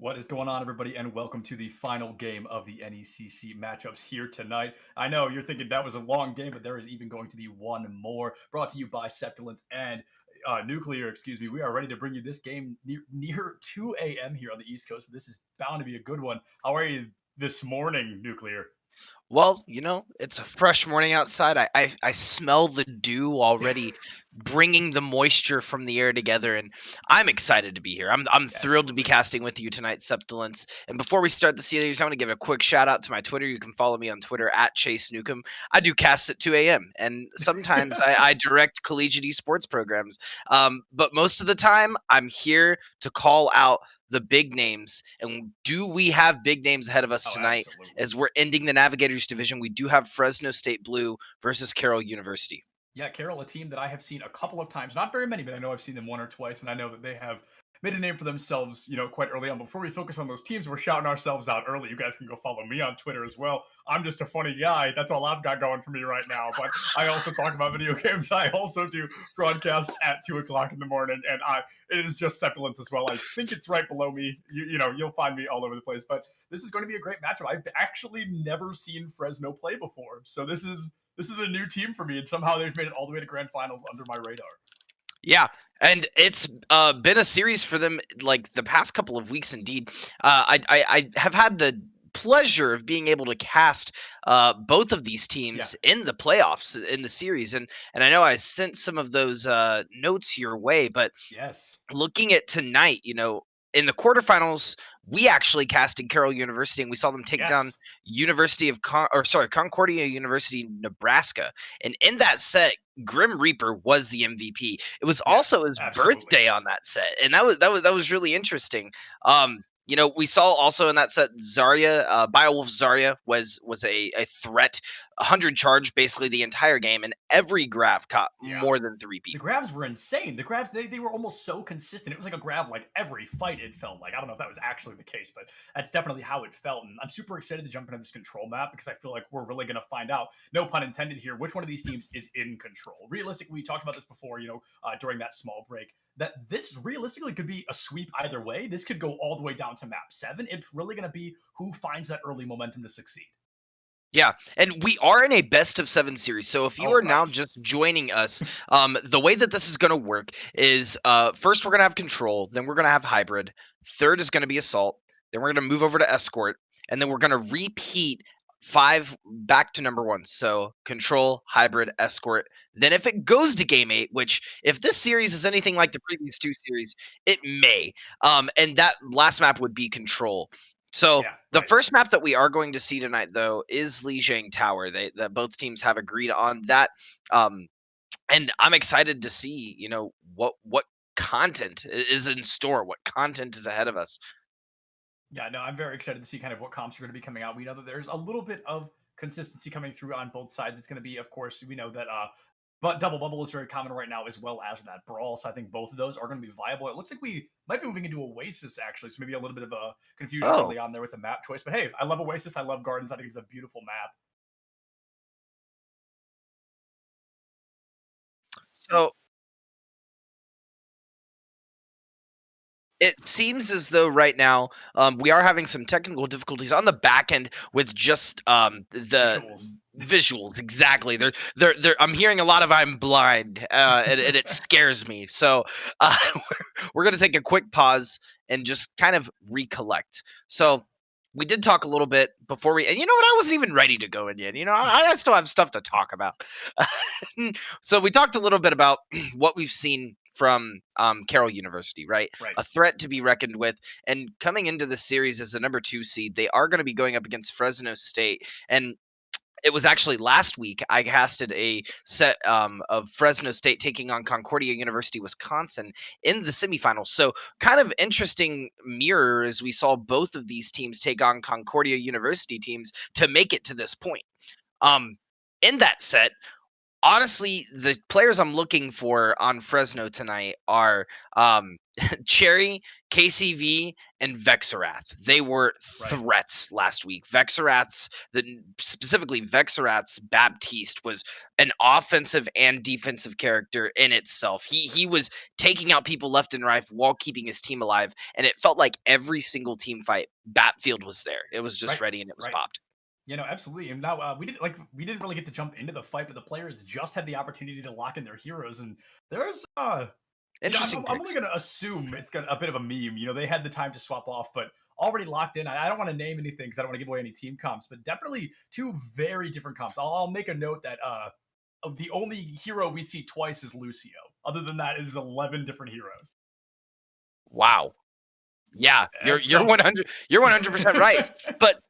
What is going on, everybody, and welcome to the final game of the NECC matchups here tonight. I know you're thinking that was a long game, but there is even going to be one more. Brought to you by Septilence and Nuclear. Excuse me. We are ready to bring you this game near 2 a.m. here on the East Coast. But this is bound to be a good one. How are you this morning, Nuclear? Well, it's a fresh morning outside. I smell the dew already bringing the moisture from the air together, and I'm excited to be here. I'm thrilled to be Absolutely. casting with you tonight, Septilence. And before we start the series, I want to give a quick shout out to my Twitter. You can follow me on Twitter at Chase Newcomb. I do casts at 2 a.m. and sometimes I direct collegiate esports programs. But most of the time, I'm here to call out the big names. And do we have big names ahead of us Oh, tonight? absolutely. As we're ending the Navigators division, we do have Fresno State Blue versus Carroll University. Yeah, Carroll, a team that I have seen a couple of times, not very many, but I know I've seen them one or twice, and I know that they have made a name for themselves, quite early on. Before we focus on those teams, we're shouting ourselves out early. You guys can go follow me on Twitter as well. I'm just a funny guy. That's all I've got going for me right now. But I also talk about video games. I also do broadcasts at 2 o'clock in the morning, and it is just Sepulence as well. I think it's right below me. You'll find me all over the place. But this is going to be a great matchup. I've actually never seen Fresno play before, so this is a new team for me, and somehow they've made it all the way to grand finals under my radar. Yeah, and it's been a series for them like the past couple of weeks. Indeed, I have had the pleasure of being able to cast both of these Yeah. teams in the playoffs in the series, and I know I sent some of those notes your way, but Yes. looking at tonight, in the quarterfinals, we actually casted Carroll University and we saw them take down Yes. Concordia University, Nebraska. And in that set, Grim Reaper was the MVP. It was Yes. also his Absolutely. birthday on that set, and that was really interesting. We saw also in that set Zarya, Biowolf Zarya was a threat, 100 charge basically the entire game, and every grav caught Yeah. more than three The people. grabs were insane. The grabs, they were almost so consistent. It was like a grab like every fight, it felt like. I don't know if that was actually the case, but that's definitely how it felt. And I'm super excited to jump into this control map because I feel like we're really going to find out, no pun intended here, which one of these teams is in control. Realistically, we talked about this before, during that small break, that this realistically could be a sweep either way. This could go all the way down to map 7. It's really going to be who finds that early momentum to succeed. Yeah, and we are in a best of 7 series. So if you Oh, are now right. just joining us, the way that this is going to work is first we're going to have control, then we're going to have hybrid, third is going to be assault, then we're going to move over to escort, and then we're going to repeat 5 back to number 1. So control, hybrid, escort. Then if it goes to game 8, which if this series is anything like the previous 2 series, it may. And that last map would be control. So Yeah, the right. first map that we are going to see tonight, though, is Lijiang Tower. That both teams have agreed on that, um, and I'm excited to see, what content is in store, what content is ahead of us. Yeah, no, I'm very excited to see kind of what comps are going to be coming out. We know that there's a little bit of consistency coming through on both sides. It's going to be, of course, we know that but double bubble is very common right now, as well as that brawl. So I think both of those are going to be viable. It looks like we might be moving into Oasis actually, so maybe a little bit of a confusion Oh, early on there with the map choice. But hey, I love Oasis. I love Gardens. I think it's a beautiful map. so it seems as though right now we are having some technical difficulties on the back end with just the Visuals. visuals. Exactly, they're I'm hearing a lot of "I'm blind," and it scares me. So uh, we're gonna take a quick pause and just kind of recollect. So we did talk a little bit before and you know what? I wasn't even ready to go in yet. I still have stuff to talk about. So we talked a little bit about what we've seen from Carroll University, right? Right. A threat to be reckoned with. And coming into the series as the number 2 seed, they are going to be going up against Fresno State. And it was actually last week I casted a set of Fresno State taking on Concordia University, Wisconsin in the semifinals. So kind of interesting mirror as we saw both of these teams take on Concordia University teams to make it to this point. Yeah. Um, in that set, honestly, the players I'm looking for on Fresno tonight are Cherry, KCV, and Vexarath. They were Right. threats last week. Specifically Vexarath's Baptiste was an offensive and defensive character in itself. He was taking out people left and right while keeping his team alive, and it felt like every single team fight, Batfield was there. It was just Right. ready and it was Right. popped. Absolutely. And now we didn't really get to jump into the fight, but the players just had the opportunity to lock in their heroes, and there's Interesting I'm only picks. going to assume it's a bit of a meme. They had the time to swap off, but already locked in. I don't want to name anything because I don't want to give away any team comps, but definitely two very different comps. I'll make a note that the only hero we see twice is Lucio. Other than that, it is 11 different heroes. Wow. Yeah, you're That's you're something. 100% right. But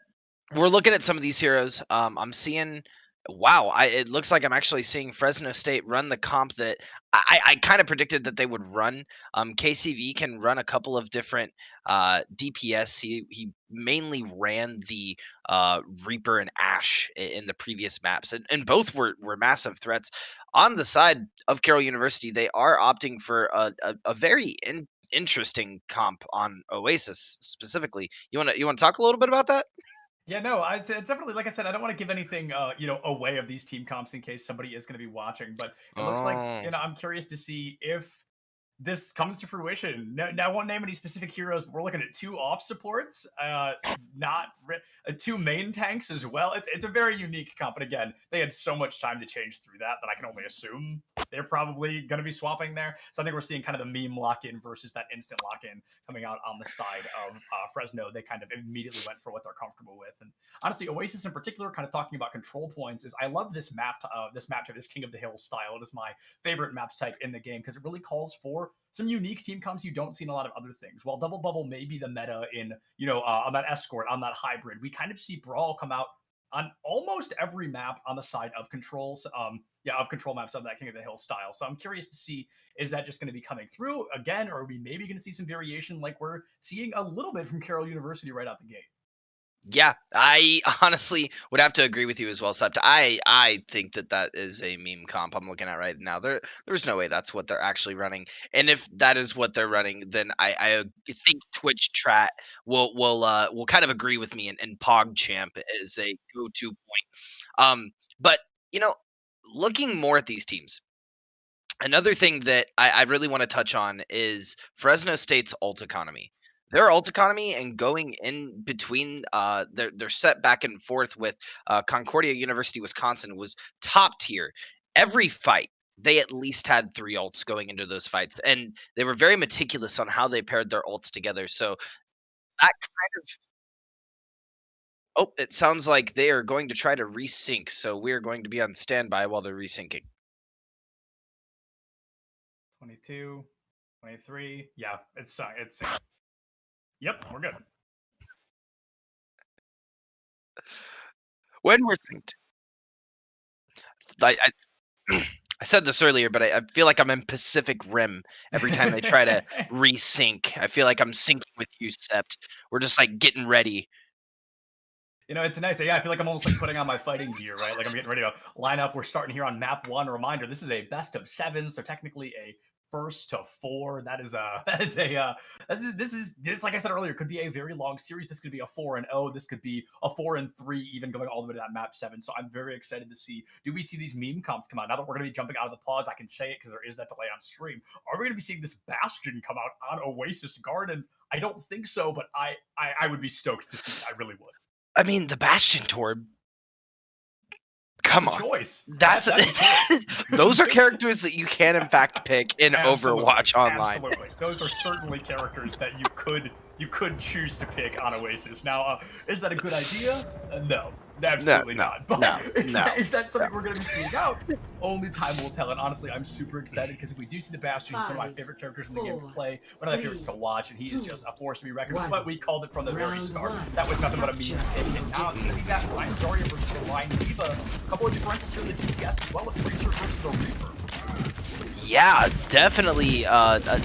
we're looking at some of these heroes. I'm seeing, wow, it looks like I'm actually seeing Fresno State run the comp that I kind of predicted that they would run. KCV can run a couple of different DPS. He mainly ran the Reaper and Ash in the previous maps, and both were massive threats. On the side of Carroll University, they are opting for a very interesting comp on Oasis specifically. You want to talk a little bit about that? Yeah, no, it's definitely like I said. I don't want to give anything, away of these team comps in case somebody is going to be watching. But it looks like Oh. I'm curious to see if this comes to fruition. Now, I won't name any specific heroes, but we're looking at two off supports, not two main tanks as well. It's a very unique comp, and again, they had so much time to change through that I can only assume they're probably going to be swapping there. So I think we're seeing kind of the meme lock in versus that instant lock in coming out on the side of Fresno. They kind of immediately went for what they're comfortable with, and honestly, Oasis in particular, kind of talking about control points, is I love this map type, this King of the Hill style. It is my favorite maps type in the game because it really calls for some unique team comps you don't see in a lot of other things. While Double Bubble may be the meta in, on that escort, on that hybrid, we kind of see Brawl come out on almost every map on the side of controls. Of control maps of that King of the Hill style. So I'm curious to see, is that just going to be coming through again, or are we maybe going to see some variation like we're seeing a little bit from Carroll University right out the gate? Yeah, I honestly would have to agree with you as well, Sept. I think that is a meme comp I'm looking at right now. There's no way that's what they're actually running. And if that is what they're running, then I think Twitch chat will kind of agree with me, and PogChamp is a go-to point. But you know, looking more at these teams, another thing that I really want to touch on is Fresno State's ult economy. Their ult economy and going in between their set back and forth with Concordia University, Wisconsin was top tier. Every fight, they at least had 3 ults going into those fights, and they were very meticulous on how they paired their ults together. So that kind of, oh, it sounds like they are going to try to resync. So we're going to be on standby while they're resyncing. 22, 23. Yeah, it's yep, we're good. When we're synced, I I said this earlier, but I feel like I'm in Pacific Rim every time they try to resync. I feel like I'm syncing with you, Sept. We're just like getting ready. It's nice. Yeah, I feel like I'm almost like putting on my fighting gear, right? Like I'm getting ready to line up. We're starting here on map 1. A reminder: this is a best of 7, so technically a first to 4. That is a this like I said earlier could be a very long series. This could be a 4-0. This could be a 4-3, even going all the way to that map 7. So I'm very excited to see. Do we see these meme comps come out now that we're going to be jumping out of the pause? I can say it because there is that delay on stream. Are we going to be seeing this Bastion come out on Oasis Gardens? I don't think so, but I would be stoked to see. I really would. I mean, the Bastion Torb. Come on. Choice. That's a choice. Those are characters that you can in fact pick in Overwatch Online. Absolutely. Those are certainly characters that you could choose to pick on Oasis. Now, is that a good idea? No. Absolutely not. But is that something we're going to be seeing out? Only time will tell. And honestly, I'm super excited because if we do see the Bastion, he's one of my favorite characters in the game to play, one of my favorites to watch, and he is just a force to be reckoned with. But we called it from the very start. That was nothing but a meme pick. And now it's going to be that Ryan Zarya versus Ryan Diva. A couple of differentials here in the DPS as well with Tracer versus the Reaper. Yeah, definitely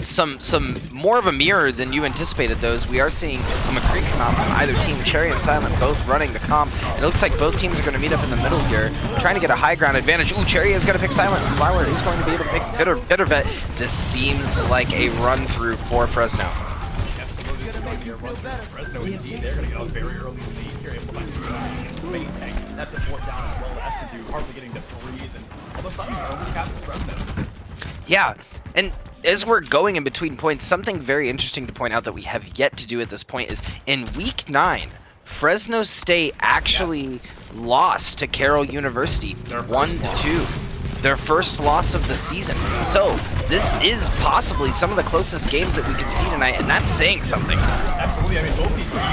some more of a mirror than you anticipated those. We are seeing a McCree come out from either team. Cherry and Silent both running the comp. It looks like both teams are going to meet up in the middle here, trying to get a high ground advantage. Ooh, Cherry is going to pick Silent. Flower is going to be able to pick Bitter Vet. This seems like a run through for Fresno. Absolutely, this is going to be a run through for Fresno indeed. They're going to get a very early lead here, able to find main tank. That's a 4th down as well. That's to do hardly getting to breathe, and all of a sudden, they're only captured Fresno. Yeah, and as we're going in between points, something very interesting to point out that we have yet to do at this point is in Week 9, Fresno State actually lost to Carroll University 1-2. Their first loss of the season. So this is possibly some of the closest games that we can see tonight, and that's saying something. Absolutely. I mean, both these teams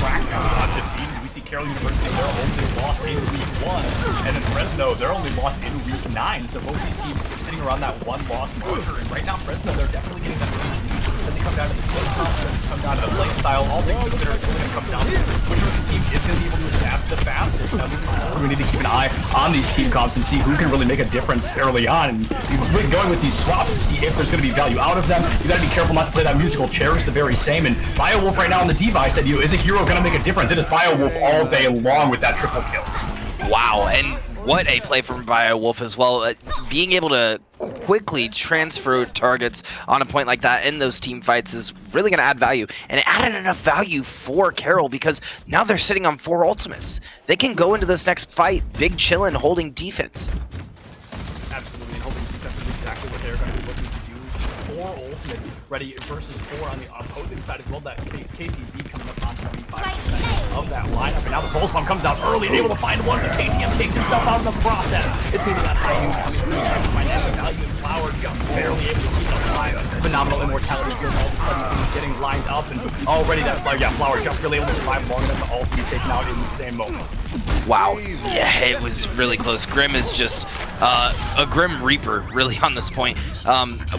practically undefeated. We see Carroll University, their only loss in Week 1, and then Fresno, their only loss in Week 9. So both these teams sitting around that 1-loss marker, and right now Fresno, they're definitely getting that lead. Then they come down to the team confidence, come down to the play style, all things considered, it's going to come down to which one of these teams is going to be able to adapt the fastest. Now, we need to keep an eye on these team comps and see who can really make a difference early on. And we're going with these swaps to see if there's going to be value out of them. You got to be careful not to play that musical chair. It's the very same. And Biowolf right now on the Diva, I said, is a hero going to make a difference? It is Biowolf all day long with that triple kill. Wow, and what a play from Biowolf as well. Being able to quickly transfer targets on a point like that in those team fights is really going to add value. And it added enough value for Carroll because now they're sitting on 4 ultimates. They can go into this next fight big chillin' holding defense. Absolutely, and holding defense is exactly what they're going to be looking to do. 4 ultimates ready versus 4 on the opposing side as well. That KCB coming up on 75% of that lineup. And now the Pulse Bomb comes out early and able to find one, but KTM takes himself out of the process. It's even that high news coming through, trying to find any value in Flower, just barely able to keep it alive. Phenomenal immortality here, all of a sudden he's getting lined up, and already that Flower just really able to survive long enough to also be taken out in the same moment. Wow, yeah, it was really close. Grim is just a Grim Reaper, really, on this point.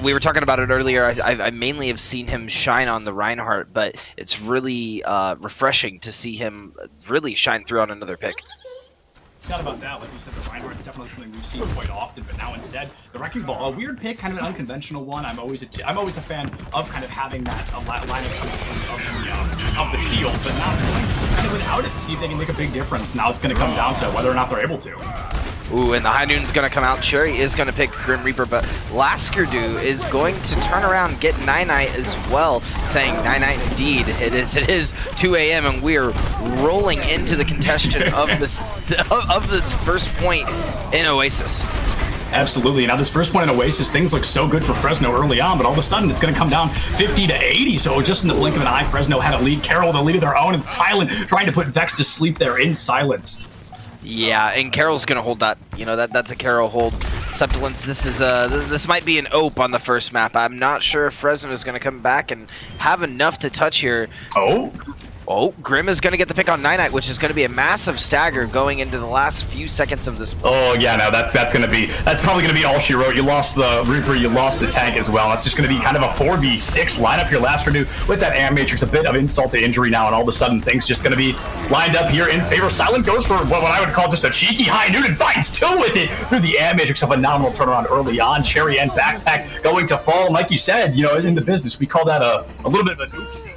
We were talking about it earlier. I mainly have seen him shine on the Reinhardt, but it's really refreshing to see him really shine through on another pick. Not about that, like you said, the Reinhardt's definitely something we've seen quite often, but now instead, the Wrecking Ball, a weird pick, kind of an unconventional one. I'm always a fan of kind of having that lineup of the shield, but now kind of without it, see if they can make a big difference. Now it's going to come down to whether or not they're able to. Ooh, and the High Noon's going to come out. Cherry is going to pick Grim Reaper, but Laskardu is going to turn around, get Nine-Night as well, saying, Nine-Night, indeed, it is 2 a.m. and we're rolling into the contestant of this first point in Oasis. Absolutely. Now this first point in Oasis, things look so good for Fresno early on, but all of a sudden it's going to come down 50-80. So just in the blink of an eye, Fresno had a lead. Carroll with a lead of their own, and Silent trying to put Vex to sleep there in silence. Yeah, and Carroll's gonna hold that. You know, that's a Carroll hold. Septilence, this might be an OPE on the first map. I'm not sure if Fresno is gonna come back and have enough to touch here. Oh, Grim is going to get the pick on Nine-Night, which is going to be a massive stagger going into the last few seconds of this play. Oh, yeah, no, that's probably going to be all she wrote. You lost the Reaper, you lost the tank as well. That's just going to be kind of a 4v6 lineup here. Laskardu with that Am Matrix, a bit of insult to injury now, and all of a sudden things just going to be lined up here in favor. Silent goes for what I would call just a cheeky High Noon and finds 2 with it through the Am Matrix. A phenomenal turnaround early on. Cherry and Backpack going to fall. And like you said, you know, in the business, we call that a little bit of an oopsie.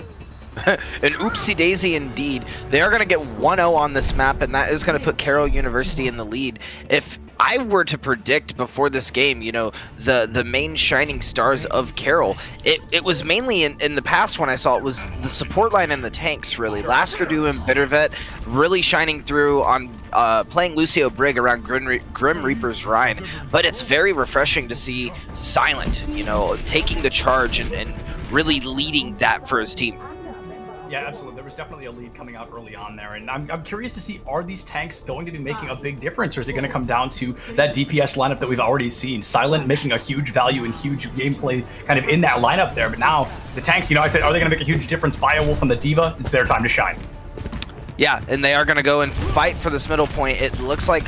An oopsie daisy indeed. They are going to get 1-0 on this map, and that is going to put Carroll University in the lead. If I were to predict before this game, you know, the main shining stars of Carroll, it was mainly in the past when I saw it was the support line and the tanks, really. Laskardu and Bittervet really shining through on playing Lucio Brig around Grim Reaper's Rhine. But it's very refreshing to see Silent, you know, taking the charge and really leading that for his team. Yeah, absolutely. There was definitely a lead coming out early on there, and I'm curious to see, are these tanks going to be making a big difference, or is it going to come down to that DPS lineup that we've already seen? Silent making a huge value and huge gameplay kind of in that lineup there, but now the tanks, you know, I said, are they going to make a huge difference? Biowolf and the Diva, it's their time to shine. Yeah, and they are going to go and fight for this middle point. It looks like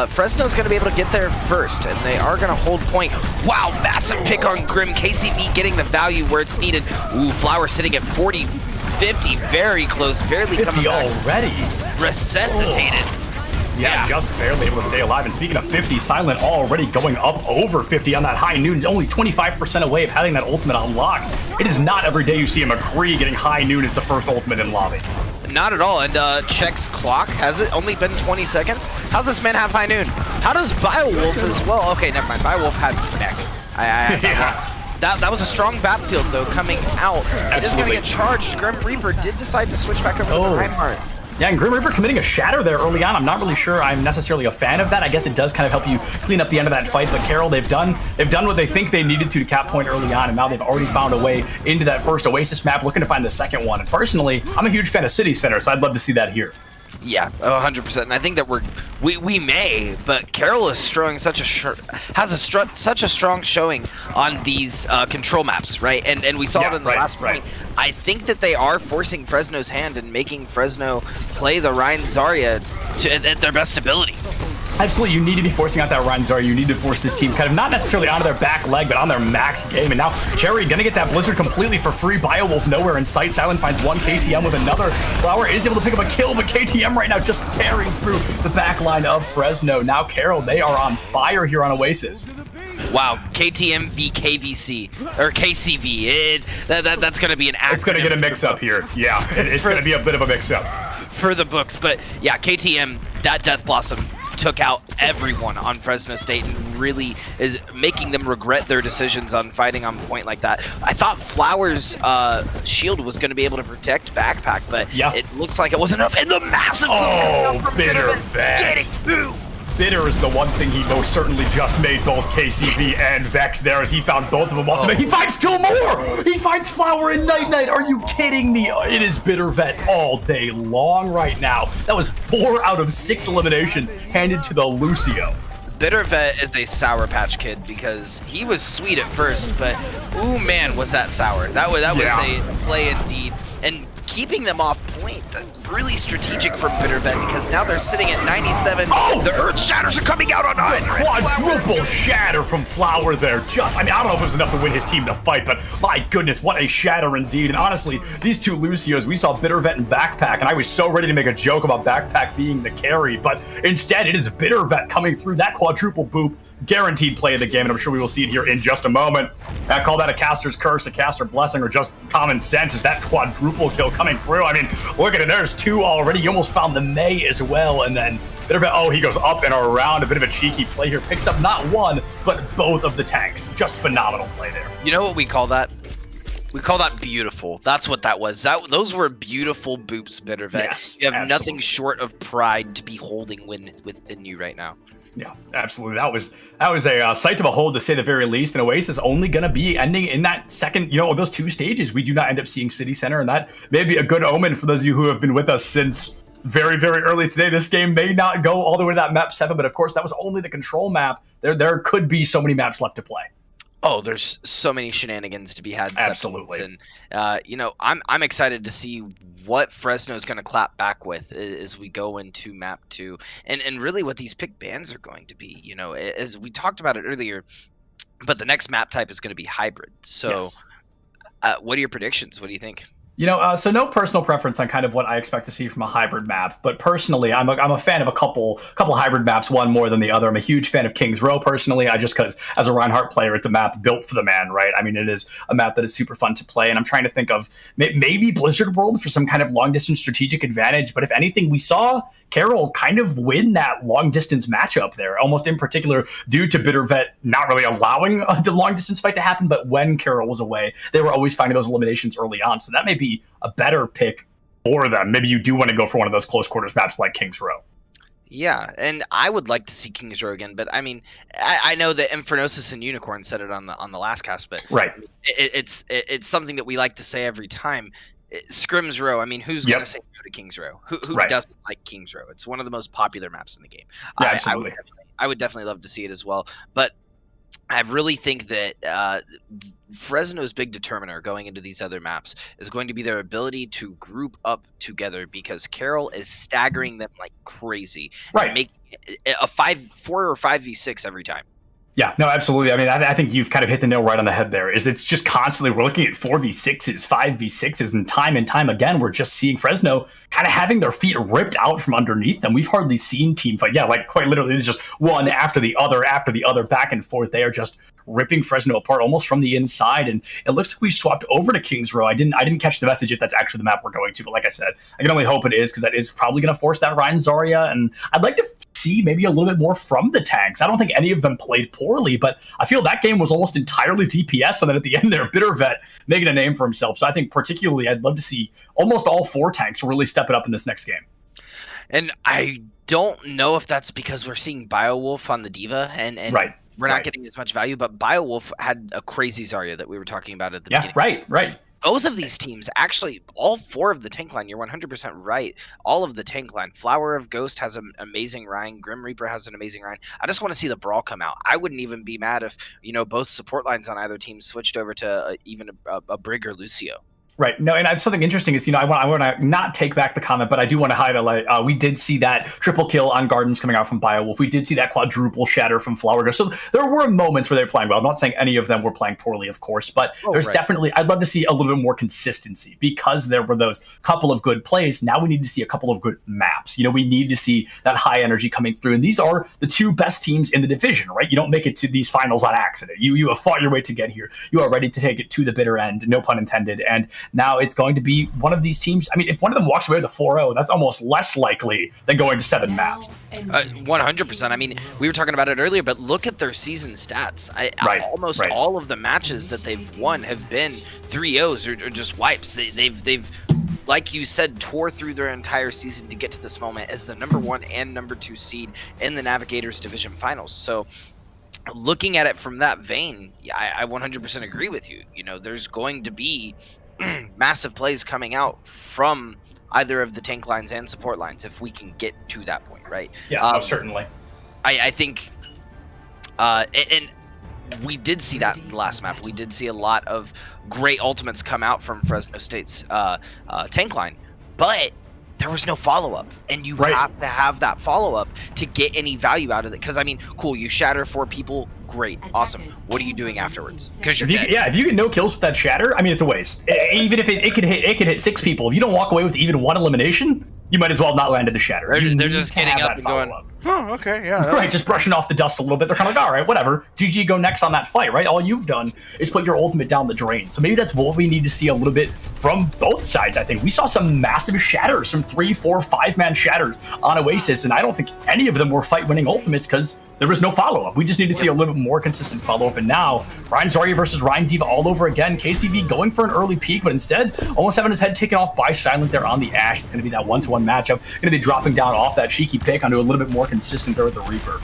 Fresno's going to be able to get there first, and they are going to hold point. Wow, massive pick on Grim. KCB getting the value where it's needed. Ooh, Flower sitting at 40, 50, very close, barely 50 coming back. already. Resuscitated. Yeah, just barely able to stay alive. And speaking of 50, Silent already going up over 50 on that high noon, only 25% away of having that ultimate unlock. It is not every day you see a McCree getting high noon as the first ultimate in lobby. Not at all, and Check's clock, has it only been 20 seconds? How's this man have high noon? How does Biowolf as well? Okay, never mind, Biowolf had mech. I had that was a strong battlefield though, coming out. It is gonna get charged. Grim Reaper did decide to switch back over to Reinhardt. Yeah, and Grim Reaper committing a shatter there early on. I'm not really sure I'm necessarily a fan of that. I guess it does kind of help you clean up the end of that fight. But Carroll, they've done what they think they needed to cap point early on, and now they've already found a way into that first Oasis map, looking to find the second one. And personally, I'm a huge fan of City Center, so I'd love to see that here. Yeah, 100%. And I think that we may, but Carroll is showing such a strong showing on these control maps, right? And we saw it in the last point. I think that they are forcing Fresno's hand and making Fresno play the Rein Zarya at their best ability. Absolutely, you need to be forcing out that Rein Zarya. You need to force this team kind of not necessarily onto their back leg, but on their max game. And now Cherry gonna get that Blizzard completely for free. Biowolf nowhere in sight. Silent finds one KTM with another. Flower is able to pick up a kill, but KTM right now just tearing through the back line of Fresno. Now Carroll, they are on fire here on Oasis. Wow, KTM v KVC or KCV. That's gonna be an accident. It's gonna get a mix-up here. Yeah, it's gonna be a bit of a mix-up for the books. But yeah, KTM, that Death Blossom took out everyone on Fresno State and really is making them regret their decisions on fighting on point like that. I thought Flowers' shield was going to be able to protect Backpack, but it looks like it wasn't enough. And the massive Bitter Vet. Bitter is the one thing he most certainly just made both KCV and Vex there as he found both of them ultimate. He finds two more! He finds Flower and Night Knight. Are you kidding me? It is Bitter Vet all day long right now. That was 4 out of 6 eliminations handed to the Lucio. Bitter Vet is a Sour Patch Kid because he was sweet at first, but ooh man, was that sour. That was a play indeed. And keeping them off point, really strategic from Bitter Vet because now they're sitting at 97. The Earth Shatters are coming out on either end. Quadruple shatter from Flower there. I don't know if it was enough to win his team to fight, but my goodness, what a shatter indeed. And honestly, these two Lucios, we saw Bitter Vet and Backpack, and I was so ready to make a joke about Backpack being the carry, but instead it is Bitter Vet coming through that quadruple boop. Guaranteed play of the game, and I'm sure we will see it here in just a moment. I call that a caster's curse, a caster blessing, or just common sense. Is that quadruple kill coming through? I mean, look at it. There's 2 already. You almost found the May as well, and then he goes up and around. A bit of a cheeky play here. Picks up not one, but both of the tanks. Just phenomenal play there. You know what we call that? We call that beautiful. That's what that was. Those were beautiful boops, Bitter Vet. Yes, you have nothing short of pride to be holding within you right now. Yeah, absolutely. That was a sight to behold, to say the very least. And Oasis only going to be ending in that second, of those 2 stages. We do not end up seeing City Center, and that may be a good omen for those of you who have been with us since very, very early today. This game may not go all the way to that map 7, but of course, that was only the control map. There could be so many maps left to play. Oh, there's so many shenanigans to be had. Absolutely. And I'm excited to see what Fresno is going to clap back with as we go into map 2, and really what these pick bans are going to be. As we talked about it earlier, but the next map type is going to be hybrid. So, what are your predictions? What do you think? So no personal preference on kind of what I expect to see from a hybrid map, but personally, I'm a fan of a couple hybrid maps, one more than the other. I'm a huge fan of King's Row personally, because as a Reinhardt player, it's a map built for the man, right? I mean, it is a map that is super fun to play, and I'm trying to think of maybe Blizzard World for some kind of long distance strategic advantage. But if anything, we saw Carroll kind of win that long distance matchup there, almost in particular due to Bitter Vet not really allowing the long distance fight to happen. But when Carroll was away, they were always finding those eliminations early on, so that may be a better pick for them. Maybe you do want to go for one of those close quarters maps like King's Row. Yeah, and I would like to see King's Row again, but I mean, I know that Infernosis and Unicorn said it on the last cast, but it's something that we like to say every time. Scrims Row. I mean, who's going to say no to King's Row? Who doesn't like King's Row? It's one of the most popular maps in the game. Yeah, absolutely. I would definitely love to see it as well, but I really think that Fresno's big determiner going into these other maps is going to be their ability to group up together, because Carroll is staggering them like crazy, and making a 4 or 5v6 every time. Yeah, no, absolutely. I mean, I think you've kind of hit the nail right on the head there. It's just constantly we're looking at 4v6s, 5v6s, and time again, we're just seeing Fresno kind of having their feet ripped out from underneath them. We've hardly seen team fight. Yeah, like quite literally, it's just one after the other, back and forth. They are just ripping Fresno apart almost from the inside. And it looks like we swapped over to Kings Row. I didn't catch the message if that's actually the map we're going to, but like I said, I can only hope it is because that is probably going to force that Ryan Zarya. And I'd like to see maybe a little bit more from the tanks. I don't think any of them played poorly, but I feel that game was almost entirely DPS, and then at the end there, Bitter Vet making a name for himself. So I think particularly I'd love to see almost all 4 tanks really step it up in this next game. And I don't know if that's because we're seeing Biowolf on the D.Va, and right. We're not getting as much value, but Biowolf had a crazy Zarya that we were talking about at the beginning. Right. Both of these teams, actually, all 4 of the tank line, you're 100% right. All of the tank line. Flower of Ghost has an amazing Rhine. Grim Reaper has an amazing Rhine. I just want to see the brawl come out. I wouldn't even be mad if, both support lines on either team switched over to even a Brig or Lucio. Right. No, and something interesting is, I want to not take back the comment, but I do want to highlight, we did see that triple kill on Gardens coming out from Biowolf. We did see that quadruple shatter from Flower. So there were moments where they were playing well. I'm not saying any of them were playing poorly, of course, but there's definitely, I'd love to see a little bit more consistency because there were those couple of good plays. Now we need to see a couple of good maps. We need to see that high energy coming through. And these are the 2 best teams in the division, right? You don't make it to these finals on accident. You have fought your way to get here. You are ready to take it to the bitter end, no pun intended. And now it's going to be one of these teams. I mean, if one of them walks away with a 4-0, that's almost less likely than going to 7 maps. 100%. I mean, we were talking about it earlier, but look at their season stats. Almost all of the matches that they've won have been 3-0s or just wipes. They've like you said, tore through their entire season to get to this moment as the number 1 and number 2 seed in the Navigators Division Finals. So looking at it from that vein, I 100% agree with you. There's going to be massive plays coming out from either of the tank lines and support lines if we can get to that point, right? Yeah, certainly. I think, and we did see that in the last map. We did see a lot of great ultimates come out from Fresno State's tank line, but there was no follow-up, and you have to have that follow-up to get any value out of it. Because, I mean, cool, you shatter 4 people, great, awesome. What are you doing afterwards? Because you're dead. Yeah, if you get no kills with that shatter, I mean, it's a waste. Even if it could hit 6 people, if you don't walk away with even 1 elimination, you might as well not land in the shatter. They're just getting up and going, oh, okay, yeah. Right, just brushing off the dust a little bit. They're kind of like, all right, whatever. GG, go next on that fight, right? All you've done is put your ultimate down the drain. So maybe that's what we need to see a little bit from both sides, I think. We saw some massive shatters, some 3, 4, 5-man shatters on Oasis, and I don't think any of them were fight-winning ultimates because there was no follow-up. We just need to see a little bit more consistent follow-up. And now, Ryan Zarya versus Ryan D.Va all over again. KCV going for an early peak, but instead, almost having his head taken off by Silent there on the Ashe. It's going to be that 1-to-1 matchup. Going to be dropping down off that cheeky pick onto a little bit more consistent there with the Reaper.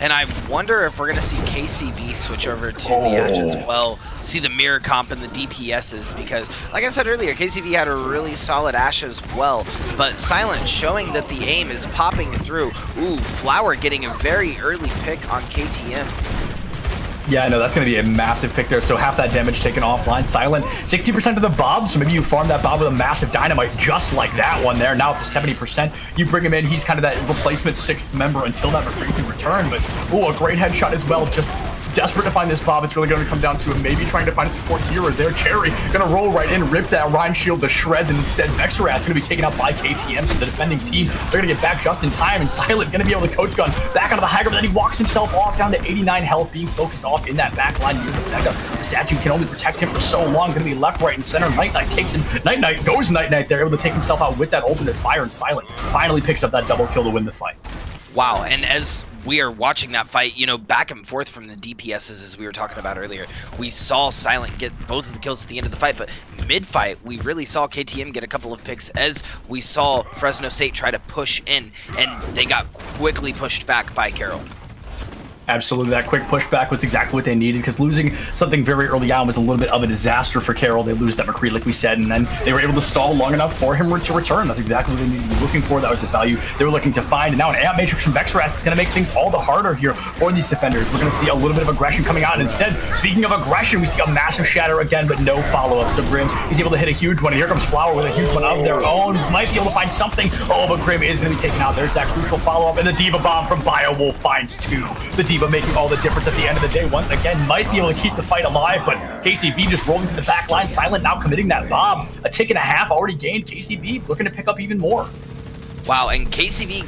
And I wonder if we're going to see KCV switch over to the Ashe as well, see the mirror comp and the DPSs, because, like I said earlier, KCV had a really solid Ashe as well, but Silent showing that the aim is popping through. Ooh, Flower getting a very early pick on KTM. Yeah, no, that's going to be a massive pick there. So half that damage taken offline. Silent, 60% of the Bob. So maybe you farm that Bob with a massive dynamite just like that one there. Now up to 70%. You bring him in. He's kind of that replacement 6th member until that McCree can return. But, oh, a great headshot as well. Just desperate to find this Bob. It's really going to come down to him maybe trying to find a support hero there. Cherry going to roll right in, rip that Rhine shield to shreds, and instead Vexarath going to be taken out by KTM. So the defending team, they're going to get back just in time, and Silent going to be able to coach gun back onto the high ground, but then he walks himself off down to 89 health, being focused off in that back line near the Vega. The statue can only protect him for so long. Going to be left, right, and center. Night Knight takes him. Night Knight goes Night Knight there, able to take himself out with that ultimate fire, and Silent finally picks up that double kill to win the fight. Wow, and as we are watching that fight, back and forth from the DPSs as we were talking about earlier, we saw Silent get both of the kills at the end of the fight, but mid-fight, we really saw KTM get a couple of picks as we saw Fresno State try to push in, and they got quickly pushed back by Carroll. Absolutely, that quick pushback was exactly what they needed, because losing something very early on was a little bit of a disaster for Carroll. They lose that McCree, like we said, and then they were able to stall long enough for him to return. That's exactly what they needed to be looking for. That was the value they were looking to find. And now an amp matrix from Vexarath is going to make things all the harder here for these defenders. We're going to see a little bit of aggression coming out, and instead, speaking of aggression, we see a massive shatter again, but no follow-up. So Grim is able to hit a huge one, and here comes Flower with a huge one of their own. Might be able to find something. Oh, but Grim is going to be taken out. There's that crucial follow-up, and the D.Va bomb from Biowolf finds 2. The D.Va D.Va making all the difference at the end of the day. Once again, might be able to keep the fight alive, but KCV just rolling to the back line. Silent now committing that bomb. A tick and a half already gained. KCV looking to pick up even more. Wow, and KCV,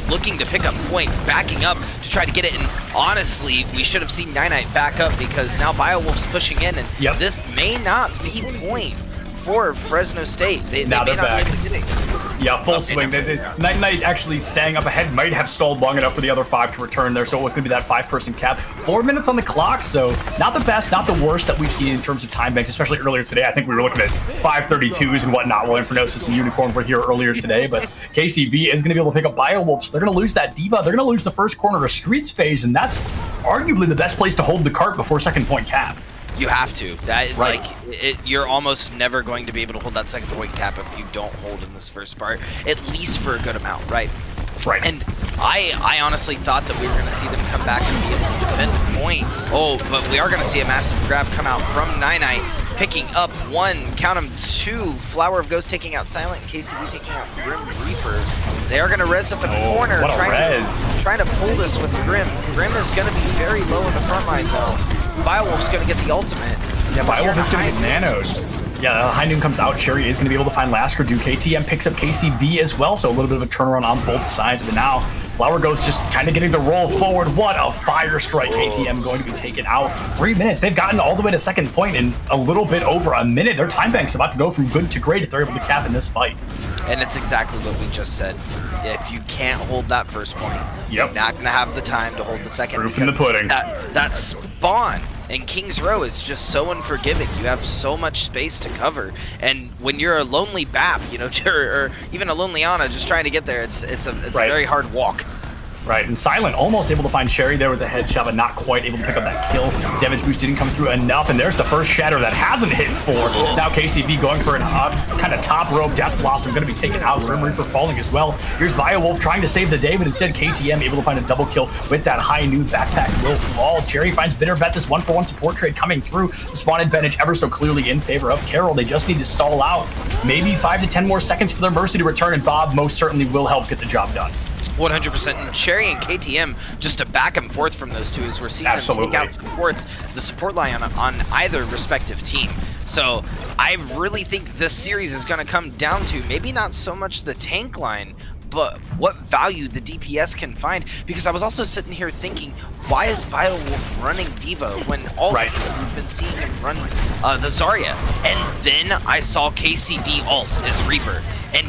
looking to pick up point, backing up to try to get it. And honestly, we should have seen NECC back up because now BioWolf's pushing in, and this may not be point for Fresno State. They may not be able to get it. Yeah, full swing. NECC actually staying up ahead might have stalled long enough for the other 5 to return there, so it was going to be that 5-person cap. 4 minutes on the clock, so not the best, not the worst that we've seen in terms of time banks, especially earlier today. I think we were looking at 5:32s and whatnot while Infernosis and Unicorn were here earlier today, but KCV is going to be able to pick up BioWolf, so they're going to lose that D.Va. They're going to lose the first corner to Streets phase, and that's arguably the best place to hold the cart before second point cap. You have to. You're almost never going to be able to hold that second point cap if you don't hold in this first part, at least for a good amount, right? Right. And I honestly thought that we were going to see them come back and be able to defend the point. Oh, but we are going to see a massive grab come out from NECC, picking up 1, count them 2, Flower of Ghost taking out Silent, and KCV taking out Grim Reaper. They are going to res at the corner, trying to pull this with Grim. Grim is going to be very low in the front line, though. BioWolf's going to get the ultimate. Yeah, BioWolf is going to get nanoed. Yeah, High Noon comes out. Cherry is going to be able to find Lasker. KTM picks up KCV as well, so a little bit of a turnaround on both sides. But now, Flower Ghost just kind of getting the roll forward. What a fire strike. KTM going to be taken out. 3 minutes. They've gotten all the way to second point in a little bit over a minute. Their time bank's about to go from good to great if they're able to cap in this fight. And it's exactly what we just said. If you can't hold that first point, you're not going to have the time to hold the second. Proof in the pudding. That spawn in King's Row is just so unforgiving. You have so much space to cover, and when you're a lonely BAP, or even a lonely Ana just trying to get there, it's a very hard walk. Right, and Silent almost able to find Sherry there with a headshot, but not quite able to pick up that kill. Damage boost didn't come through enough, and there's the first shatter that hasn't hit 4. Now KCV going for an kind of top rope Death Blossom, going to be taken out. Grim Reaper falling as well. Here's BioWolf trying to save the day, but instead KTM able to find a double kill with that High Noon backpack will fall. Cherry finds Bitter Bet, this 1-for-1 support trade coming through. The spawn advantage ever so clearly in favor of Carroll. They just need to stall out. Maybe 5 to 10 more seconds for their Mercy to return, and Bob most certainly will help get the job done. 100%. And Cherry and KTM, just a back and forth from those two as we're seeing them take out the support line on either respective team. So I really think this series is going to come down to maybe not so much the tank line, but what value the DPS can find. Because I was also sitting here thinking, why is BioWolf running D.Va when all season we've been seeing him run the Zarya? And then I saw KCV ult as Reaper, and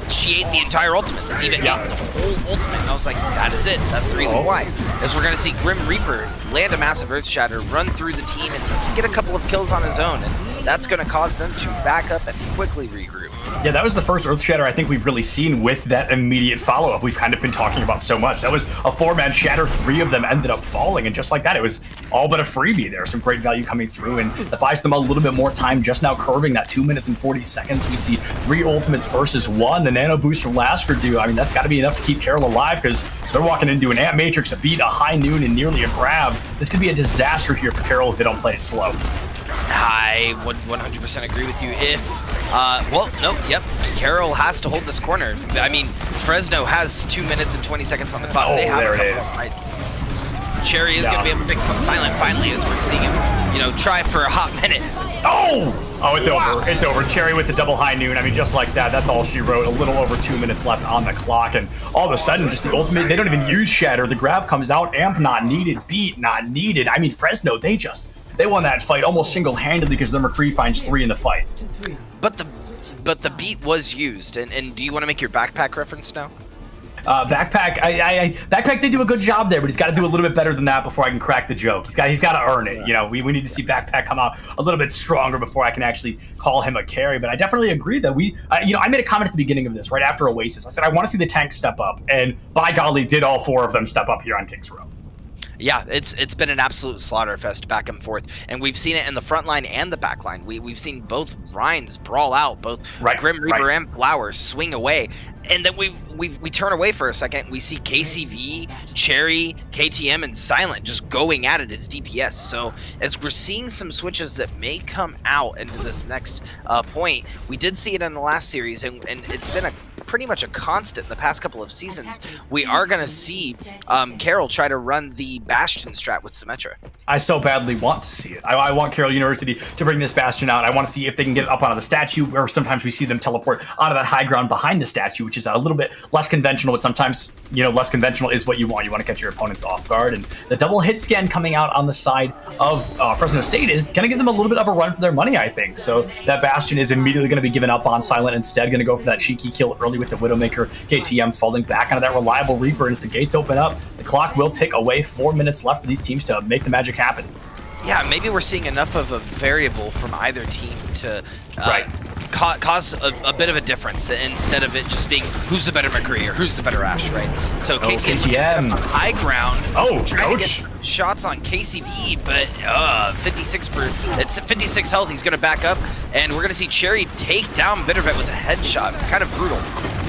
she ate the entire ultimate. The D.Va ate the whole ultimate, and I was like, that is it. That's the reason why. As we're going to see Grim Reaper land a massive Earth Shatter, run through the team, and get a couple of kills on his own, and that's going to cause them to back up and quickly regroup. Yeah, that was the first Earth Shatter I think we've really seen with that immediate follow-up we've kind of been talking about so much. That was a 4-man shatter, 3 of them ended up falling, and just like that, it was all but a freebie there. Some great value coming through, and that buys them a little bit more time just now curving that 2 minutes and 40 seconds. We see 3 ultimates versus 1. The nano boost from Lasker I mean, that's got to be enough to keep Carroll alive, because they're walking into an Ant Matrix, a beat, a High Noon, and nearly a grab. This could be a disaster here for Carroll if they don't play it slow. I would 100% agree with you Carroll has to hold this corner. I mean, Fresno has 2 minutes and 20 seconds on the clock. They have there a couple it is. of fights. Cherry is going to be able to pick up Silent finally as we're seeing him, try for a hot minute. Oh, it's over. It's over. Cherry with the double High Noon. I mean, just like that, that's all she wrote. A little over 2 minutes left on the clock, and all of a sudden, just the ultimate, they don't even use Shatter. The grab comes out, amp not needed, beat not needed. I mean, Fresno, they won that fight almost single-handedly because the McCree finds 3 in the fight. But the beat was used, and do you want to make your backpack reference now? Backpack, Backpack did do a good job there, but he's got to do a little bit better than that before I can crack the joke. He's got to earn it. We need to see Backpack come out a little bit stronger before I can actually call him a carry. But I definitely agree that I made a comment at the beginning of this, right after Oasis. I said I want to see the tank step up, and by golly, did all 4 of them step up here on King's Row. Yeah, it's been an absolute slaughter fest back and forth, and we've seen it in the front line and the back line. We've seen both Rhines brawl out, both Grim Reaper and Flowers swing away, and then we turn away for a second. We see KCV, Cherry, KTM, and Silent just going at it as DPS. So as we're seeing some switches that may come out into this next point, we did see it in the last series, and it's been a pretty much a constant in the past couple of seasons. We are going to see Carroll try to run the Bastion strat with Symmetra. I so badly want to see it. I want Carroll University to bring this Bastion out. I want to see if they can get it up onto the statue, or sometimes we see them teleport onto that high ground behind the statue, which is a little bit less conventional, but sometimes, you know, less conventional is what you want. You want to catch your opponents off guard, and the double hit scan coming out on the side of Fresno State is going to give them a little bit of a run for their money, I think. So that Bastion is immediately going to be given up on Silent instead, going to go for that cheeky kill early with the Widowmaker. KTM falling back onto that reliable Reaper, and as the gates open up, the clock will tick away. 4 minutes left for these teams to make the magic happen. Yeah, maybe we're seeing enough of a variable from either team to cause a bit of a difference instead of it just being who's the better McCree or who's the better Ash, right? So KTM high ground, trying to get shots on KCV, but 56 health. He's going to back up, and we're going to see Cherry take down Bittervet with a headshot. Kind of brutal.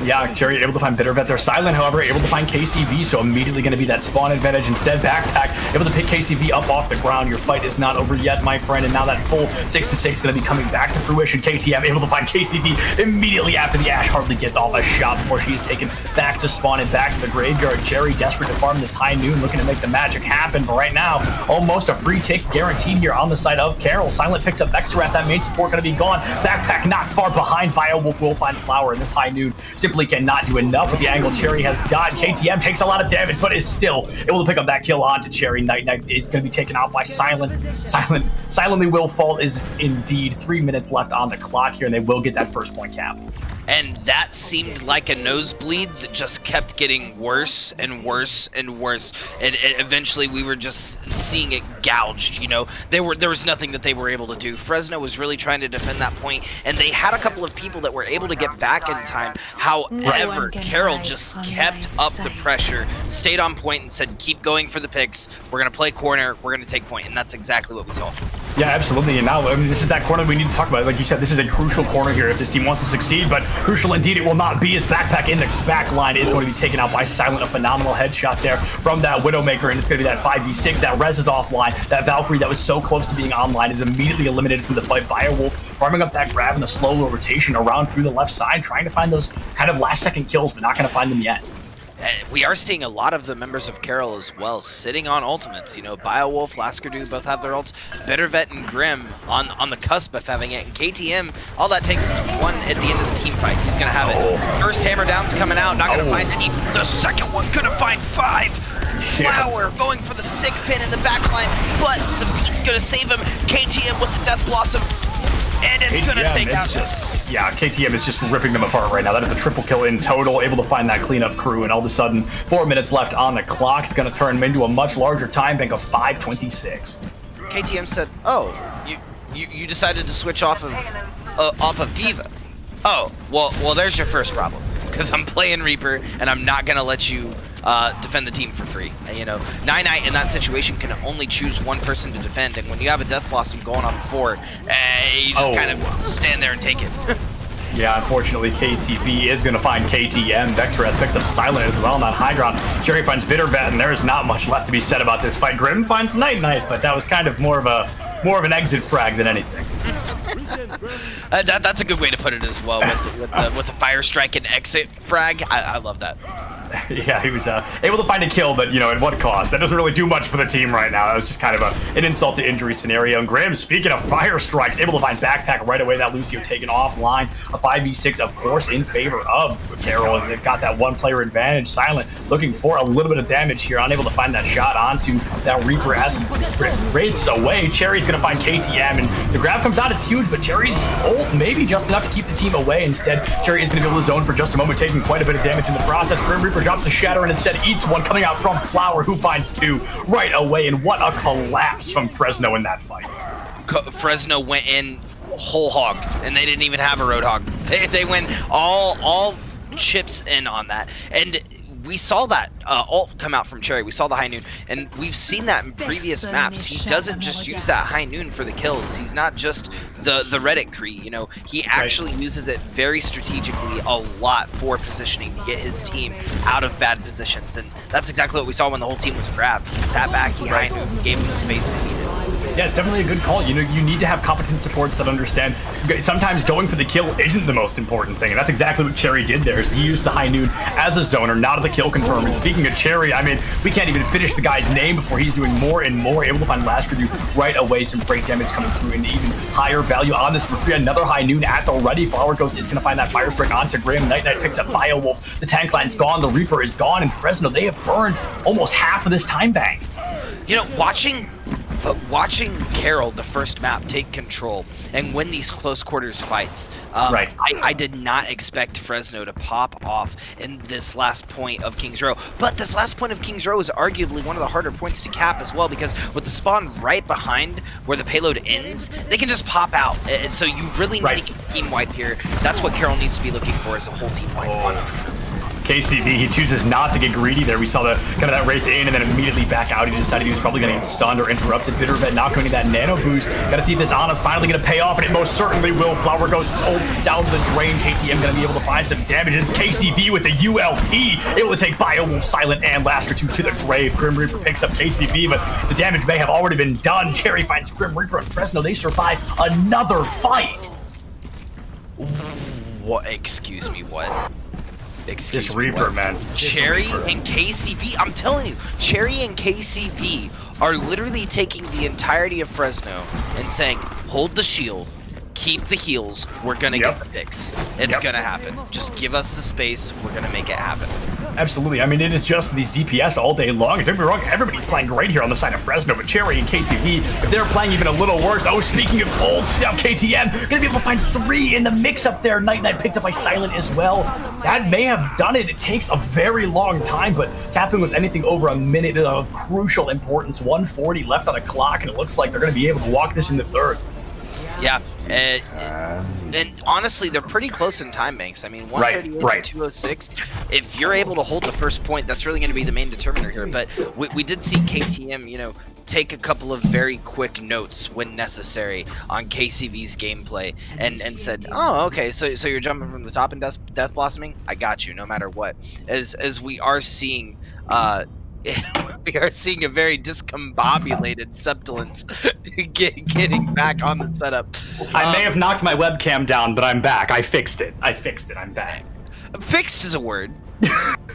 Yeah, Cherry able to find Bittervet there. Silent, however, able to find KCV, so immediately going to be that spawn advantage. Instead, Backpack able to pick KCV up off the ground. Your fight is not over yet, my friend, and now that full 6-6 going to be coming back to fruition. KTM able to find KCV immediately after the Ash hardly gets off a shot before she is taken back to spawn and back to the graveyard. Cherry desperate to farm this high noon, looking to make the magic happen, but right now, almost a free tick guaranteed here on the side of Carroll. Silent picks up Vexarat, that main support going to be gone. Backpack not far behind. Biowolf will find Flower, and this high noon simply cannot do enough with the angle Cherry has got. KTM takes a lot of damage, but is still able to pick up that kill onto Cherry. Night is going to be taken out by Silent. Silently will fall is indeed 3 minutes left on the clock here, and they will get that first point cap. And that seemed like a nosebleed that just kept getting worse and worse and worse. And eventually we were just seeing it gouged, you know. There was nothing that they were able to do. Fresno was really trying to defend that point, and they had a couple of people that were able to get back in time. However, Carroll just kept up the pressure, stayed on point and said, keep going for the picks. We're going to play corner. We're going to take point. And that's exactly what we saw. Yeah, absolutely. And now, I mean, this is that corner we need to talk about. Like you said, this is a crucial corner here if this team wants to succeed, but crucial indeed it will not be, as Backpack in the back line is going to be taken out by Silent. A phenomenal headshot there from that Widowmaker, and it's going to be that 5v6. That Rez is offline. That Valkyrie that was so close to being online is immediately eliminated from the fight. Biowolf farming up that grab and the slow rotation around through the left side, trying to find those kind of last-second kills, but not going to find them yet. We are seeing a lot of the members of Carroll as well sitting on ultimates. You know, Biowolf, Laskardu both have their ults. Bittervet and Grim on the cusp of having it. And KTM, all that takes is one at the end of the team fight. He's going to have it. First hammer down's coming out, not going to find any. The second one going to find 5. Flower going for the sick pin in the back line, but the beat's going to save him. KTM with the Death Blossom. And it's going to take out. KTM is just ripping them apart right now. That is a triple kill in total, able to find that cleanup crew, and all of a sudden, 4 minutes left on the clock. It's going to turn into a much larger time bank of 5:26. KTM said, "Oh, you decided to switch off of D.Va. Oh, well, there's your first problem, because I'm playing Reaper, and I'm not going to let you defend the team for free." You know, Nine in that situation can only choose one person to defend, and when you have a Death Blossom going on 4, you just kind of stand there and take it. Yeah, unfortunately, KCV is going to find KTM. Vexarat picks up Silent as well on that high ground. Cherry finds Bittervet, and there is not much left to be said about this fight. Grim finds Night, but that was kind of more of an exit frag than anything. That's a good way to put it as well, with the fire strike and exit frag. I love that. Yeah, he was able to find a kill, but, you know, at what cost? That doesn't really do much for the team right now. That was just kind of an insult to injury scenario. And Grim, speaking of fire strikes, able to find Backpack right away. That Lucio taken offline. A 5v6, of course, in favor of Carroll, as they've got that one-player advantage. Silent looking for a little bit of damage here, unable to find that shot onto that Reaper as he rates away. Cherry's going to find KTM, and the grab comes out. It's huge, but Cherry's ult maybe just enough to keep the team away. Instead, Cherry is going to be able to zone for just a moment, taking quite a bit of damage in the process. Grim Reaper drops a shatter and instead eats one, coming out from Flower, who finds 2 right away. And what a collapse from Fresno in that fight. Fresno went in whole hog, and they didn't even have a Roadhog. They went all chips in on that. And we saw that ult come out from Cherry. We saw the high noon, and we've seen that in previous maps. He doesn't just use that high noon for the kills. He's not just the Reddit Kree, you know. He actually uses it very strategically a lot for positioning to get his team out of bad positions, and that's exactly what we saw when the whole team was grabbed. He sat back, he high noon, gave him the space he needed. Yeah, it's definitely a good call. You know, you need to have competent supports that understand sometimes going for the kill isn't the most important thing, and that's exactly what Cherry did there. Is he used the high noon as a zoner, not as a kill confirm. And speaking of Cherry, I mean, we can't even finish the guy's name before he's doing more and more, able to find last review right away. Some break damage coming through and even higher value on this. Another high noon at the ready. Flower Ghost is going to find that fire strike onto Grim. Night picks up Biowolf. The tank line's gone. The Reaper is gone. And Fresno, they have burned almost half of this time bank. You know, watching Carroll, the first map, take control and win these close quarters fights, right. I did not expect Fresno to pop off in this last point of King's Row. But this last point of King's Row is arguably one of the harder points to cap as well, because with the spawn right behind where the payload ends, they can just pop out. So you really need to get team wipe here. That's what Carroll needs to be looking for, is a whole team wipe on Fresno. KCV, he chooses not to get greedy there. We saw the kind of that Wraith in and then immediately back out. He decided he was probably going to get stunned or interrupted. Bittervet not going to that nano boost. Got to see if this Ana's finally going to pay off, and it most certainly will. Flower goes down to the drain. KTM going to be able to find some damage. It's KCV with the ULT, able to take Biowolf, Silent, and Lasker 2 to the grave. Grim Reaper picks up KCV, but the damage may have already been done. Cherry finds Grim Reaper and Fresno. They survive another fight. What? Excuse me, what? Excuse me, Reaper, man. Cherry and KCV, I'm telling you, Cherry and KCV are literally taking the entirety of Fresno and saying, hold the shield, keep the heals, we're gonna get the picks. It's gonna happen. Just give us the space, we're gonna make it happen. Absolutely. I mean, it is just these DPS all day long. Don't get me wrong, everybody's playing great here on the side of Fresno, but Cherry and KCV, if they're playing even a little worse. Oh, speaking of ults, now KTM gonna be able to find 3 in the mix up there. Night picked up by Silent as well. That may have done it. It takes a very long time, but capping with anything over a minute of crucial importance. 1:40 left on the clock, and it looks like they're gonna be able to walk this in the third. Yeah, and honestly, they're pretty close in time banks. I mean, 138 to 206. If you're able to hold the first point, that's really going to be the main determiner here. But we did see KTM, you know, take a couple of very quick notes when necessary on KCV's gameplay, and said, oh, okay, so you're jumping from the top and death blossoming? I got you, no matter what. As we are seeing, we are seeing a very discombobulated Subtilance getting back on the setup. I may have knocked my webcam down, but I'm back. I fixed it. I'm back. Fixed is a word.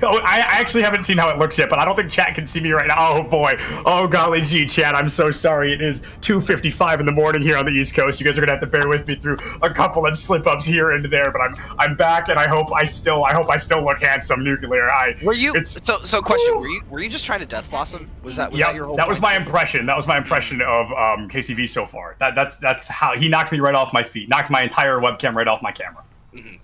Oh, I actually haven't seen how it looks yet, but I don't think chat can see me right now. Oh boy. Oh golly gee, chat. I'm so sorry. It is 2:55 in the morning here on the East Coast. You guys are gonna have to bear with me through a couple of slip-ups here and there, but I'm back, and I hope I still look handsome, Nuclear. So question, were you just trying to death blossom? Was that your whole that was my impression. That was my impression of KCV so far. That's how he knocked me right off my feet. Knocked my entire webcam right off my camera.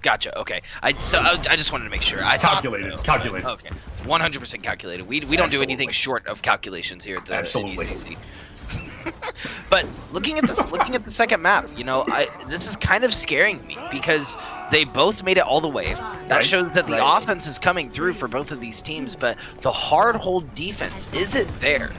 Gotcha. Okay. I just wanted to make sure. Calculated. Okay. 100% calculated. We don't do anything short of calculations here at the NECC. But looking at the second map, you know, this is kind of scaring me because they both made it all the way. That shows that the offense is coming through for both of these teams, but the hard hold defense, is it there?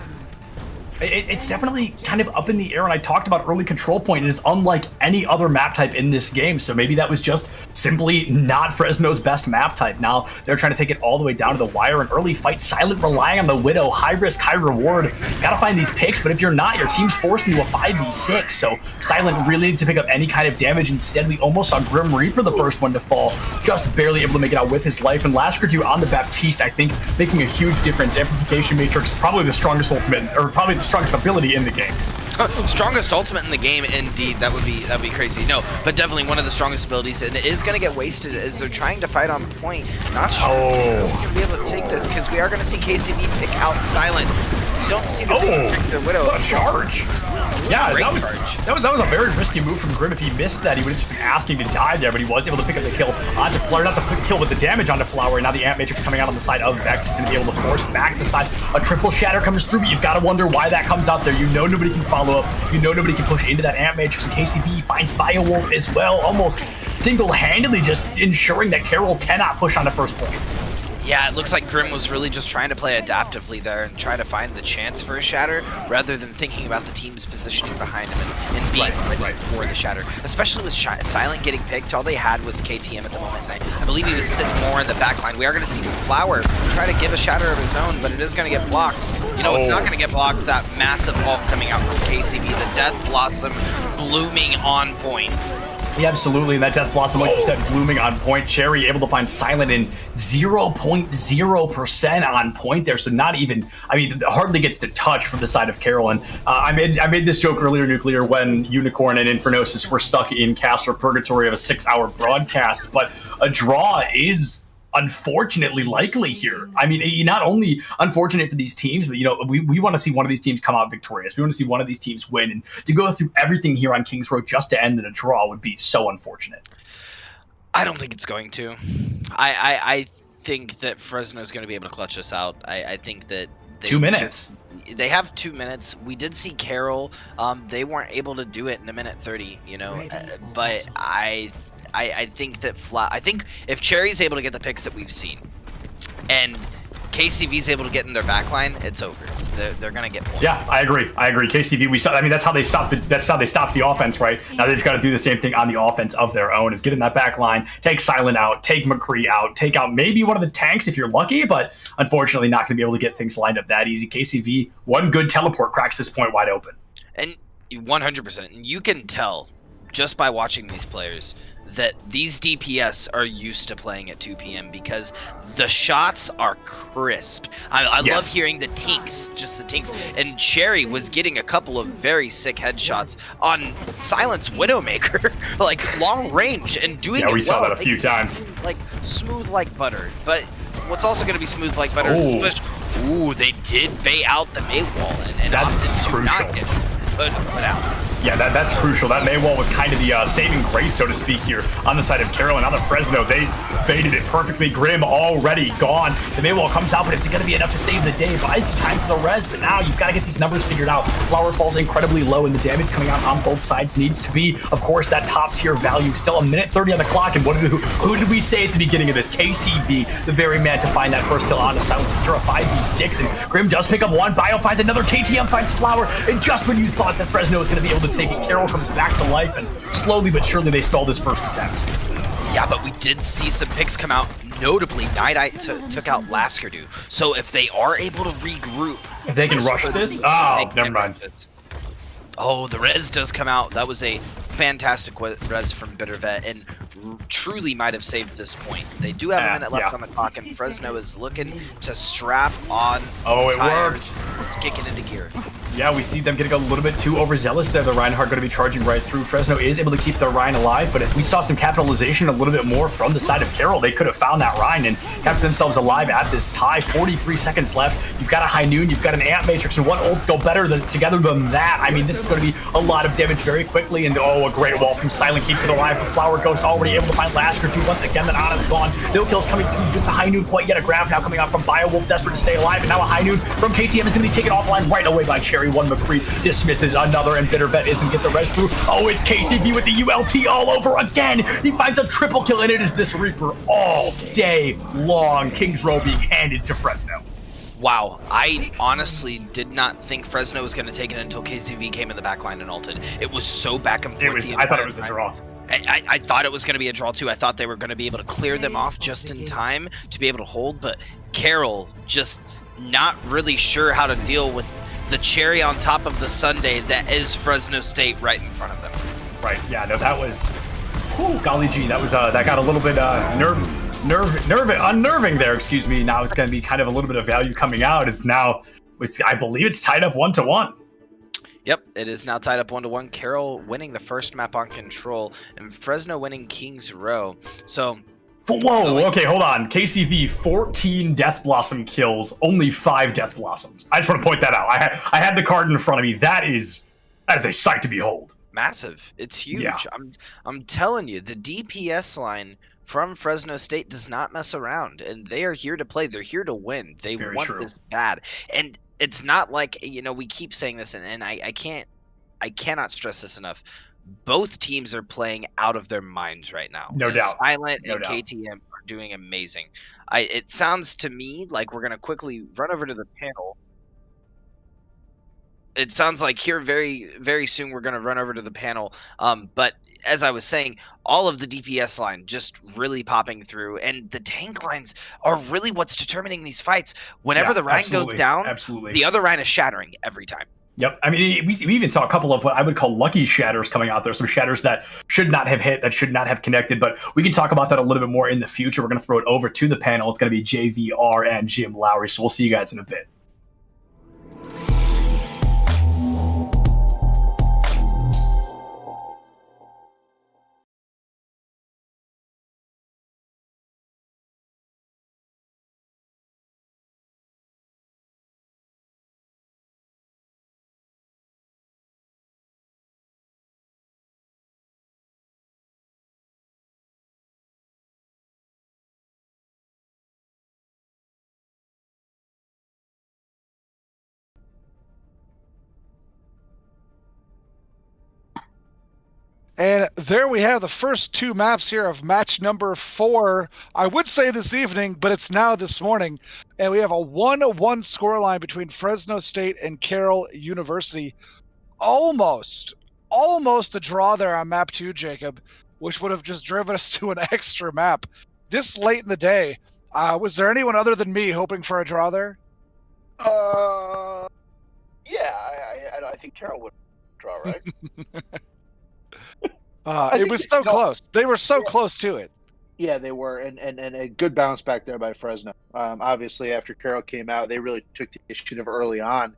It's definitely kind of up in the air, and I talked about early control point. It is unlike any other map type in this game, so maybe that was just simply not Fresno's best map type. Now they're trying to take it all the way down to the wire. An early fight, Silent relying on the Widow, high risk, high reward. Gotta find these picks, but if you're not, your team's forced into a 5v6, so Silent really needs to pick up any kind of damage. Instead, we almost saw Grim Reaper, the first one to fall, just barely able to make it out with his life, and Lasker 2 on the Baptiste, I think, making a huge difference. Amplification Matrix, probably the strongest ultimate, or probably the strongest ability in the game. Strongest ultimate in the game, indeed. That'd be crazy. No, but definitely one of the strongest abilities, and it is going to get wasted as they're trying to fight on point. Not sure if we're going to be able to take this, because we are going to see KCV pick out Silent. You don't see the Widow. A charge. Yeah, that was a very risky move from Grim. If he missed that, he would have just been asking to die there, but he was able to pick up the kill onto Flare, not the kill with the damage onto Flower, and now the Amp Matrix coming out on the side of Vex is going to be able to force back the side. A triple shatter comes through, but you've got to wonder why that comes out there. You know nobody can follow up. You know nobody can push into that Amp Matrix, and KCV finds Biowolf as well, almost single-handedly just ensuring that Carroll cannot push on the first point. Yeah, it looks like Grim was really just trying to play adaptively there and try to find the chance for a shatter rather than thinking about the team's positioning behind him and being ready for the shatter. Especially with Silent getting picked, all they had was KTM at the moment. And I believe he was sitting more in the back line. We are going to see Flower try to give a shatter of his own, but it is going to get blocked. You know, it's not going to get blocked. That massive ult coming out from KCV, the Death Blossom blooming on point. Yeah, absolutely. And that Death Blossom, like you said, blooming on point. Cherry able to find Silent in 0.0% on point there. So not even, I mean, hardly gets to touch from the side of Carroll. And I made this joke earlier, Nuclear, when Unicorn and Infernosis were stuck in cast or purgatory of a 6-hour broadcast. But a draw is unfortunately likely here. I mean, not only unfortunate for these teams, but, you know, we want to see one of these teams come out victorious. We want to see one of these teams win. And to go through everything here on Kings Row just to end in a draw would be so unfortunate. I don't think it's going to. I think that Fresno is going to be able to clutch us out. I think that 2 minutes. They have 2 minutes. We did see Carroll. They weren't able to do it in 1:30, you know, but I think that I think if Cherry's able to get the picks that we've seen, and KCV's able to get in their backline, it's over. They're gonna get points. Yeah, I agree. KCV, we saw. I mean, that's how they stopped. That's how they stopped the offense, right? Now they've got to do the same thing on the offense of their own. Is get in that back line, take Silent out, take McCree out, take out maybe one of the tanks if you're lucky, but unfortunately not going to be able to get things lined up that easy. KCV, one good teleport cracks this point wide open. And 100%, you can tell just by watching these players that these DPS are used to playing at 2 p.m. because the shots are crisp. I love hearing the tinks, just the tinks. And Cherry was getting a couple of very sick headshots on Silence Widowmaker, like long range, and doing it well. Yeah, we saw that a few times. Like smooth like butter. But what's also going to be smooth like butter is push. Ooh, they did bait out the Maywall, and that's opted to crucial. not get put out. Yeah, that's crucial. That Maywall was kind of the saving grace, so to speak, here on the side of Carroll. And on the Fresno, they baited it perfectly. Grim already gone. The Maywall comes out, but it's going to be enough to save the day. Buys you time for the res, but now you've got to get these numbers figured out. Flower falls incredibly low, and the damage coming out on both sides needs to be, of course, that top-tier value. Still 1:30 on the clock, and who did we say at the beginning of this? KCV, the very man to find that first kill on a Silence Secure, a 5v6, and Grim does pick up one. Bio finds another. KTM finds Flower, and just when you thought that Fresno was going to be able to take it, Carroll comes back to life, and slowly but surely they stall this first attempt. Yeah, but we did see some picks come out. Notably, Nighteye took out Laskardu. So if they are able to regroup, if they can rush this, oh, never mind. Oh, the res does come out. That was a fantastic res from Bittervet, and truly might have saved this point. They do have a minute left on the clock, and Fresno is looking to strap on tires. It's kicking into gear. Yeah, we see them getting a little bit too overzealous there. The Reinhardt going to be charging right through. Fresno is able to keep their Rhine alive, but if we saw some capitalization a little bit more from the side of Carroll, they could have found that Rhine and kept themselves alive at this tie. 43 seconds left. You've got a High Noon, you've got an Ant Matrix, and what ults go better together than that? I mean, this is going to be a lot of damage very quickly, and a great wall from Silent keeps it alive. The Flower Ghost already able to find Laskardu once again. Then Ana's gone. No kills coming through with the High Noon quite yet. A grab now coming out from Biowolf, desperate to stay alive, and now a High Noon from KTM is going to be taken offline right away by Cherry. One McCree dismisses another, and Bittervet isn't get the rest through. Oh, it's KCV with the ULT all over again. He finds a triple kill, and it is this Reaper all day long. Kings Row being handed to Fresno. Wow, I honestly did not think Fresno was going to take it until KCV came in the backline and ulted. It was so back and forth. I thought it was a draw. I thought it was going to be a draw too. I thought they were going to be able to clear them off just in time to be able to hold, but Carroll just not really sure how to deal with the cherry on top of the sundae that is Fresno State right in front of them. Right, yeah, no, that was, golly gee, that was, that got a little bit unnerving there, excuse me. Now it's going to be kind of a little bit of value coming out. I believe it's tied up 1-1. Yep, it is now tied up 1-1. Carroll winning the first map on Control, and Fresno winning Kings Row. So, whoa, okay, hold on. KCV, 14 Death Blossom kills, only 5 Death Blossoms. I just want to point that out. I had the card in front of me. That is a sight to behold. Massive. It's huge. Yeah. I'm telling you, the DPS line from Fresno State does not mess around, and they are here to play. They're here to win. They want this bad. And it's not like, we keep saying this, and I cannot stress this enough. Both teams are playing out of their minds right now. No doubt. Silent and KTM are doing amazing. It sounds to me like we're gonna quickly run over to the panel. It sounds like here very, very soon we're gonna run over to the panel. But as I was saying, all of the DPS line just really popping through, and the tank lines are really what's determining these fights. Whenever the Rhine goes down, the other Rhine is shattering every time. Yep. I mean, we even saw a couple of what I would call lucky shatters coming out there. Some shatters that should not have hit, that should not have connected. But we can talk about that a little bit more in the future. We're going to throw it over to the panel. It's going to be JVR and Jim Lowry. So we'll see you guys in a bit. And there we have the first two maps here of match number 4. I would say this evening, but it's now this morning. And we have a 1-1 scoreline between Fresno State and Carroll University. Almost a draw there on map 2, Jacob, which would have just driven us to an extra map. This late in the day, was there anyone other than me hoping for a draw there? Yeah, I think Carroll would draw, right? It was so close. They were so close to it. Yeah, they were, and a good bounce back there by Fresno. Obviously, after Carroll came out, they really took the initiative early on.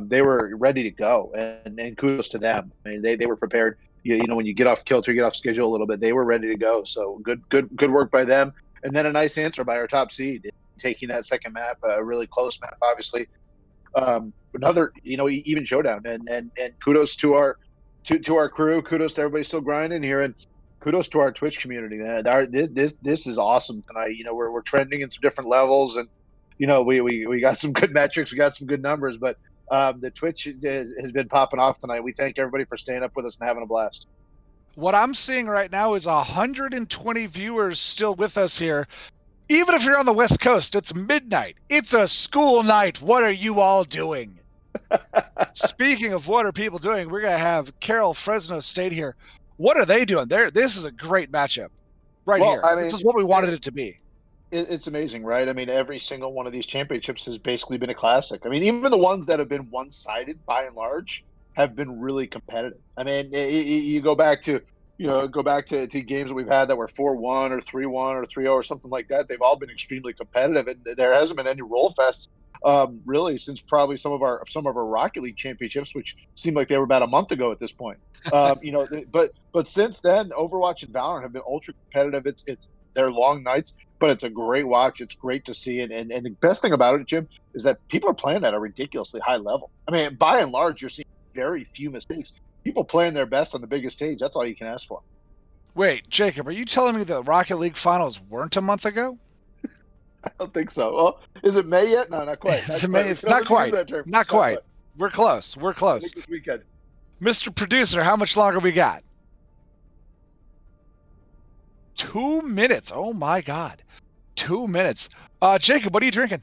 They were ready to go, and kudos to them. I mean, they were prepared. You know, when you get off kilter, you get off schedule a little bit, they were ready to go. So good work by them, and then a nice answer by our top seed, taking that second map, a really close map, obviously. Another, even showdown, and kudos to our crew, kudos to everybody still grinding here, and kudos to our Twitch community, man. This is awesome tonight. We're trending in some different levels, and we got some good metrics, we got some good numbers, but the Twitch has been popping off tonight. We thank everybody for staying up with us and having a blast. What I'm seeing right now is 120 viewers still with us here. Even if you're on the West Coast, it's midnight. It's a school night. What are you all doing? Speaking of what are people doing, we're going to have Carroll Fresno State here. What are they doing? This is a great matchup here. I mean, this is what we wanted it to be. It's amazing, right? I mean, every single one of these championships has basically been a classic. I mean, even the ones that have been one-sided by and large have been really competitive. I mean, you go back to games that we've had that were 4-1 or 3-1 or 3-0 or something like that. They've all been extremely competitive, and there hasn't been any roll fests really since probably some of our Rocket League championships, which seemed like they were about a month ago at this point. But since then, Overwatch and Valorant have been ultra competitive. It's they're long nights, but it's a great watch. It's great to see, and the best thing about it, Jim, is that people are playing at a ridiculously high level. I mean, by and large, you're seeing very few mistakes. People playing their best on the biggest stage. That's all you can ask for. Wait, Jacob, are you telling me the Rocket League finals weren't a month ago? I don't think so. Well, is it May yet? No, not quite. It's not quite. Not quite. We're close. We're close. This weekend. Mr. Producer, how much longer we got? 2 minutes. Oh my God. 2 minutes. Jacob, what are you drinking?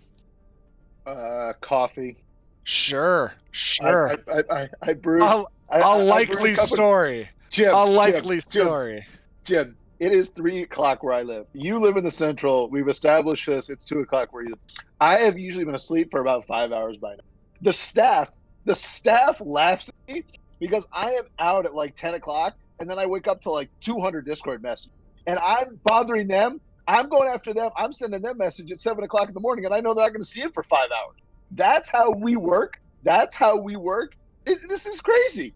Coffee. Sure. I brewed a likely story. Jim, a likely story. Jim, it is 3 o'clock where I live. You live in the Central. We've established this. It's 2 o'clock where you live. I have usually been asleep for about 5 hours by now. The staff laughs at me because I am out at like 10 o'clock, and then I wake up to like 200 Discord messages. And I'm bothering them. I'm going after them. I'm sending them message at 7 o'clock in the morning, and I know they're not going to see it for 5 hours. That's how we work. This is crazy.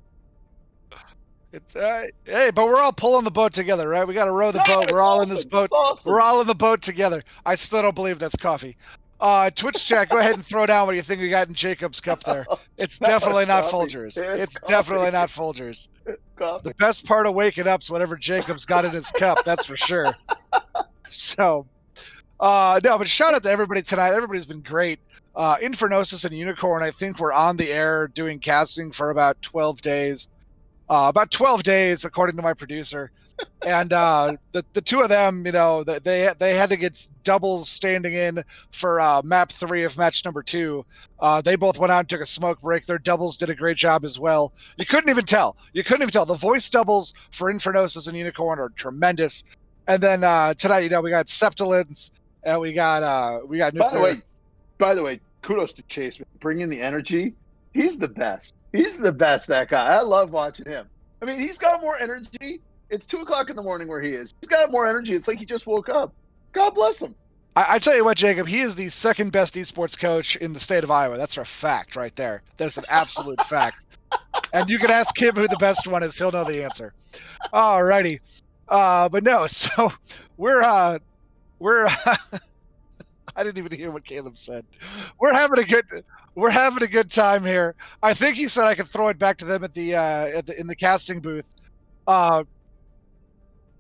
It's hey, but we're all pulling the boat together, right? We got to row the boat. We're all in this boat. Awesome. We're all in the boat together. I still don't believe that's coffee. Twitch chat, go ahead and throw down what you think we got in Jacob's cup there. It's definitely not Folgers. It's definitely not Folgers. The best part of waking up is whatever Jacob's got in his cup. That's for sure. So, no, but shout out to everybody tonight. Everybody's been great. Infernosis and Unicorn, I think, were on the air doing casting for about 12 days. About 12 days, according to my producer. And the two of them, they had to get doubles standing in for map 3 of match number 2. They both went out and took a smoke break. Their doubles did a great job as well. You couldn't even tell. The voice doubles for Infernosis and Unicorn are tremendous. And then tonight, we got Septilins and we got Nuclear. By the way, kudos to Chase. Bring in the energy. He's the best. That guy. I love watching him. I mean, he's got more energy. It's 2:00 in the morning where he is. He's got more energy. It's like he just woke up. God bless him. I tell you what, Jacob, he is the second best esports coach in the state of Iowa. That's a fact right there. That's an absolute fact. And you can ask him who the best one is. He'll know the answer. Alrighty. But no, so we're I didn't even hear what Caleb said. We're having a good time here. I think he said I could throw it back to them in the casting booth.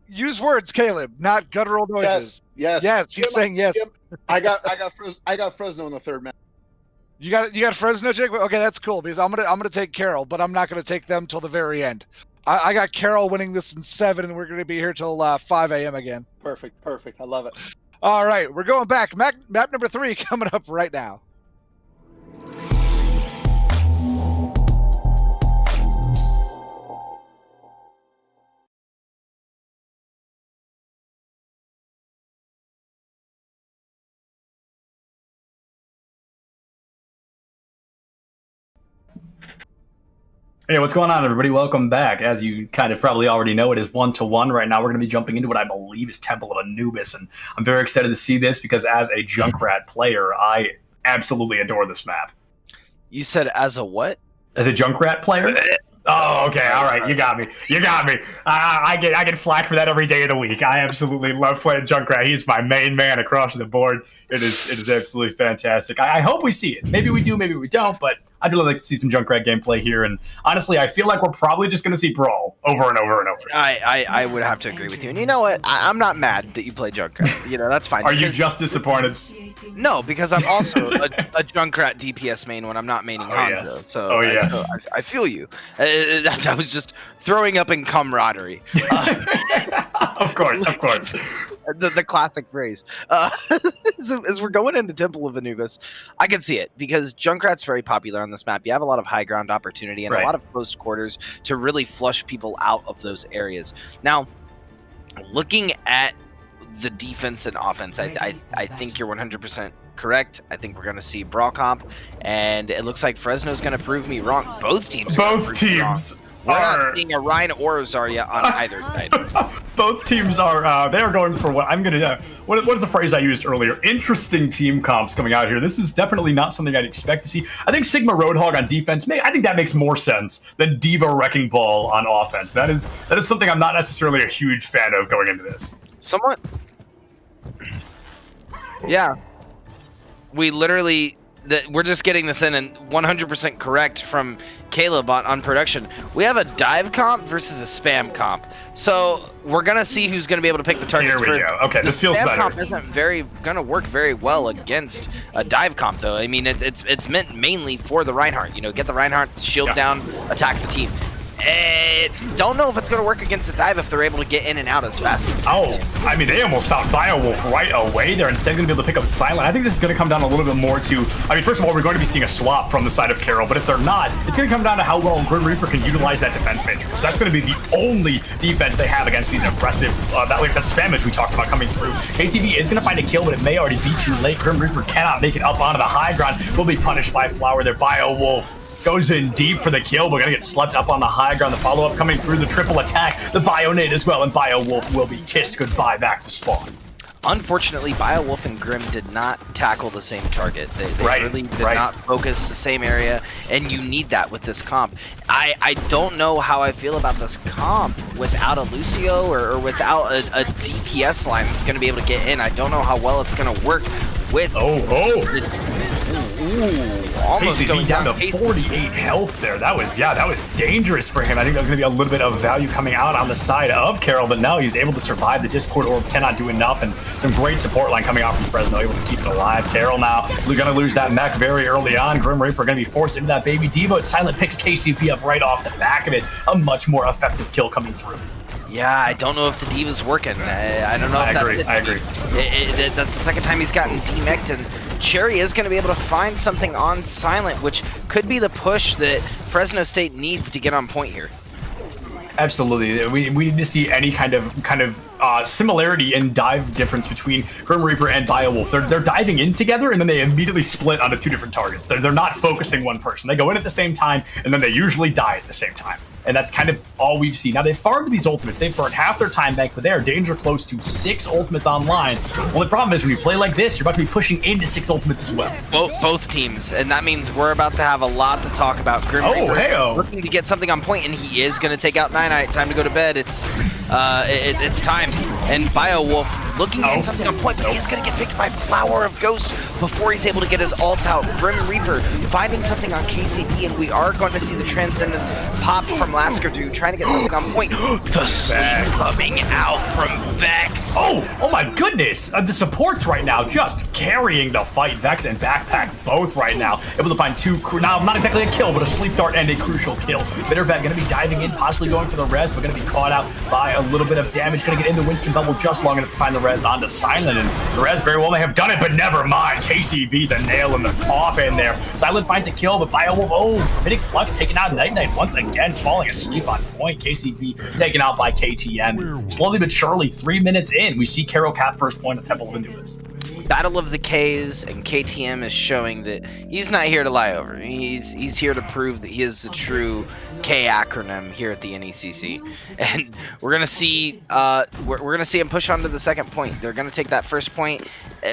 Use words, Caleb, not guttural noises. Yes. He's saying yes. I got Fresno in the third match. You got Fresno, Jake? Okay, that's cool because I'm gonna take Carroll, but I'm not gonna take them till the very end. I got Carroll winning this in 7, and we're gonna be here till 5 a.m. again. Perfect. I love it. All right, we're going back. Map number 3 coming up right now. Hey, what's going on, everybody? Welcome back. As you kind of probably already know, it is 1-1 right now. We're going to be jumping into what I believe is Temple of Anubis, and I'm very excited to see this because as a Junkrat player, I absolutely adore this map. You said as a what? As a Junkrat player? Oh, okay. All right. You got me. I get flack for that every day of the week. I absolutely love playing Junkrat. He's my main man across the board. It is absolutely fantastic. I hope we see it. Maybe we do, maybe we don't, but I'd really like to see some Junkrat gameplay here. And honestly, I feel like we're probably just going to see Brawl over and over and over. I would have to agree with you. And you know what? I'm not mad that you play Junkrat. That's fine. Are you just disappointed? No, because I'm also a Junkrat DPS main when I'm not maining Hanzo. Yes. So, I feel you. I was just throwing up in camaraderie. Of course. The classic phrase. As we're going into Temple of Anubis, I can see it because Junkrat's very popular on this map. You have a lot of high ground opportunity and a lot of close quarters to really flush people out of those areas. Now, looking at the defense and offense, I think you're 100% correct. I think we're going to see Brawl comp, and it looks like Fresno's going to prove me wrong. Both teams. We're not seeing a Rhine or a Zarya on either side. Both teams are they are going for what I'm going to what is the phrase I used earlier? Interesting team comps coming out here. This is definitely not something I'd expect to see. I think Sigma Roadhog on defense, I think that makes more sense than Diva Wrecking Ball on offense. That is something I'm not necessarily a huge fan of going into this. Somewhat. Yeah. We literally we're just getting this in and 100% correct from Caleb on production. We have a dive comp versus a spam comp. So we're going to see who's going to be able to pick the targets. Here we go. Okay, this feels better. Spam comp isn't going to work very well against a dive comp, though. I mean, it's meant mainly for the Reinhardt. Get the Reinhardt, shield down, attack the team. Don't know if it's going to work against the dive if they're able to get in and out as fast as I mean, they almost found Biowolf right away. They're instead going to be able to pick up Silent. I think this is going to come down a little bit more to, first of all, we're going to be seeing a swap from the side of Carroll, but if they're not, it's going to come down to how well Grim Reaper can utilize that defense matrix. That's going to be the only defense they have against these aggressive, that spammage we talked about coming through. KCV is going to find a kill, but it may already be too late. Grim Reaper cannot make it up onto the high ground. Will be punished by Flower. Their Biowolf goes in deep for the kill. We're going to get slept up on the high ground. The follow-up coming through, the triple attack, the Bionade as well, and Biowolf will be kissed goodbye back to spawn. Unfortunately, Biowolf and Grim did not tackle the same target. They really did not focus the same area, and you need that with this comp. I don't know how I feel about this comp without a Lucio or without a DPS line that's going to be able to get in. I don't know how well it's going to work with... Almost KCV going down to 48 health there. That was dangerous for him. I think that was going to be a little bit of value coming out on the side of Carroll, but no, he's able to survive. The Discord Orb cannot do enough, and some great support line coming out from Fresno, able to keep it alive. Carroll now, we're going to lose that mech very early on. Grim Reaper going to be forced into that baby Devo. Silent picks KCV up right off the back of it. A much more effective kill coming through. Yeah, I don't know if the D.Va's working. I don't know if I agree. That's the second time he's gotten demec'd, and Cherry is going to be able to find something on Silent, which could be the push that Fresno State needs to get on point here. Absolutely, we need to see any kind of similarity in dive difference between Grim Reaper and Beowulf. They're diving in together, and then they immediately split onto 2 different targets. They're not focusing one person. They go in at the same time, and then they usually die at the same time. And that's kind of all we've seen. Now, they've farmed these ultimates. They've burned half their time bank, but they are danger close to 6 ultimates online. Well, the problem is when you play like this, you're about to be pushing into 6 ultimates as well. Both teams, and that means we're about to have a lot to talk about. Grim Reaper looking to get something on point, and he is going to take out 9-9. Time to go to bed. It's time. And Beowulf looking to get something on point, but he's going to get picked by Flower of Ghost before he's able to get his ult out. Grim Reaper finding something on KCB, and we are going to see the Transcendence pop from Laskerdu, trying to get something on point. The sleep coming out from Vex. Oh my goodness! The supports right now just carrying the fight. Vex and Backpack both right now able to find 2. Now, not exactly a kill, but a sleep dart and a crucial kill. Bittervet going to be diving in, possibly going for the res, but going to be caught out by a little bit of damage. Going to get in the Winston bubble just long enough to find the res onto Silent, and the res very well may have done it, but never mind. KCB, the nail in the coffin there. Silent finds a kill, but Beowulf, Mythic Flux taking out Night once again, falling asleep on point. KCB taken out by KTM. Slowly but surely, 3 minutes in, we see Carroll cap first point at Temple of Anubis. Battle of the Ks, and KTM is showing that he's not here to lie over. He's here to prove that he is the true K acronym here at the NECC, and we're gonna see we're gonna see him push on to the second point. They're gonna take that first point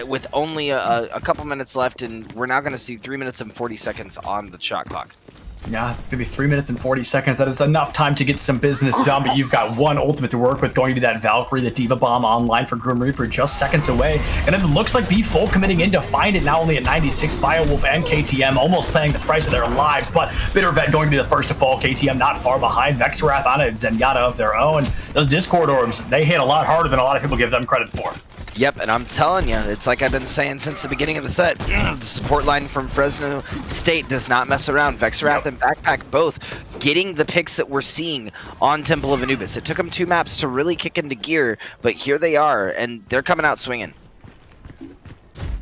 with only a couple minutes left, and we're now gonna see 3 minutes and 40 seconds on the shot clock. Yeah, it's going to be 3 minutes and 40 seconds. That is enough time to get some business done, but you've got 1 ultimate to work with, going to be that Valkyrie, the D.Va Bomb online for Grim Reaper, just seconds away. And it looks like B full committing in to find it, now only at 96. Beowulf and KTM almost paying the price of their lives, but Bittervet going to be the first to fall. KTM not far behind. Vexwrath on a Zenyatta of their own. Those Discord orbs, they hit a lot harder than a lot of people give them credit for. Yep, and I'm telling you, it's like I've been saying since the beginning of the set. The support line from Fresno State does not mess around. Vexwrath and Backpack both getting the picks that we're seeing on Temple of Anubis. It took them 2 maps to really kick into gear, but here they are, and they're coming out swinging.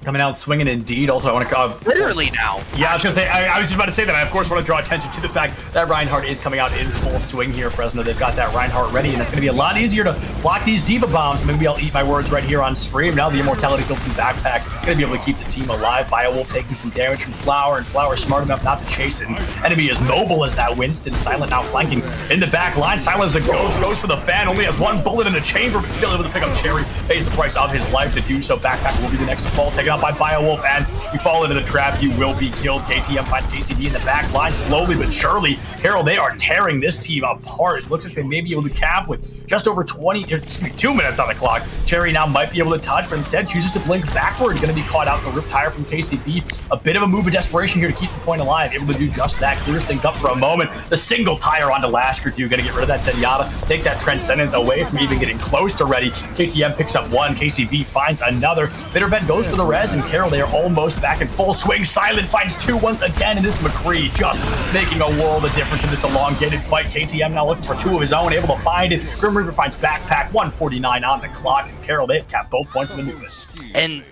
Coming out swinging indeed. Also, I want to literally now. Yeah, I was gonna say. I was just about to say that. I of course want to draw attention to the fact that Reinhardt is coming out in full swing here. Fresno, they've got that Reinhardt ready, and it's going to be a lot easier to block these D.Va bombs. Maybe I'll eat my words right here on stream. Now the immortality field from Backpack going to be able to keep the team alive. Beowulf taking some damage from Flower, and Flower smart enough not to chase an enemy as mobile as that Winston. Silent now flanking in the back line. Silent as a ghost goes for the fan. Only has 1 bullet in the chamber, but still able to pick up Cherry. Pays the price of his life to do so. Backpack will be the next to fall, taken out by Beowulf. And you fall into the trap, you will be killed. KTM finds KCD in the back line slowly but surely. Carroll, they are tearing this team apart. It looks like they may be able to cap with just over 2 minutes on the clock. Cherry now might be able to touch, but instead chooses to blink backward. Going to be caught out. The rip tire from KCB. A bit of a move of desperation here to keep the point alive. Able to do just that. Clears things up for a moment. The single tire onto Laskerdu. Going to get rid of that Zenyatta. Take that Transcendence away from even getting close to ready. KTM picks up 1. KCB finds another. Bittervet goes for the res, and Carroll, they are almost back in full swing. Silent finds 2 once again, and this McCree just making a world of difference in this elongated fight. KTM now looking for 2 of his own, able to find it. Grim Reaper finds Backpack, 1:49 on the clock, and Carroll, they've capped both points of the Anubis. And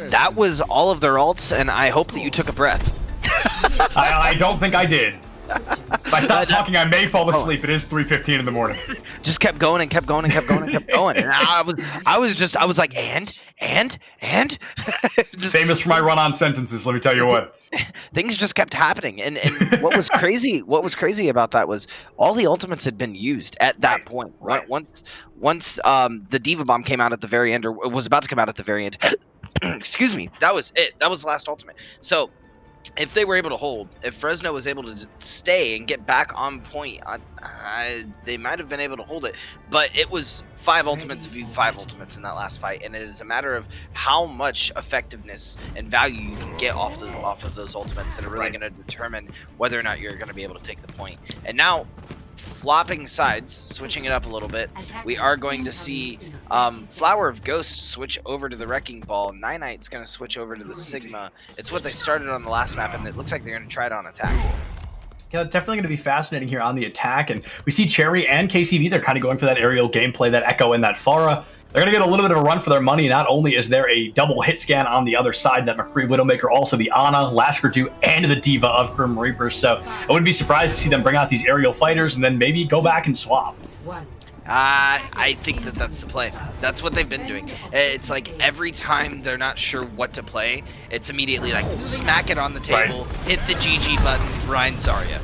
that was all of their ults, and I hope that you took a breath. I don't think I did. If I stop talking, I may fall asleep. It is 3:15 in the morning. Just kept going and kept going and kept going and kept going. And I was like, and just, famous for my run-on sentences. Let me tell you what. Things just kept happening, and what was crazy about that was all the ultimates had been used at that point. Right. Once the D.Va bomb came out at the very end, or was about to come out at the very end. Excuse me. That was it. That was the last ultimate. So if they were able to hold, if Fresno was able to stay and get back on point, they might have been able to hold it. But it was 5 ultimates v 5 ultimates in that last fight, and it is a matter of how much effectiveness and value you can get off of those ultimates that are really going to determine whether or not you're going to be able to take the point. And now, flopping sides, switching it up a little bit, we are going to see Flower of Ghost switch over to the Wrecking Ball. Nine-Night's going to switch over to the Sigma. It's what they started on the last map, and it looks like they're going to try it on attack. Yeah, definitely going to be fascinating here on the attack. And we see Cherry and KCB, they're kind of going for that aerial gameplay, that Echo and that Pharah. They're going to get a little bit of a run for their money. Not only is there a double hit scan on the other side, that McCree Widowmaker, also the Ana, Laskerdu, and the Diva of Grim Reaper. So I wouldn't be surprised to see them bring out these aerial fighters and then maybe go back and swap. I think that's the play. That's what they've been doing. It's like every time they're not sure what to play, it's immediately like smack it on the table, hit the GG button, Ryan Zarya.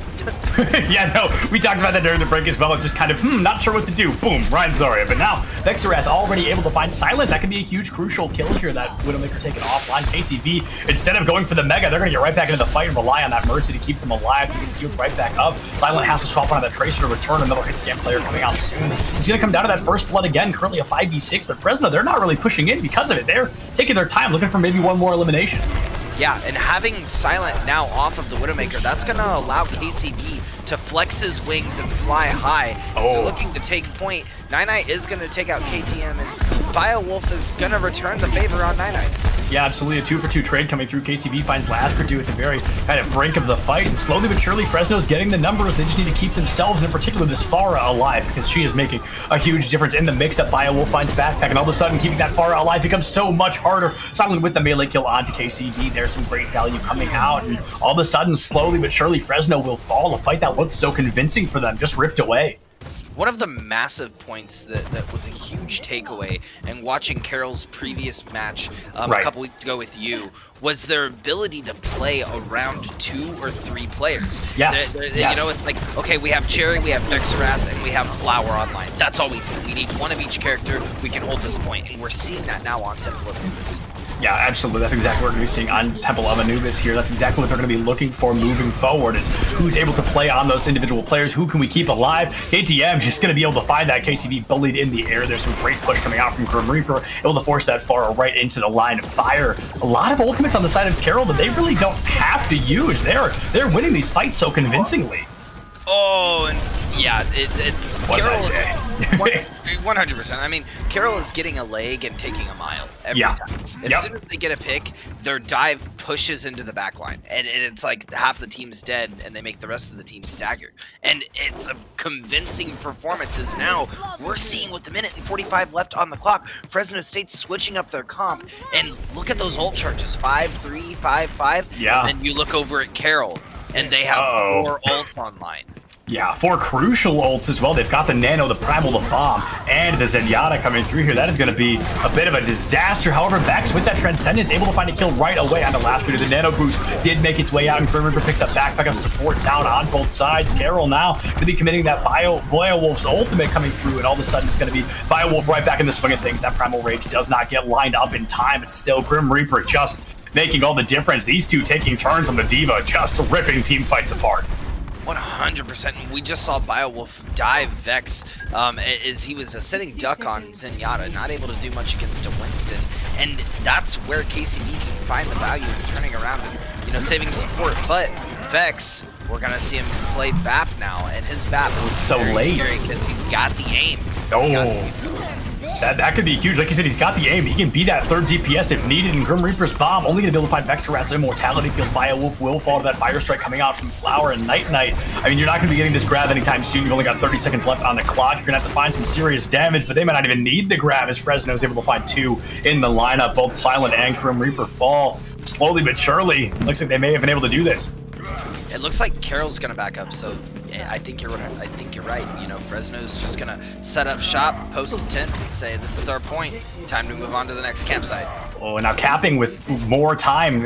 Yeah, no, we talked about that during the break as well. It's just kind of, not sure what to do. Boom, Ryan Zarya. But now, Vexarath already able to find Silent. That could be a huge, crucial kill here. That Widowmaker taken offline. KCV, instead of going for the Mega, they're going to get right back into the fight and rely on that Mercy to keep them alive. To get healed right back up. Silent has to swap on that Tracer to return. Another hit scan player coming out soon. It's going to come down to that first blood again. Currently a 5v6, but Fresno, they're not really pushing in because of it. They're taking their time, looking for maybe one more elimination. Yeah, and having Silent now off of the Widowmaker, that's going to allow KCB to flex his wings and fly high. So looking to take point. Nine is going to take out KTM, and Biowolf is going to return the favor on Nine. Yeah, absolutely. A 2-for-2 trade coming through. KCB finds Laskerdu at the very kind of brink of the fight, and slowly but surely Fresno's getting the numbers. They just need to keep themselves, and in particular this Pharah, alive, because she is making a huge difference in the mix-up. Biowolf finds Backpack, and all of a sudden keeping that Pharah alive becomes so much harder. Silent with the melee kill onto KCB. There's some great value coming out, and all of a sudden, slowly but surely, Fresno will fall. A fight that looked so convincing for them just ripped away. One of the massive points that was a huge takeaway, and watching Carroll's previous match a couple weeks ago with you, was their ability to play around 2 or 3 players. Yes. You know, it's like, okay, we have Cherry, we have Vexarath, and we have Flower online. That's all we need. We need one of each character. We can hold this point, and we're seeing that now on Temple of Anubis. Yeah, absolutely. That's exactly what we're going to be seeing on Temple of Anubis here. That's exactly what they're going to be looking for moving forward, is who's able to play on those individual players, who can we keep alive. KTM just going to be able to find that KCB bullied in the air. There's some great push coming out from Grim Reaper, able to force that Pharah right into the line of fire. A lot of ultimates on the side of Carroll that they really don't have to use. They're winning these fights so convincingly. Oh, and yeah, Carroll... 100%. I mean, Carroll is getting a leg and taking a mile every time. As soon as they get a pick, their dive pushes into the back line. And it's like half the team's dead, and they make the rest of the team stagger. And it's a convincing performance, as now we're seeing with a minute and 45 left on the clock, Fresno State's switching up their comp. And look at those ult charges, 5-3, 5-5. Yeah. And then you look over at Carroll, and they have 4 ults online. Yeah, 4 crucial ults as well. They've got the Nano, the Primal, the Bomb, and the Zenyatta coming through here. That is going to be a bit of a disaster. However, Vex with that Transcendence, able to find a kill right away on the last bit. The Nano boost did make its way out, and Grim Reaper picks up backpack of support down on both sides. Carroll now going to be committing that Biowolf's ultimate coming through, and all of a sudden it's going to be Biowolf right back in the swing of things. That Primal Rage does not get lined up in time. It's still Grim Reaper just making all the difference. These two taking turns on the Diva, just ripping team fights apart. 100%. We just saw Biowolf dive Vex as he was a sitting duck on Zenyatta, not able to do much against a Winston. And that's where KCB can find the value in turning around and, you know, saving the support. But Vex, we're going to see him play BAP now, and his BAP is so late because he's got the aim. That could be huge. Like you said, he's got the aim. He can be that 3rd DPS if needed. And Grim Reaper's Bomb only going to be able to find Vexarath's immortality field. Biowolf will fall to that Fire Strike coming out from Flower and Night. I mean, you're not going to be getting this grab anytime soon. You've only got 30 seconds left on the clock. You're going to have to find some serious damage, but they might not even need the grab, as Fresno is able to find 2 in the lineup. Both Silent and Grim Reaper fall slowly but surely. Looks like they may have been able to do this. It looks like Carroll's gonna back up, so I think you're right. You know, Fresno's just gonna set up shop, post a tent, and say, "This is our point. Time to move on to the next campsite." Oh, and now capping with more time.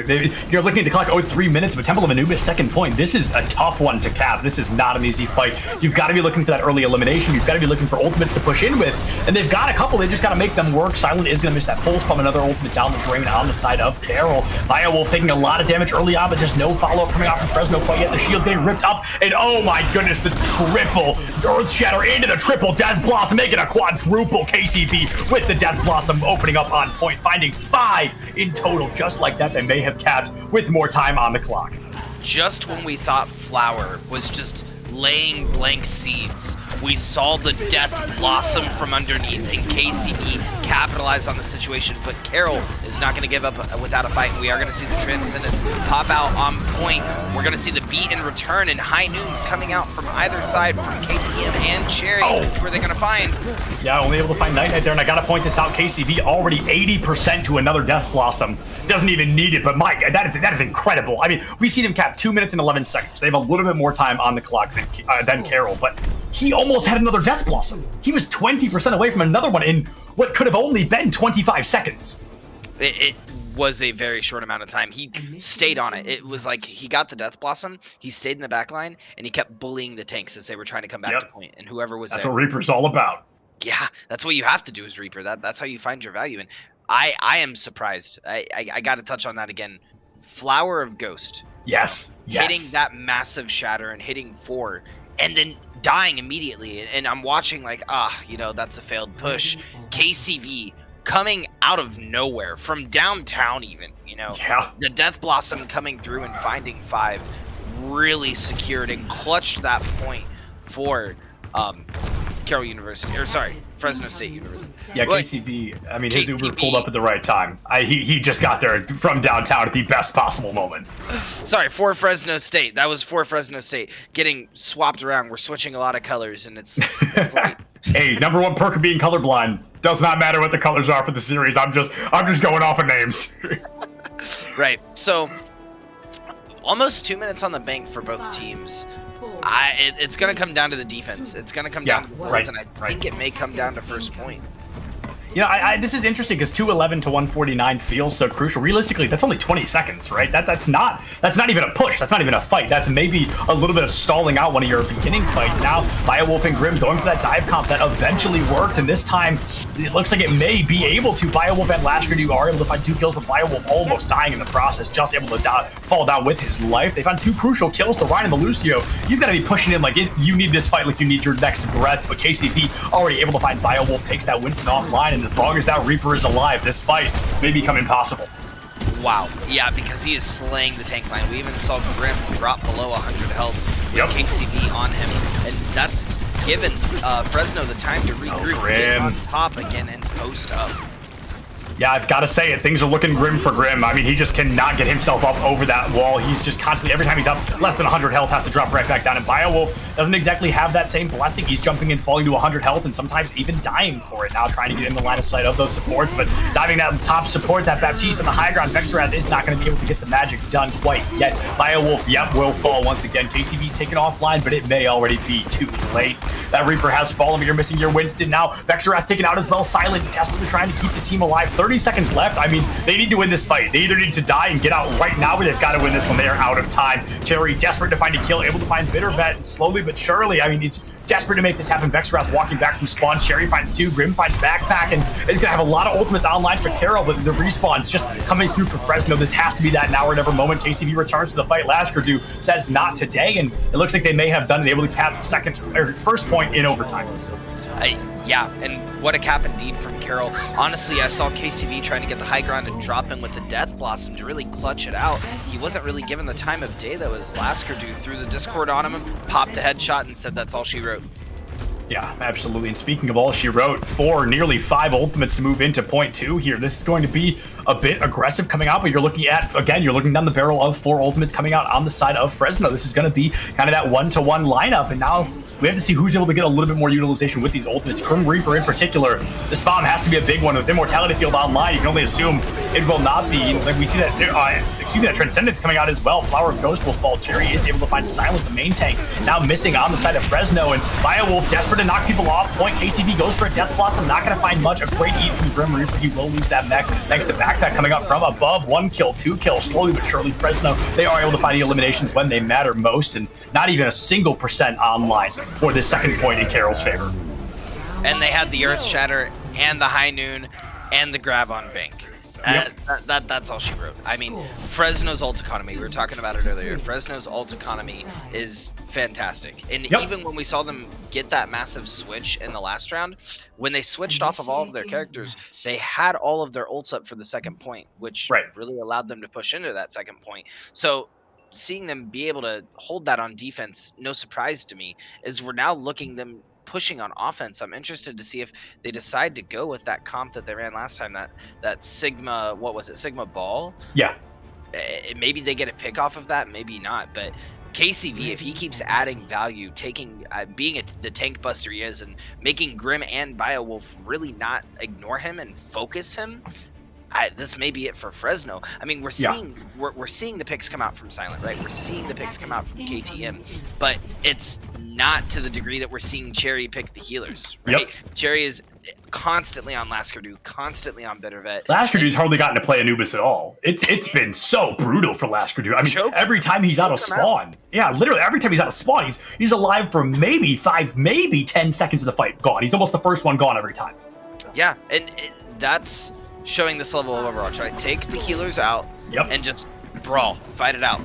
You're looking at the clock, 3 minutes, but Temple of Anubis, 2nd point. This is a tough one to cap. This is not an easy fight. You've got to be looking for that early elimination. You've got to be looking for ultimates to push in with, and they've got a couple. They just got to make them work. Silent is going to miss that pulse pump. Another ultimate down the drain on the side of Carroll. Biowolf taking a lot of damage early on, but just no follow-up coming out from Fresno quite yet. The shield getting ripped up, and oh my goodness, the triple Earth Shatter into the triple Death Blossom, making a quadruple. KCB with the Death Blossom opening up on point, finding 5 in total. Just like that, they may have capped with more time on the clock. Just when we thought Flower was just laying blank seeds. We saw the death blossom from underneath, and KCB capitalized on the situation, but Carroll is not going to give up without a fight, and we are going to see the Transcendence pop out on point. We're going to see the beat in return, and High Noons coming out from either side from KTM and Cherry. Who are they going to find? Yeah, only able to find Night there, and I got to point this out, KCB already 80% to another Death Blossom. Doesn't even need it, but Mike, that is incredible. I mean, we see them cap 2 minutes and 11 seconds. They have a little bit more time on the clock than Carroll, but he almost had another Death Blossom. He was 20% away from another one in what could have only been 25 seconds. It was a very short amount of time. He stayed on it. It was like he got the Death Blossom, he stayed in the back line, and he kept bullying the tanks as they were trying to come back to point, and whoever was That's there. what Reaper's all about. Yeah, that's what you have to do as Reaper. That's how you find your value. And I am surprised. I got to touch on that again. Flower of Ghost. Yes. Hitting that massive shatter and hitting 4 and then dying immediately. And I'm watching like, that's a failed push. KCV coming out of nowhere from downtown even, the Death Blossom coming through and finding 5 really secured and clutched that point for Carroll University, or sorry, Fresno State University. Yeah, KCB, I mean, his Uber pulled up at the right time. He just got there from downtown at the best possible moment. Sorry, for Fresno State. That was for Fresno State. Getting swapped around. We're switching a lot of colors, and it's like... Hey, #1 perk of being colorblind. Does not matter what the colors are for the series. I'm just going off of names. Right. So, almost 2 minutes on the bank for both teams. It's going to come down to the defense. It's going to come down to the points, and I think it may come down to first point. This is interesting because 211 to 149 feels so crucial. Realistically, that's only 20 seconds, right? That's not even a push. That's not even a fight. That's maybe a little bit of stalling out one of your beginning fights. Now, Biowolf and Grim going for that dive comp that eventually worked, and this time it looks like it may be able to. Biowolf and Lashker, you are able to find 2 kills, but Biowolf almost dying in the process, just able to fall down with his life. They found 2 crucial kills to Ryan and the Lucio. You've got to be pushing in like you need this fight like you need your next breath, but KCP already able to find Biowolf, takes that Winston offline, and as long as that Reaper is alive, this fight may become impossible. Wow. Yeah, because he is slaying the tank line. We even saw Grim drop below 100 health with KCV on him, and that's given Fresno the time to regroup, get on top again, and post up. Yeah, I've got to say it. Things are looking grim for Grim. I mean, he just cannot get himself up over that wall. He's just constantly, every time he's up less than 100 health, has to drop right back down. And Biowolf doesn't exactly have that same blessing. He's jumping and falling to 100 health and sometimes even dying for it. Now trying to get in the line of sight of those supports, but diving that top support, that Baptiste on the high ground, Vexarath is not going to be able to get the magic done quite yet. Biowolf, will fall once again. KCV's taken offline, but it may already be too late. That Reaper has fallen, but you're missing your Winston now. Vexarath taken out as well. Silent, desperately trying to keep the team alive. 30 seconds left. I mean, they need to win this fight. They either need to die and get out right now, or they've got to win this one. They are out of time. Cherry desperate to find a kill, able to find Bitter Vet slowly but surely. I mean, it's desperate to make this happen. Vexarath walking back from spawn. Cherry finds 2. Grim finds Backpack, and it's going to have a lot of ultimates online for Carroll, but the respawn's just coming through for Fresno. This has to be that now or never moment. KCB returns to the fight. Laskerdu says not today, and it looks like they may have done it, able to cap first point in overtime. Yeah, and what a cap indeed from Carroll. Honestly, I saw KCV trying to get the high ground and drop in with the Death Blossom to really clutch it out. He wasn't really given the time of day, though, as Laskerdu threw the Discord on him, popped a headshot, and said that's all she wrote. Yeah, absolutely. And speaking of all she wrote, 4, nearly 5 ultimates to move into point 2 here. This is going to be a bit aggressive coming out, but you're looking down the barrel of 4 ultimates coming out on the side of Fresno. This is going to be kind of that 1-to-1 lineup, and now we have to see who's able to get a little bit more utilization with these ultimates. Grim Reaper in particular, this bomb has to be a big one. With Immortality Field online, you can only assume it will not be. Like we see that, that Transcendence coming out as well. Flower of Ghost will fall. Cherry is able to find Silence, the main tank, now missing on the side of Fresno, and Biowolf desperate to knock people off. Point KCB goes for a Death Blossom, not going to find much. A great eat from Grim Reaper. He will lose that mech thanks to Backpack coming up from above. 1 kill, 2 kills, slowly but surely. Fresno, they are able to find the eliminations when they matter most, and not even a single % online for this second point in Carroll's favor. And they had the Earth Shatter and the High Noon and the Grav on Bank. That's all she wrote. I mean, Fresno's ult economy, we were talking about it earlier. Fresno's ult economy is fantastic. And even when we saw them get that massive switch in the last round, when they switched off of all of their characters, they had all of their ults up for the second point, which really allowed them to push into that second point. So seeing them be able to hold that on defense, no surprise to me, is we're now looking them pushing on offense. I'm interested to see if they decide to go with that comp that they ran last time, that Sigma, what was it, Sigma Ball? Yeah. Maybe they get a pick off of that, maybe not, but KCV, if he keeps adding value, taking being the tank buster he is, and making Grim and Biowolf really not ignore him and focus him, this may be it for Fresno. I mean, we're seeing the picks come out from Silent, right? We're seeing the picks come out from KTM, but it's not to the degree that we're seeing Cherry pick the healers, right? Yep. Cherry is constantly on Laskardu, constantly on Bittervet. Laskardu's hardly gotten to play Anubis at all. It's been so brutal for Laskardu. I mean, every time he's out of spawn, literally every time he's out of spawn, he's alive for maybe 5, maybe 10 seconds of the fight. Gone. He's almost the first one gone every time. Yeah, and that's showing this level of Overwatch, right? Take the healers out and just brawl, fight it out.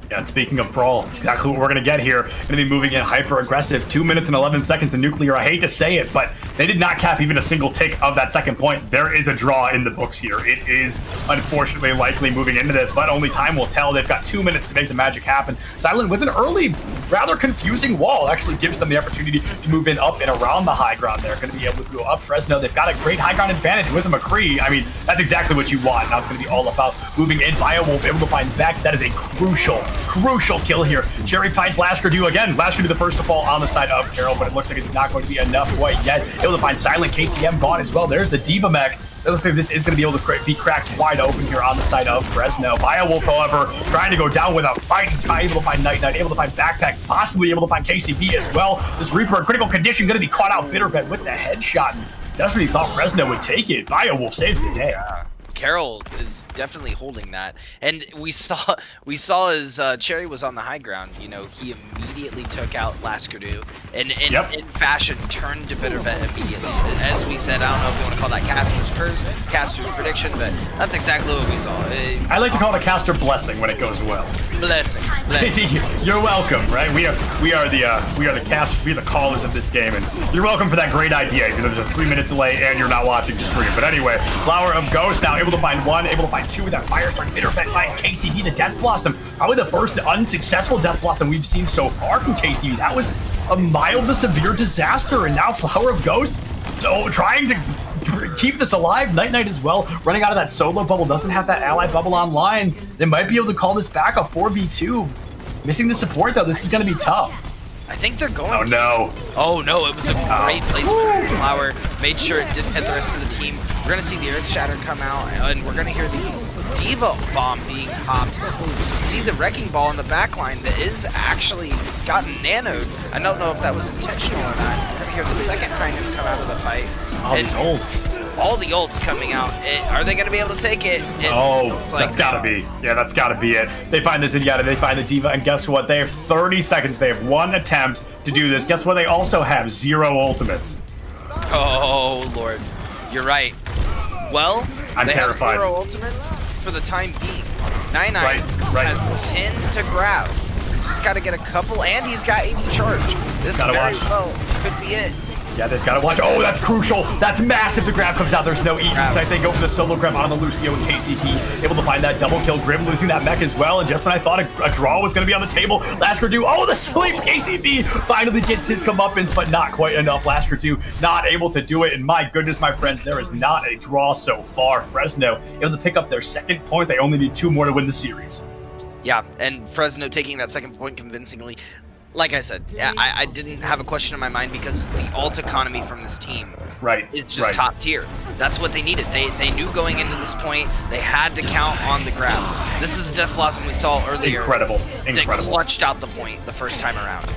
Yeah, and speaking of brawl, it's exactly what we're going to get here. Going to be moving in hyper-aggressive. 2 minutes and 11 seconds in Nuclear. I hate to say it, but they did not cap even a single tick of that second point. There is a draw in the books here. It is unfortunately likely moving into this, but only time will tell. They've got 2 minutes to make the magic happen. Silent with an early, rather confusing wall actually gives them the opportunity to move in up and around the high ground. They're going to be able to go up Fresno. They've got a great high ground advantage with a McCree. I mean, that's exactly what you want. Now it's going to be all about moving in. Biowolf able to find Vex. That is a crucial kill here. Cherry finds Laskardu again. Laskardu the first to fall on the side of Carroll, but it looks like it's not going to be enough quite yet. Able to find Silent. KTM gone as well. There's the Diva mech. It looks like this is going to be able to be cracked wide open here on the side of Fresno. Biowolf, however, trying to go down with a fight. He's able to find Night, able to find Backpack, possibly able to find KCB as well. This Reaper in critical condition, going to be caught out. Bittervet with the headshot. That's what he thought Fresno would take it. Biowolf saves the day. Carroll is definitely holding that, and we saw as Cherry was on the high ground. You know, he immediately took out Laskardu, and in fashion turned to Bittervet immediately. As we said, I don't know if you want to call that Caster's curse, Caster's prediction, but that's exactly what we saw. I like to call it a Caster blessing when it goes well. Blessing. You're welcome, right? We are the casters, we are the callers of this game, and you're welcome for that great idea. Even though there's a 3-minute delay and you're not watching the stream. But anyway, Flower of Ghost now able to find 1, able to find 2 with that Firestorm. Bittervet finds KCV, the Death Blossom. Probably the first unsuccessful Death Blossom we've seen so far from KCV. That was a mild to severe disaster, and now Flower of Ghost, so trying to keep this alive. Night as well, running out of that solo bubble, doesn't have that ally bubble online. They might be able to call this back a 4v2. Missing the support though, this is going to be tough. I think they're going to. No. Oh no, it was a great placement. Flower made sure it didn't hit the rest of the team. We're going to see the Earth Shatter come out, and we're going to hear the Diva bomb being popped. See the Wrecking Ball in the backline that is actually gotten nanoed. I don't know if that was intentional or not. We're going to hear the second Hyman come out of the fight. These ults. All the ults coming out. Are they going to be able to take it? That's gotta be. Yeah, that's gotta be it. They find this Zenyatta, they find the Diva, and guess what? They have 30 seconds. They have 1 attempt to do this. Guess what? They also have 0 ultimates. Oh, Lord. You're right. Well, I'm terrified. Have 0 ultimates for the time being. 99 has 10 to grab. He's just got to get a couple, and he's got 80 charge. This very well could be it. Yeah, they've got to watch. Oh, that's crucial. That's massive. The grab comes out. There's no easy sight. They go for the solo grab on the Lucio and KCP. Able to find that double kill. Grim losing that mech as well. And just when I thought a draw was going to be on the table, Laskardu, the sleep. KCP finally gets his comeuppance, but not quite enough. Laskardu not able to do it. And my goodness, my friends, there is not a draw so far. Fresno able to pick up their second point. They only need 2 more to win the series. Yeah, and Fresno taking that second point convincingly. Like I said, I didn't have a question in my mind because the ult economy from this team is just top tier. That's what they needed. They knew going into this point they had to count on the grab. This is Death Blossom we saw earlier. Incredible. They clutched out the point the first time around.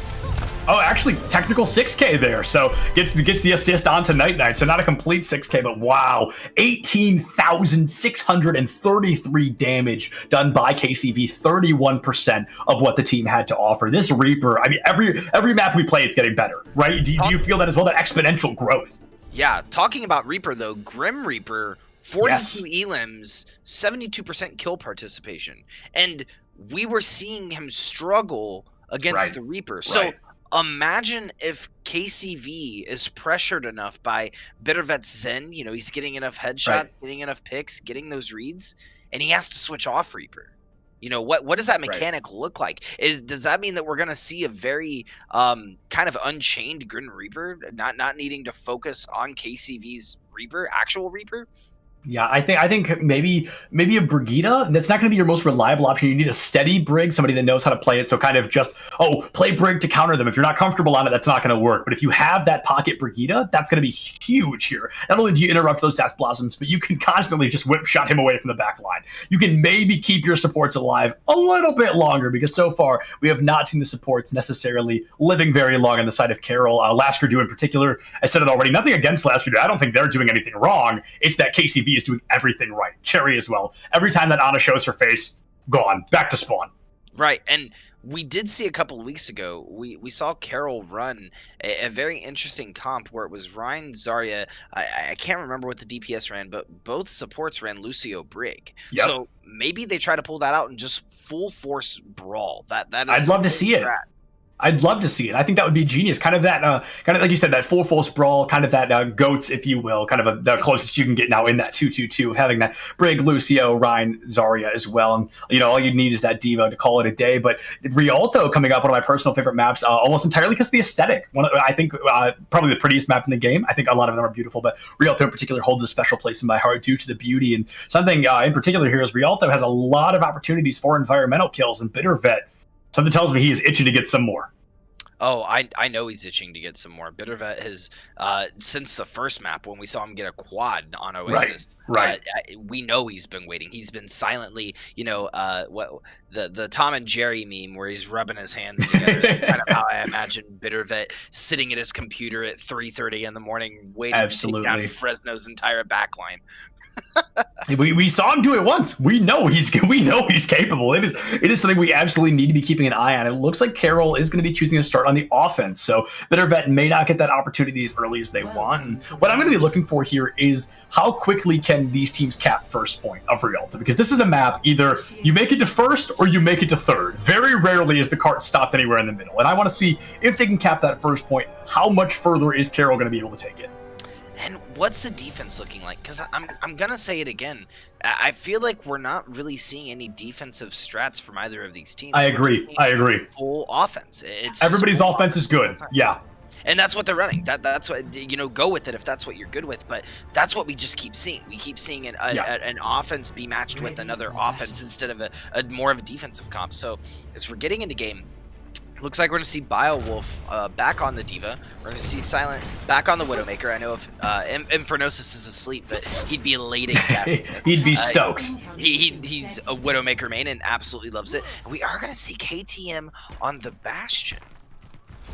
Oh, actually, technical 6K there. So gets the assist onto Night. So not a complete 6K, but wow. 18,633 damage done by KCV. 31% of what the team had to offer. This Reaper, I mean, every map we play, it's getting better, right? Do you feel that as well, that exponential growth? Yeah, talking about Reaper, though, Grim Reaper, 42 elims, 72% kill participation. And we were seeing him struggle against the Reaper. So imagine if KCV is pressured enough by Bittervet's Zen, he's getting enough headshots, getting enough picks, getting those reads, and he has to switch off Reaper. You know, what does that mechanic look like? Does that mean that we're gonna see a very kind of unchained Grim Reaper, not needing to focus on KCV's Reaper, actual Reaper? Yeah, I think maybe a Brigitte. That's not going to be your most reliable option. You need a steady Brig, somebody that knows how to play it. So kind of just, play Brig to counter them. If you're not comfortable on it, that's not going to work. But if you have that pocket Brigitte, that's going to be huge here. Not only do you interrupt those Death Blossoms, but you can constantly just whip shot him away from the back line. You can maybe keep your supports alive a little bit longer, because so far we have not seen the supports necessarily living very long on the side of Carroll. Laskerdu in particular, I said it already, nothing against Laskerdu. I don't think they're doing anything wrong. It's that KCV is doing everything right. Cherry as well. Every time that Ana shows her face, gone. Back to spawn. Right, and we did see a couple of weeks ago, we saw Carroll run a very interesting comp where it was Ryan, Zarya. I can't remember what the DPS ran, but both supports ran Lucio Brig. Yep. So maybe they try to pull that out and just full force brawl. That is I'd love to see it. I'd love to see it. I think that would be genius. Kind of like you said, that full sprawl, kind of that goats, if you will, kind of the closest you can get now in that 2-2-2 of having that Brig, Lucio, Ryan, Zarya as well. And, all you need is that Diva to call it a day. But Rialto coming up, one of my personal favorite maps, almost entirely because of the aesthetic. I think probably the prettiest map in the game. I think a lot of them are beautiful, but Rialto in particular holds a special place in my heart due to the beauty. And something in particular here is Rialto has a lot of opportunities for environmental kills, and Bitter Vet, something tells me he is itching to get some more. Oh, I know he's itching to get some more. Bittervet has, since the first map when we saw him get a quad on Oasis, right. We know he's been waiting. He's been silently, the Tom and Jerry meme where he's rubbing his hands together. That's kind of how I imagine Bittervet sitting at his computer at 3:30 in the morning, waiting to take down Fresno's entire backline. We saw him do it once. We know he's capable. It is something we absolutely need to be keeping an eye on. It looks like Carroll is going to be choosing to start on the offense, so Bittervet may not get that opportunity as early as they want. And what I'm going to be looking for here is how quickly can these teams cap first point of Rialto, because this is a map either you make it to first or you make it to third. Very rarely is the cart stopped anywhere in the middle, and I want to see if they can cap that first point. How much further is Carroll going to be able to take it? And what's the defense looking like? Because I'm gonna say it again. I feel like we're not really seeing any defensive strats from either of these teams. I agree. Full offense. Everybody's offense is good. Yeah. And that's what they're running. That's what, go with it if that's what you're good with. But that's what we just keep seeing. We keep seeing an offense be matched with another offense instead of a more of a defensive comp. So as we're getting into game, looks like we're going to see Biowolf back on the Diva. We're going to see Silent back on the Widowmaker. I know if Infernosis is asleep, but he'd be elated. He'd be stoked. He's a Widowmaker main and absolutely loves it. And we are going to see KTM on the Bastion.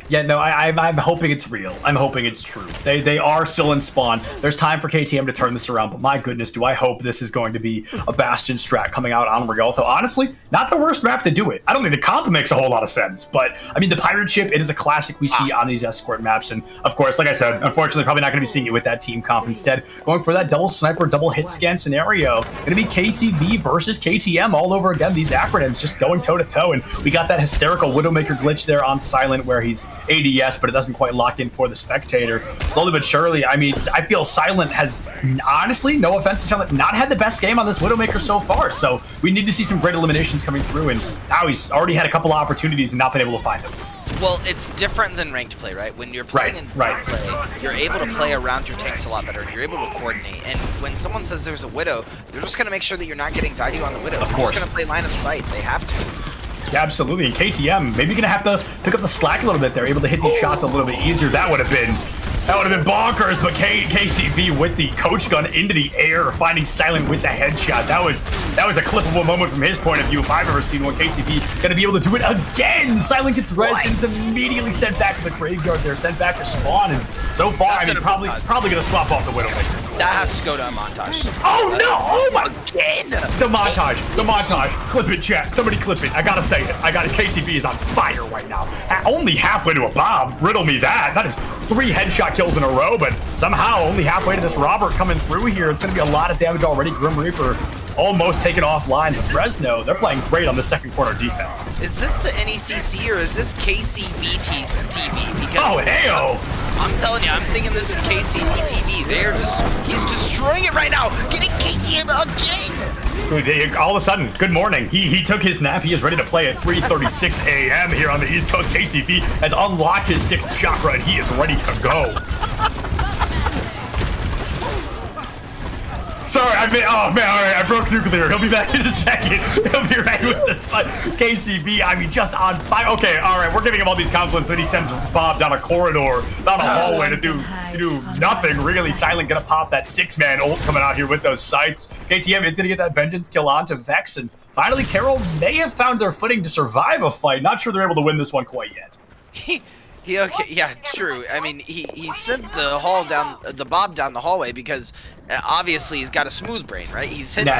Yeah, no, I'm hoping it's real. I'm hoping it's true. They are still in spawn. There's time for KTM to turn this around, but my goodness, do I hope this is going to be a Bastion strat coming out on Rialto. Honestly, not the worst map to do it. I don't think the comp makes a whole lot of sense, but I mean, the pirate ship, it is a classic we see on these escort maps, and of course, like I said, unfortunately, probably not going to be seeing it with that team comp. Instead, going for that double sniper, double hit scan scenario. Going to be KCV versus KTM all over again. These acronyms just going toe to toe, and we got that hysterical Widowmaker glitch there on Silent where he's ADS, but it doesn't quite lock in for the spectator. Slowly but surely, I mean, I feel Silent has, honestly, no offense to Silent, not had the best game on this Widowmaker so far, so we need to see some great eliminations coming through, and now he's already had a couple of opportunities and not been able to find them. Well, it's different than ranked play, right? When you're playing in ranked play, you're able to play around your tanks a lot better, and you're able to coordinate. And when someone says there's a Widow, they're just going to make sure that you're not getting value on the Widow. Of course. They're just going to play line of sight. They have to. Yeah, absolutely. And KTM, maybe going to have to pick up the slack a little bit there, able to hit these shots a little bit easier. That would have been bonkers, but KCV with the coach gun into the air, finding Silent with the headshot. That was a clippable moment from his point of view if I've ever seen one. KCV going to be able to do it again. Silent gets res and immediately sent back to the graveyard there, sent back to spawn. And so far, I mean, probably going to swap off the Widowmaker. That has to go to a montage. Oh no! Oh my! Again! The montage. Clip it, chat. Somebody clip it. I gotta say it. KCV is on fire right now. Only halfway to a bomb. Riddle me that. That is 3 headshot kills in a row, but somehow only halfway to this Robert coming through here. It's gonna be a lot of damage already. Grim Reaper almost taken offline. Fresno, they're playing great on the second corner defense. Is this the NECC or is this KCVT's TV? Because oh, heyo! I'm telling you, I'm thinking this is KCVTV. He's destroying it right now, getting KTM again. All of a sudden, good morning. He took his nap. He is ready to play at 3:36 a.m. here on the East Coast. KCV has unlocked his 6th chakra and he is ready to go. Sorry, oh man, all right, I broke nuclear. He'll be back in a second. He'll be right with us, but KCV, I mean, just on fire. Okay, all right, we're giving him all these compliments, then he sends Bob down a corridor, down a hallway to do nothing, really. Silent gonna pop that 6-man ult coming out here with those sights. KTM is gonna get that vengeance kill onto Vex, and finally, Carroll may have found their footing to survive a fight. Not sure they're able to win this one quite yet. Okay, yeah, true. I mean, he sent the Bob down the hallway because obviously he's got a smooth brain, right? He's hitting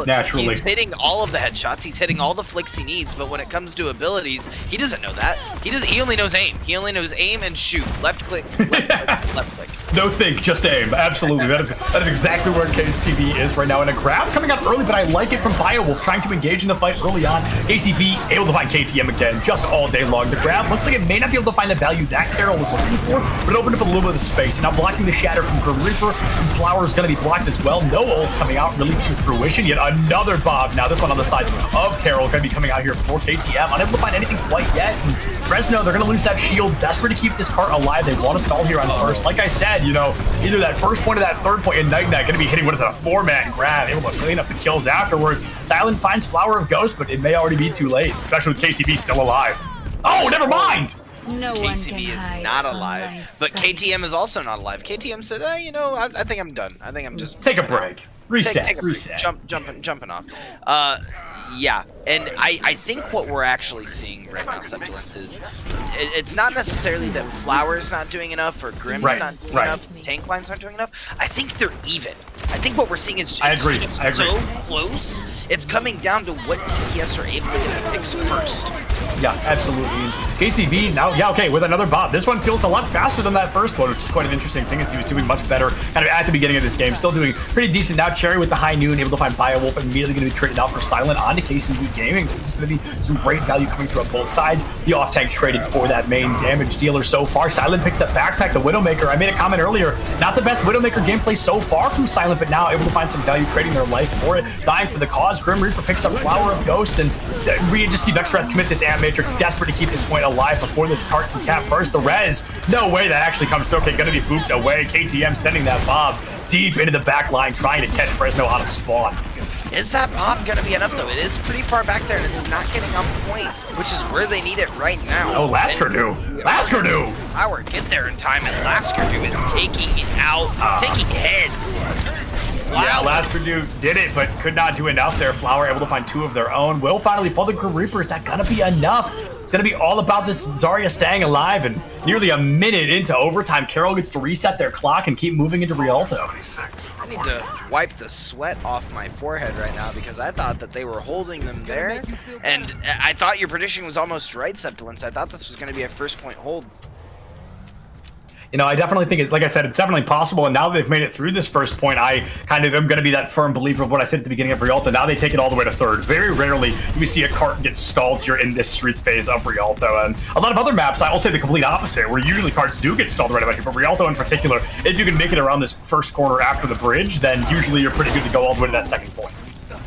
naturally. He's hitting all of the headshots. He's hitting all the flicks he needs. But when it comes to abilities, he doesn't know that. He only knows aim. He only knows aim and shoot. Left click, left click. No think, just aim. Absolutely. That is exactly where KCV is right now. And a grab coming up early, but I like it from BioWolf trying to engage in the fight early on. KCV able to find KTM again just all day long. The grab looks like it may not be able to find the value that Carroll was looking for, but it opened up a little bit of space. And now blocking the shatter from Grim Reaper. And Flower is going to be blocked as well. No ult coming out really to fruition. Yet another Bob. Now this one on the side of Carroll going to be coming out here for KTM. Unable to find anything quite yet. And Fresno, they're going to lose that shield. Desperate to keep this cart alive. They want to stall here on first. Like I said, you know, either that first point or that third point, and Night going to be hitting, what is it, a 4-man grab, able to clean up the kills afterwards. Silent finds Flower of Ghost, but it may already be too late, especially with KCB still alive. Oh, never mind! No KCB is not alive, but KTM is also not alive. KTM said, you know, I think I'm done. I think I'm just... Take a break. Reset. Take a reset. Jumping off. Yeah, and I think what we're actually seeing right now, Septilence, is it's not necessarily that Flower's not doing enough or Grimm's not doing enough, Tank Lines aren't doing enough. I think they're even. I think what we're seeing is just so close. It's coming down to what DPS are able to get the picks first. Yeah, absolutely. KCV now, yeah, okay, with another Bob. This one feels a lot faster than that first one, which is quite an interesting thing, as he was doing much better kind of at the beginning of this game. Still doing pretty decent now. Cherry with the high noon, able to find BioWolf, immediately going to be traded out for Silent onto KCV Gaming, since it's going to be some great value coming through on both sides. The off-tank traded for that main damage dealer so far. Silent picks up Backpack, the Widowmaker. I made a comment earlier, not the best Widowmaker gameplay so far from Silent, but now able to find some value trading their life for it. Dying for the cause. Grim Reaper picks up Flower of Ghost, and we just see Vexwrath commit this Amp Matrix, desperate to keep this point alive before this cart can cap first. The res, no way that actually comes through. Okay, gonna be booped away. KTM sending that Bob deep into the back line, trying to catch Fresno out of spawn. Is that Bob gonna be enough though? It is pretty far back there, and it's not getting on point, which is where they need it right now. Oh, Laskardu! Laskardu! Power, get there in time, and Laskardu is taking it out, taking heads. Wow. Yeah, Laskardu did it, but could not do enough there. Flower able to find 2 of their own. Will finally fall the Grim Reaper. Is that gonna be enough? It's gonna be all about this Zarya staying alive, and nearly a minute into overtime, Carroll gets to reset their clock and keep moving into Rialto. I need to wipe the sweat off my forehead right now because I thought that they were holding them there, and I thought your prediction was almost right, Septilence. I thought this was going to be a first point hold. You know, I definitely think it's, like I said, it's definitely possible, and now that they've made it through this first point, I kind of am going to be that firm believer of what I said at the beginning of Rialto. Now they take it all the way to third. Very rarely do we see a cart get stalled here in this streets phase of Rialto, and a lot of other maps, I will say the complete opposite, where usually carts do get stalled right about here, but Rialto in particular, if you can make it around this first corner after the bridge, then usually you're pretty good to go all the way to that second point.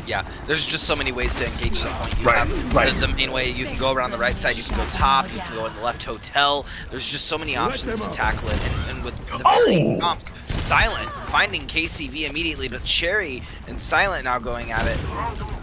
Yeah, there's just so many ways to engage someone. You have the main way, you can go around the right side, you can go top, you can go in the left hotel. There's just so many options to tackle it, and with the comps, Silent finding KCV immediately, but Cherry and Silent now going at it.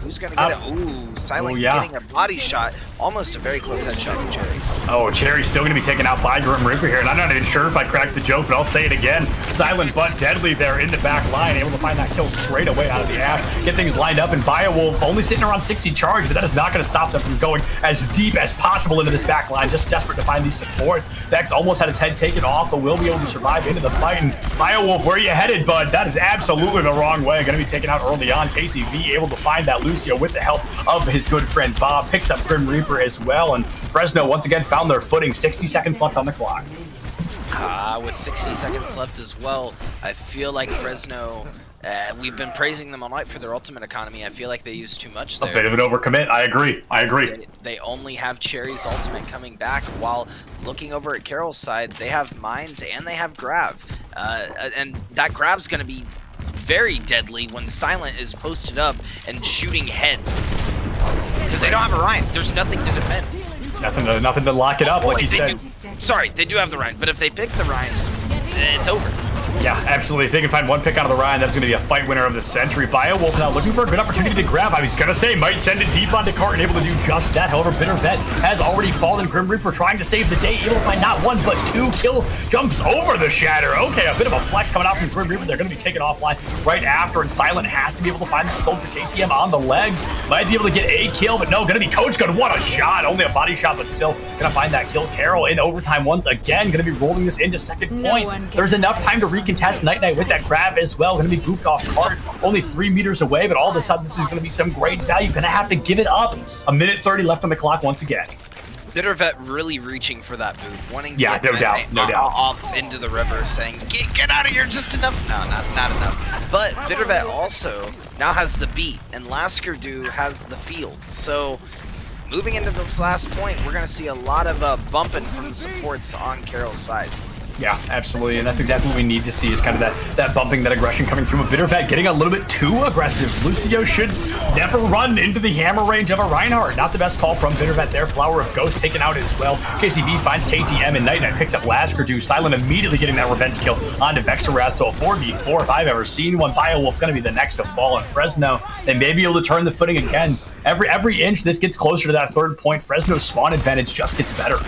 Who's gonna get it? Ooh, Silent getting a body shot, almost a very close headshot from Cherry. Oh, Cherry's still gonna be taken out by Grim Reaper here, and I'm not even sure if I cracked the joke, but I'll say it again. Silent but deadly there in the back line, able to find that kill straight away out of the ash, get things lined up, and BioWolf only sitting around 60 charge, but that is not going to stop them from going as deep as possible into this back line, just desperate to find these supports. Vex almost had his head taken off, but will be able to survive into the fight. And BioWolf, where are you headed, bud? That is absolutely the wrong way. Going to be taken out early on. KCV able to find that Lucio with the help of his good friend Bob. Picks up Grim Reaper as well, and Fresno once again found their footing. 60 seconds left on the clock. With 60 seconds left as well, I feel like Fresno We've been praising them all night for their ultimate economy. I feel like they use too much there. A bit of an overcommit. I agree. They only have Cherry's ultimate coming back, while looking over at Carroll's side, they have Mines and they have Grav. And that Grav's going to be very deadly when Silent is posted up and shooting heads. Because they don't have a Ryan. There's nothing to defend. Nothing to lock it up, like you said. Sorry, they do have the Ryan, but if they pick the Ryan, it's over. Yeah, absolutely. If they can find one pick out of the Ryan, that's going to be a fight winner of the century. BioWolf now looking for a good opportunity to grab. I was going to say, might send it deep onto Cart and able to do just that. However, Bitter Vet has already fallen. Grim Reaper trying to save the day, able to find not one, but two kill. Jumps over the Shatter. Okay, a bit of a flex coming out from Grim Reaper. They're going to be taken offline right after, and Silent has to be able to find the Soldier KTM on the legs. Might be able to get a kill, but no, going to be Coach Gun. What a shot. Only a body shot, but still going to find that kill. Carroll in overtime once again. Going to be rolling this into second point. There's enough time to recontest Night with that grab as well. Going to be booped off Cart, only 3 meters away, but all of a sudden this is going to be some great value. Going to have to give it up. A minute 30 left on the clock once again. Bitter Vet really reaching for that boot, wanting to get no doubt off into the river, saying, get out of here, just enough. No, not enough. But Bitter Vet also now has the beat, and Laskardu has the field. So moving into this last point, we're going to see a lot of bumping from the supports on Carroll's side. Yeah, absolutely, and that's exactly what we need to see is kind of that bumping, that aggression coming through. A Bitter Vet getting a little bit too aggressive. Lucio should never run into the hammer range of a Reinhardt. Not the best call from Bitter Vet there. Flower of Ghost taken out as well. KCV finds KTM, and Night picks up Laskardu. Silent immediately getting that revenge kill onto Vexarath. So a 4v4 if I've ever seen one. BioWolf going to be the next to fall in Fresno. They may be able to turn the footing again. Every inch this gets closer to that third point, Fresno's spawn advantage just gets better.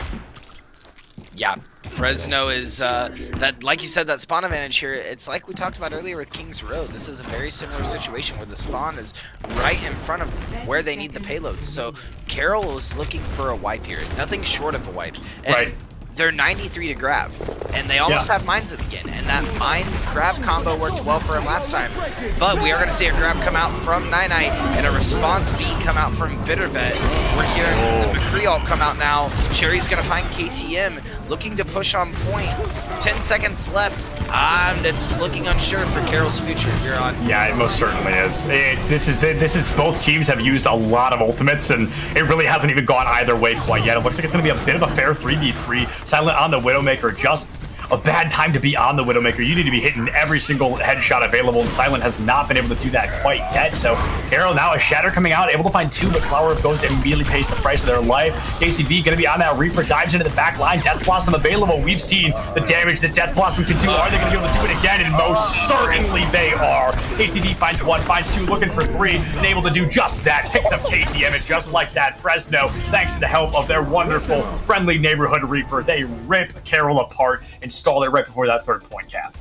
Yeah. Fresno is, that, like you said, that spawn advantage here, it's like we talked about earlier with King's Road. This is a very similar situation where the spawn is right in front of where they need the payload. So Carroll is looking for a wipe here, nothing short of a wipe. And right. They're 93 to grab, and they almost have Mines again, and that Mines grab combo worked well for him last time. But we are going to see a grab come out from Night and a response beat come out from Bitter Vet. We're hearing the McCree ult come out now. Cherry's going to find KTM, looking to push on point. 10 seconds left, and it's looking unsure for Carroll's future here on. Yeah, it most certainly is. This is both teams have used a lot of ultimates, and it really hasn't even gone either way quite yet. It looks like it's going to be a bit of a fair 3v3. Silent on the Widowmaker, just a bad time to be on the Widowmaker. You need to be hitting every single headshot available, and Silent has not been able to do that quite yet. So Carroll now a Shatter coming out, able to find two, but Flower of Ghost immediately pays the price of their life. KCV going to be on that Reaper, dives into the back line. Death Blossom available. We've seen the damage that Death Blossom can do. Are they going to be able to do it again? And most certainly they are. KCV finds one, finds two, looking for three, and able to do just that. Picks up KTM, and just like that, Fresno, thanks to the help of their wonderful, friendly neighborhood Reaper, they rip Carroll apart and stall it right before that third point cap.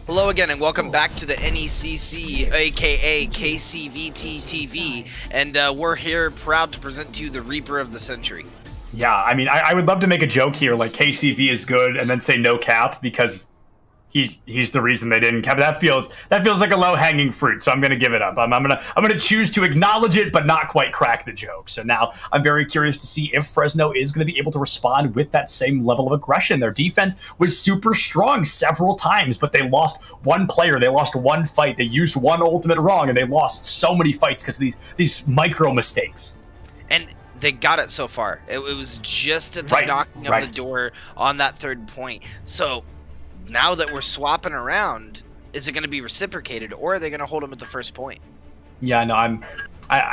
Hello again, and welcome back to the NECC, aka KCVT TV, and we're here proud to present to you the Reaper of the Century. Yeah, I mean, I would love to make a joke here, like KCV is good, and then say no cap, because he's the reason they didn't cap. That feels like a low-hanging fruit, so I'm gonna give it up. I'm gonna choose to acknowledge it, but not quite crack the joke. So now I'm very curious to see if Fresno is gonna be able to respond with that same level of aggression. Their defense was super strong several times, but they lost one player, they lost one fight, they used one ultimate wrong, and they lost so many fights because of these micro mistakes. And they got it so far. It was just at the knocking of the door on that third point. So now that we're swapping around, is it going to be reciprocated, or are they going to hold them at the first point? Yeah, no,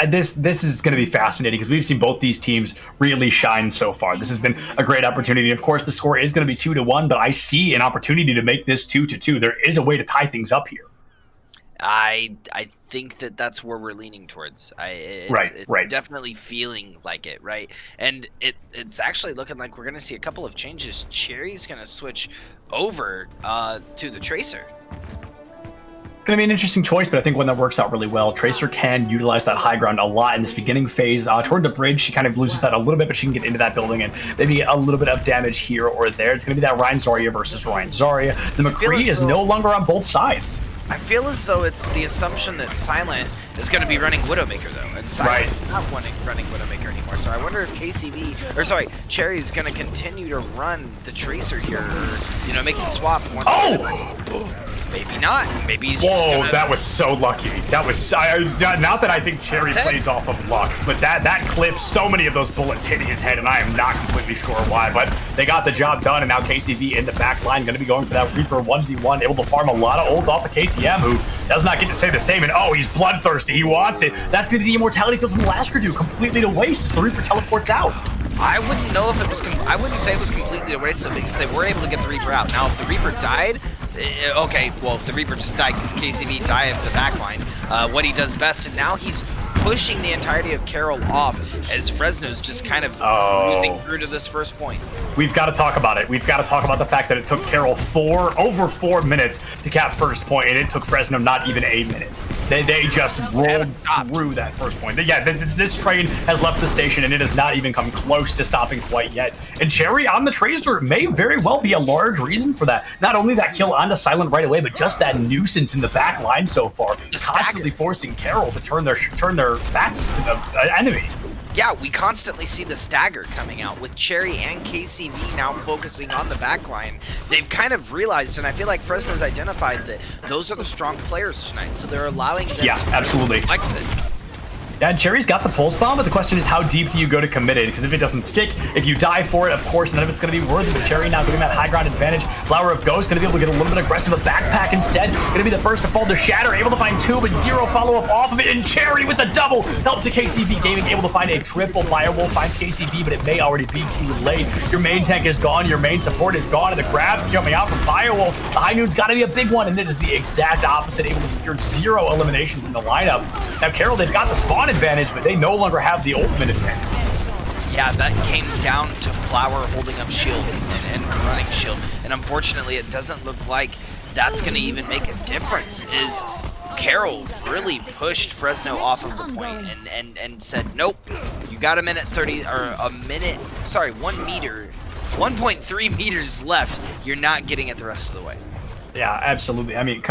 this is going to be fascinating because we've seen both these teams really shine so far. This has been a great opportunity. Of course, the score is going to be 2-1, but I see an opportunity to make this 2-2. There is a way to tie things up here. I think that's where we're leaning towards. It's definitely feeling like it, right? And it's actually looking like we're going to see a couple of changes. Cherry's going to switch over to the Tracer. It's going to be an interesting choice, but I think one that works out really well. Tracer can utilize that high ground a lot in this beginning phase. Toward the bridge, she kind of loses that a little bit, but she can get into that building and maybe get a little bit of damage here or there. It's going to be that Ryan Zarya versus Ryan Zarya. The McCree is no longer on both sides. I feel as though it's the assumption that Silent is going to be running Widowmaker, though, and Silent's not running Widowmaker anymore. So I wonder if Cherry's going to continue to run the Tracer here, or make the swap. Maybe not. Maybe he's Whoa, just gonna... that was so lucky. That was not that I think Cherry plays off of luck, but that clip, so many of those bullets hitting his head, and I am not completely sure why, but they got the job done, and now KCV in the back line going to be going for that Reaper 1v1, able to farm a lot of ult off of KTM, who does not get to say the same, and oh, he's bloodthirsty, he wants it. That's going to be the immortality field from Laskardu, completely to waste as the Reaper teleports out. I wouldn't know if it was. I wouldn't say it was completely a waste because they were able to get the Reaper out. Now, if the Reaper died, okay. Well, if the Reaper just died because KCV died at the backline, what he does best, and now he's pushing the entirety of Carroll off as Fresno's just kind of moving through to this first point. We've got to talk about it. We've got to talk about the fact that it took Carroll over 4 minutes to cap first point, and it took Fresno not even a minute. They just rolled through that first point. Yeah, this train has left the station, and it has not even come close to stopping quite yet. And Cherry on the Tracer may very well be a large reason for that. Not only that kill onto Silent right away, but just that nuisance in the back line so far, constantly forcing Carroll to turn their backs to the enemy. Yeah, we constantly see the stagger coming out with Cherry and KCV now focusing on the backline. They've kind of realized, and I feel like Fresno's identified that those are the strong players tonight, so they're allowing them to absolutely flex it. Yeah, Cherry's got the pulse bomb, but the question is how deep do you go to committed? Because if it doesn't stick, if you die for it, of course, none of it's going to be worth it. But Cherry now getting that high ground advantage. Flower of Ghost going to be able to get a little bit aggressive. A backpack instead. Going to be the first to fall to Shatter. Able to find 2, but 0 follow-up off of it. And Cherry with the double. Help to KCV Gaming. Able to find a triple. Firewolf finds KCV, but it may already be too late. Your main tank is gone. Your main support is gone. And the grab coming out from Firewolf. The high noon's got to be a big one. And it is the exact opposite. Able to secure 0 eliminations in the lineup. Now, Carroll, they've got the spawn advantage, but they no longer have the ultimate advantage. Yeah, that came down to Flower holding up shield and running shield, and unfortunately it doesn't look like that's going to even make a difference. Is Carroll really pushed Fresno off of the point and said, nope, you got 1 meter, 1.3 meters left, you're not getting it the rest of the way. Yeah, absolutely. I mean,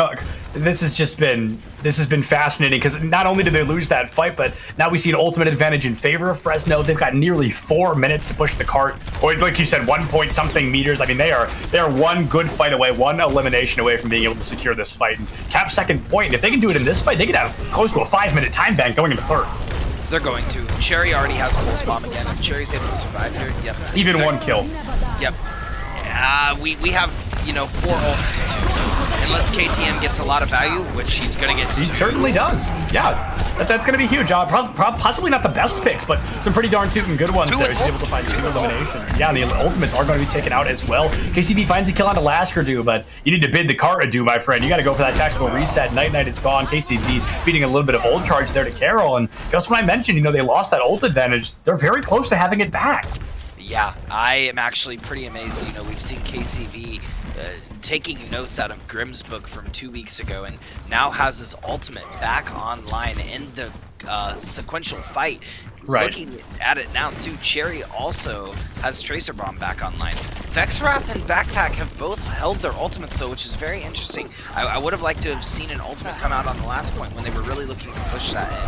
this has been fascinating because not only did they lose that fight, but now we see an ultimate advantage in favor of Fresno. They've got nearly 4 minutes to push the cart, or like you said, 1 point something meters. I mean, they are one good fight away, one elimination away from being able to secure this fight and cap second point. If they can do it in this fight, they could have close to a 5-minute time bank going into third. They're going to. Cherry already has a pulse bomb again. If Cherry's able to survive here, yep. Even 1 kill. Yep. We have, 4 ults to 2. Unless KTM gets a lot of value, which he's going to get. He certainly does. Yeah, that's going to be huge. Possibly not the best picks, but some pretty darn tootin' good ones there. He's able to find 2 eliminations. Yeah, and the ultimates are going to be taken out as well. KCB finds a kill onto Laskardu, but you need to bid the cart adieu, my friend. You got to go for that tactical reset. Night is gone. KCB feeding a little bit of ult charge there to Carroll, and just when I mentioned, they lost that ult advantage. They're very close to having it back. Yeah, I am actually pretty amazed. We've seen KCV taking notes out of Grimm's book from 2 weeks ago and now has his ultimate back online in the sequential fight. Right. Looking at it now too, Cherry also has Tracer Bomb back online. Vexwrath and Backpack have both held their ultimates though, which is very interesting. I would have liked to have seen an ultimate come out on the last point when they were really looking to push that in.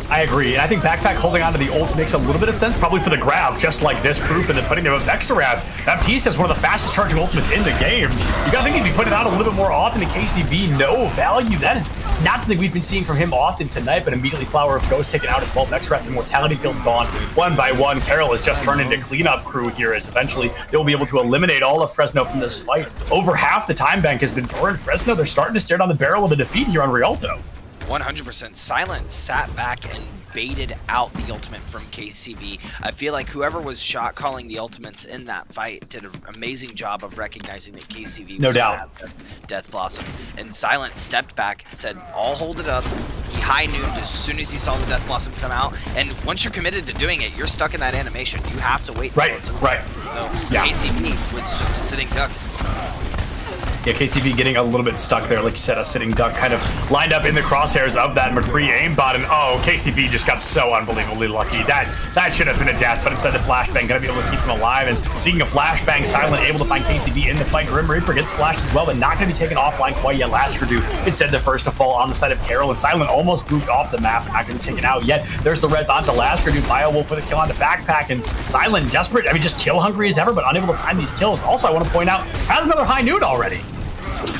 I agree, and I think Backpack holding on to the ult makes a little bit of sense, probably for the grab, just like this proof, and then putting there with Vexwrath. That piece is one of the fastest charging ultimates in the game. You gotta think he'd be putting it out a little bit more often in KCV. No value. That is not something we've been seeing from him often tonight, but immediately Flower of Ghost taken out as well. Vexwrath's immortality field gone. 1 by 1, Carroll has just turned into cleanup crew here, as eventually they'll be able to eliminate all of Fresno from this fight. Over half the time bank has been burned. Fresno, they're starting to stare down the barrel of a defeat here on Rialto. 100%. Silent sat back and baited out the ultimate from KCV. I feel like whoever was shot calling the ultimates in that fight did an amazing job of recognizing that KCV was gonna have Death Blossom. And Silent stepped back, said, I'll hold it up. He high nooned as soon as he saw the Death Blossom come out. And once you're committed to doing it, you're stuck in that animation. You have to wait. Right. So KCV was just a sitting duck. Yeah, KCV getting a little bit stuck there, like you said, a sitting duck kind of lined up in the crosshairs of that McCree aimbot, and KCV just got so unbelievably lucky. That should have been a death, but instead the flashbang gonna be able to keep him alive. And speaking of flashbang, Silent able to find KCV in the fight. Grim Reaper gets flashed as well, but not gonna be taken offline quite yet. Laskardu instead the first to fall on the side of Carroll, and Silent almost moved off the map, not gonna be taken out yet. There's the res onto Laskardu, Biowolf for the kill on the Backpack, and Silent desperate, just kill hungry as ever, but unable to find these kills. Also, I want to point out, has another high noon already.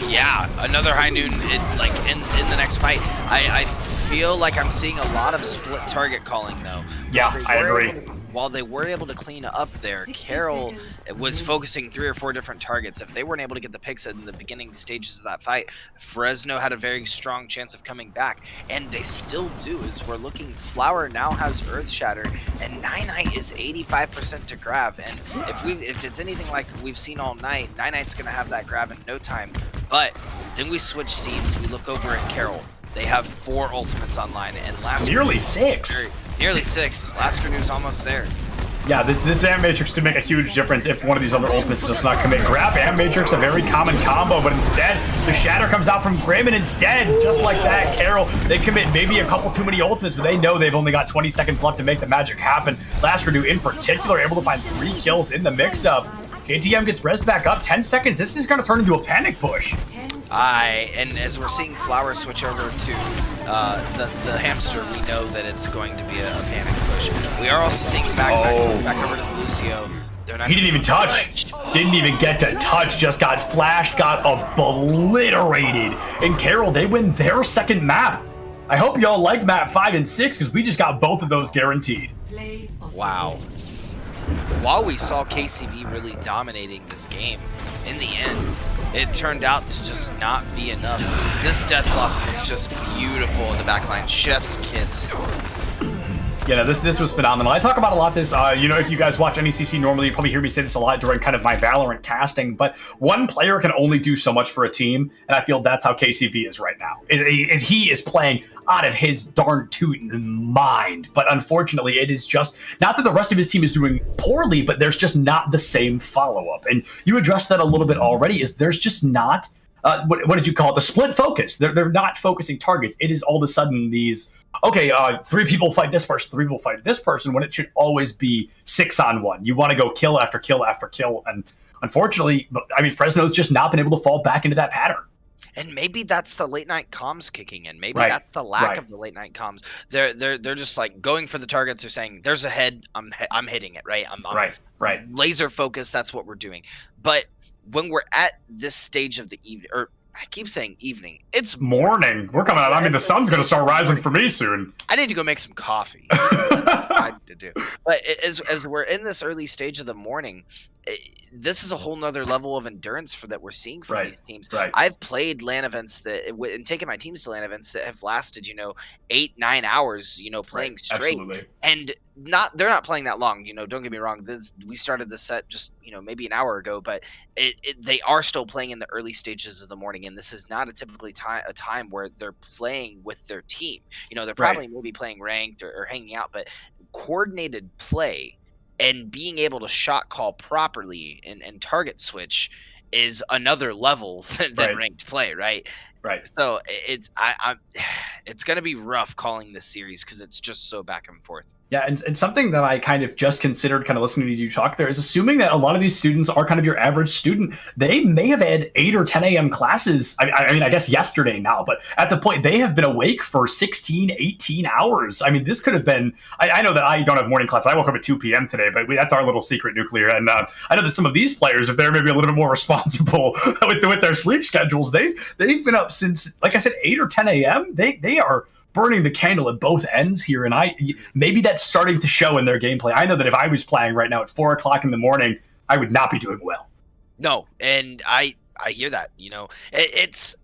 Yeah, another high noon in the next fight. I feel like I'm seeing a lot of split target calling though. Yeah, I agree. While they were able to clean up there, Carroll was focusing 3 or 4 different targets. If they weren't able to get the picks in the beginning stages of that fight, Fresno had a very strong chance of coming back, and they still do. As we're looking, Flower now has Earth Shatter, and Nine is 85% to grab. And if it's anything like we've seen all night, Nine's gonna have that grab in no time. But then we switch scenes. We look over at Carroll. They have 4 ultimates online, and nearly 6. Nearly 6. Last Renew's almost there. Yeah, this Am Matrix did make a huge difference if one of these other ultimates does not commit. Grab Am Matrix, a very common combo, but instead, the Shatter comes out from Grim, and instead, just like that, Carroll, they commit maybe a couple too many ultimates, but they know they've only got 20 seconds left to make the magic happen. Last Renew, in particular, able to find 3 kills in the mix-up. KTM gets rest back up, 10 seconds. This is going to turn into a panic push. And as we're seeing Flower switch over to the hamster, we know that it's going to be a panic push. We are also seeing back over to Lucio. He didn't even touch. Didn't even get to touch. Just got flashed, got obliterated. And Carroll, they win their second map. I hope y'all like map 5 and 6 because we just got both of those guaranteed. Wow. While we saw KCB really dominating this game, in the end, it turned out to just not be enough. This Death Blossom was just beautiful in the backline. Chef's kiss. Yeah, this was phenomenal. I talk about a lot this, if you guys watch NECC normally, you probably hear me say this a lot during kind of my Valorant casting, but one player can only do so much for a team, and I feel that's how KCV is right now. He is playing out of his darn tootin' mind, but unfortunately, it is just, not that the rest of his team is doing poorly, but there's just not the same follow-up, and you addressed that a little bit already, is there's just not, what did you call it? The split focus. They're not focusing targets. It is all of a sudden these, 3 people fight this person, 3 people fight this person, when it should always be 6-on-1. You want to go kill after kill after kill. And unfortunately, Fresno's just not been able to fall back into that pattern. And maybe that's the late night comms kicking in. Maybe that's the lack of the late night comms. They're just like going for the targets. They're saying there's a head. I'm hitting it. Right. I'm laser focused. That's what we're doing. But when we're at this stage of the evening, or I keep saying evening, it's morning. We're coming out. The sun's going to start rising for me soon. I need to go make some coffee. That's what I need to do. But as we're in this early stage of the morning, this is a whole nother level of endurance that we're seeing from these teams. I've played LAN events and taken my teams to LAN events that have lasted, 8-9 hours, playing straight. Absolutely. And they're not playing that long, don't get me wrong. We started this set just, maybe an hour ago, but they are still playing in the early stages of the morning, and this is not a typically a time where they're playing with their team. They're probably maybe playing ranked or hanging out, but coordinated play and being able to shot call properly and target switch is another level than ranked play, right? Right. So it's going to be rough calling this series because it's just so back and forth. Yeah, and something that I kind of just considered kind of listening to you talk there is assuming that a lot of these students are kind of your average student. They may have had 8 or 10 a.m. classes. I guess yesterday now, but at the point they have been awake for 16, 18 hours. This could have been, I know that I don't have morning class. I woke up at 2 p.m. today, but that's our little secret nuclear. And I know that some of these players, if they're maybe a little bit more responsible with their sleep schedules, they've been up since, like I said, 8 or 10 a.m. They are burning the candle at both ends here, and maybe that's starting to show in their gameplay. I know that if I was playing right now at 4 o'clock in the morning, I would not be doing well. No, and I hear that. It's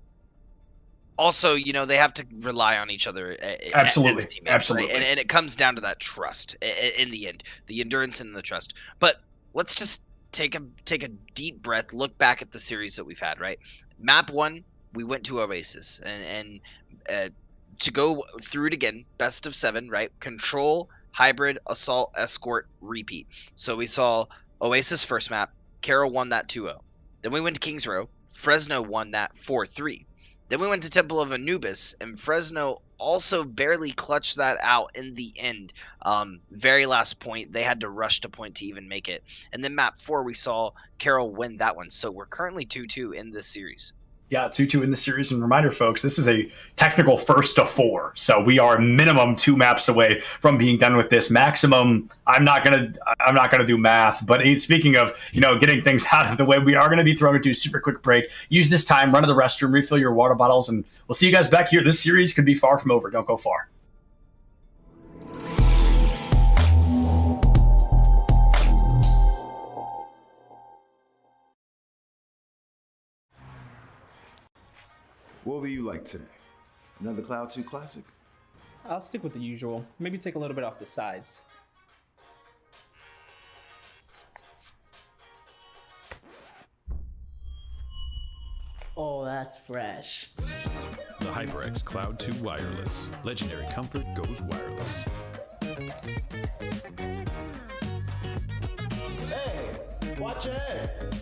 also they have to rely on each other. Absolutely, as teammates, absolutely, right? And it comes down to that trust in the end, the endurance and the trust. But let's just take a deep breath, look back at the series that we've had. Right, map 1, we went to Oasis, and to go through it again, best of 7, right? Control, hybrid, assault, escort, repeat. So we saw Oasis first map. Carroll won that 2-0. Then we went to Kings Row. Fresno won that 4-3. Then we went to Temple of Anubis, and Fresno also barely clutched that out in the end. Very last point, they had to rush to point to even make it. And then map 4, we saw Carroll win that one. So we're currently 2-2 in this series. Yeah, 2-2 in the series. And reminder, folks, this is a technical first to 4. So we are minimum 2 maps away from being done with this. Maximum, I'm not gonna do math, but speaking of, getting things out of the way, we are gonna be thrown into a super quick break. Use this time, run to the restroom, refill your water bottles, and we'll see you guys back here. This series could be far from over. Don't go far. What will you like today? Another Cloud 2 classic? I'll stick with the usual. Maybe take a little bit off the sides. Oh, that's fresh. The HyperX Cloud 2 Wireless. Legendary comfort goes wireless. Hey, watch your head.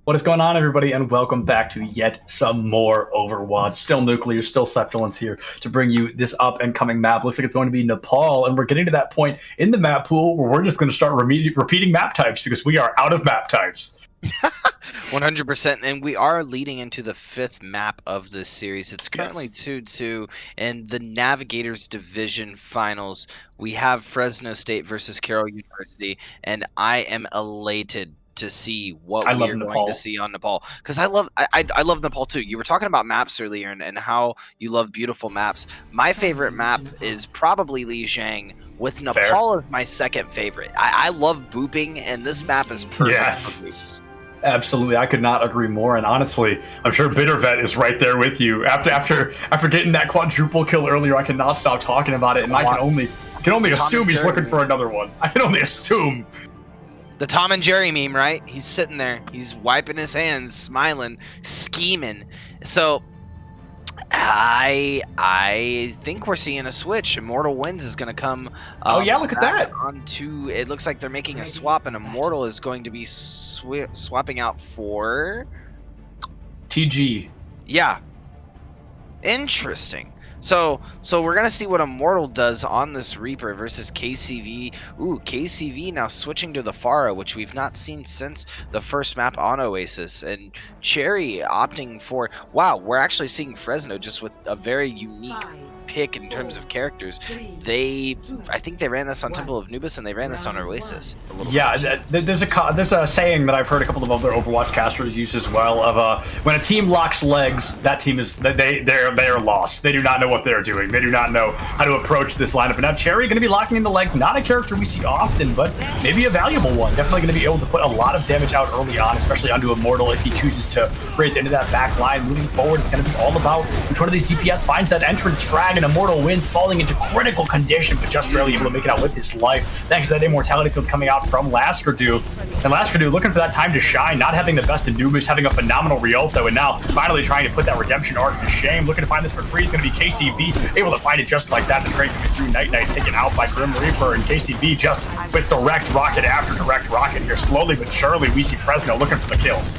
What is going on, everybody, and welcome back to yet some more Overwatch. Still Nuclear, still Septulence here to bring you this up-and-coming map. Looks like it's going to be Nepal, and we're getting to that point in the map pool where we're just going to start repeating map types because we are out of map types. 100%, and we are leading into the 5th map of this series. It's currently 2-2 in the Navigators Division Finals. We have Fresno State versus Carroll University, and I am elated to see what I we love are going Nepal. to see on Nepal, because I love Nepal too. You were talking about maps earlier and how you love beautiful maps. My favorite map is probably Lijiang, with Nepal as my second favorite. I love booping, and this map is perfect for boops. Absolutely, I could not agree more. And honestly, I'm sure Bittervet is right there with you. After getting that quadruple kill earlier, I cannot stop talking about it, and I can only assume he's looking for another one. I can only assume. The Tom and Jerry meme, right? He's sitting there, he's wiping his hands, smiling, scheming. So I think we're seeing a switch. Immortal Wins is going to come. Oh yeah, look at that. Onto, it looks like they're making a swap, and Immortal is going to be swapping out for TG. Yeah. Interesting. So we're gonna see what Immortal does on this Reaper versus KCV. Ooh, KCV now switching to the Pharah, which we've not seen since the first map on Oasis, and Cherry opting for. Wow, we're actually seeing Fresno just with a very unique pick in terms of characters. I think they ran this on Temple of Nubis, and they ran this on Oasis. There's a saying that I've heard a couple of other Overwatch casters use as well of when a team locks legs, that team is they are lost. They do not know what they're doing. They do not know how to approach this lineup. And now Cherry going to be locking in the legs, not a character we see often, but maybe a valuable one. Definitely going to be able to put a lot of damage out early on, especially onto Immortal if he chooses to break into that back line. Moving forward, it's going to be all about which one of these DPS finds that entrance frag, and Immortal Wins, falling into critical condition, but just barely able to make it out with his life, thanks to that immortality field coming out from Laskardu. And Laskardu looking for that time to shine, not having the best Anubis, having a phenomenal Rialto, and now finally trying to put that redemption arc to shame. Looking to find this for free is going to be KCV, able to find it just like that. The trade coming through Night Knight, taken out by Grim Reaper, and KCV just with direct rocket after direct rocket here. Slowly but surely, we see Fresno looking for the kills.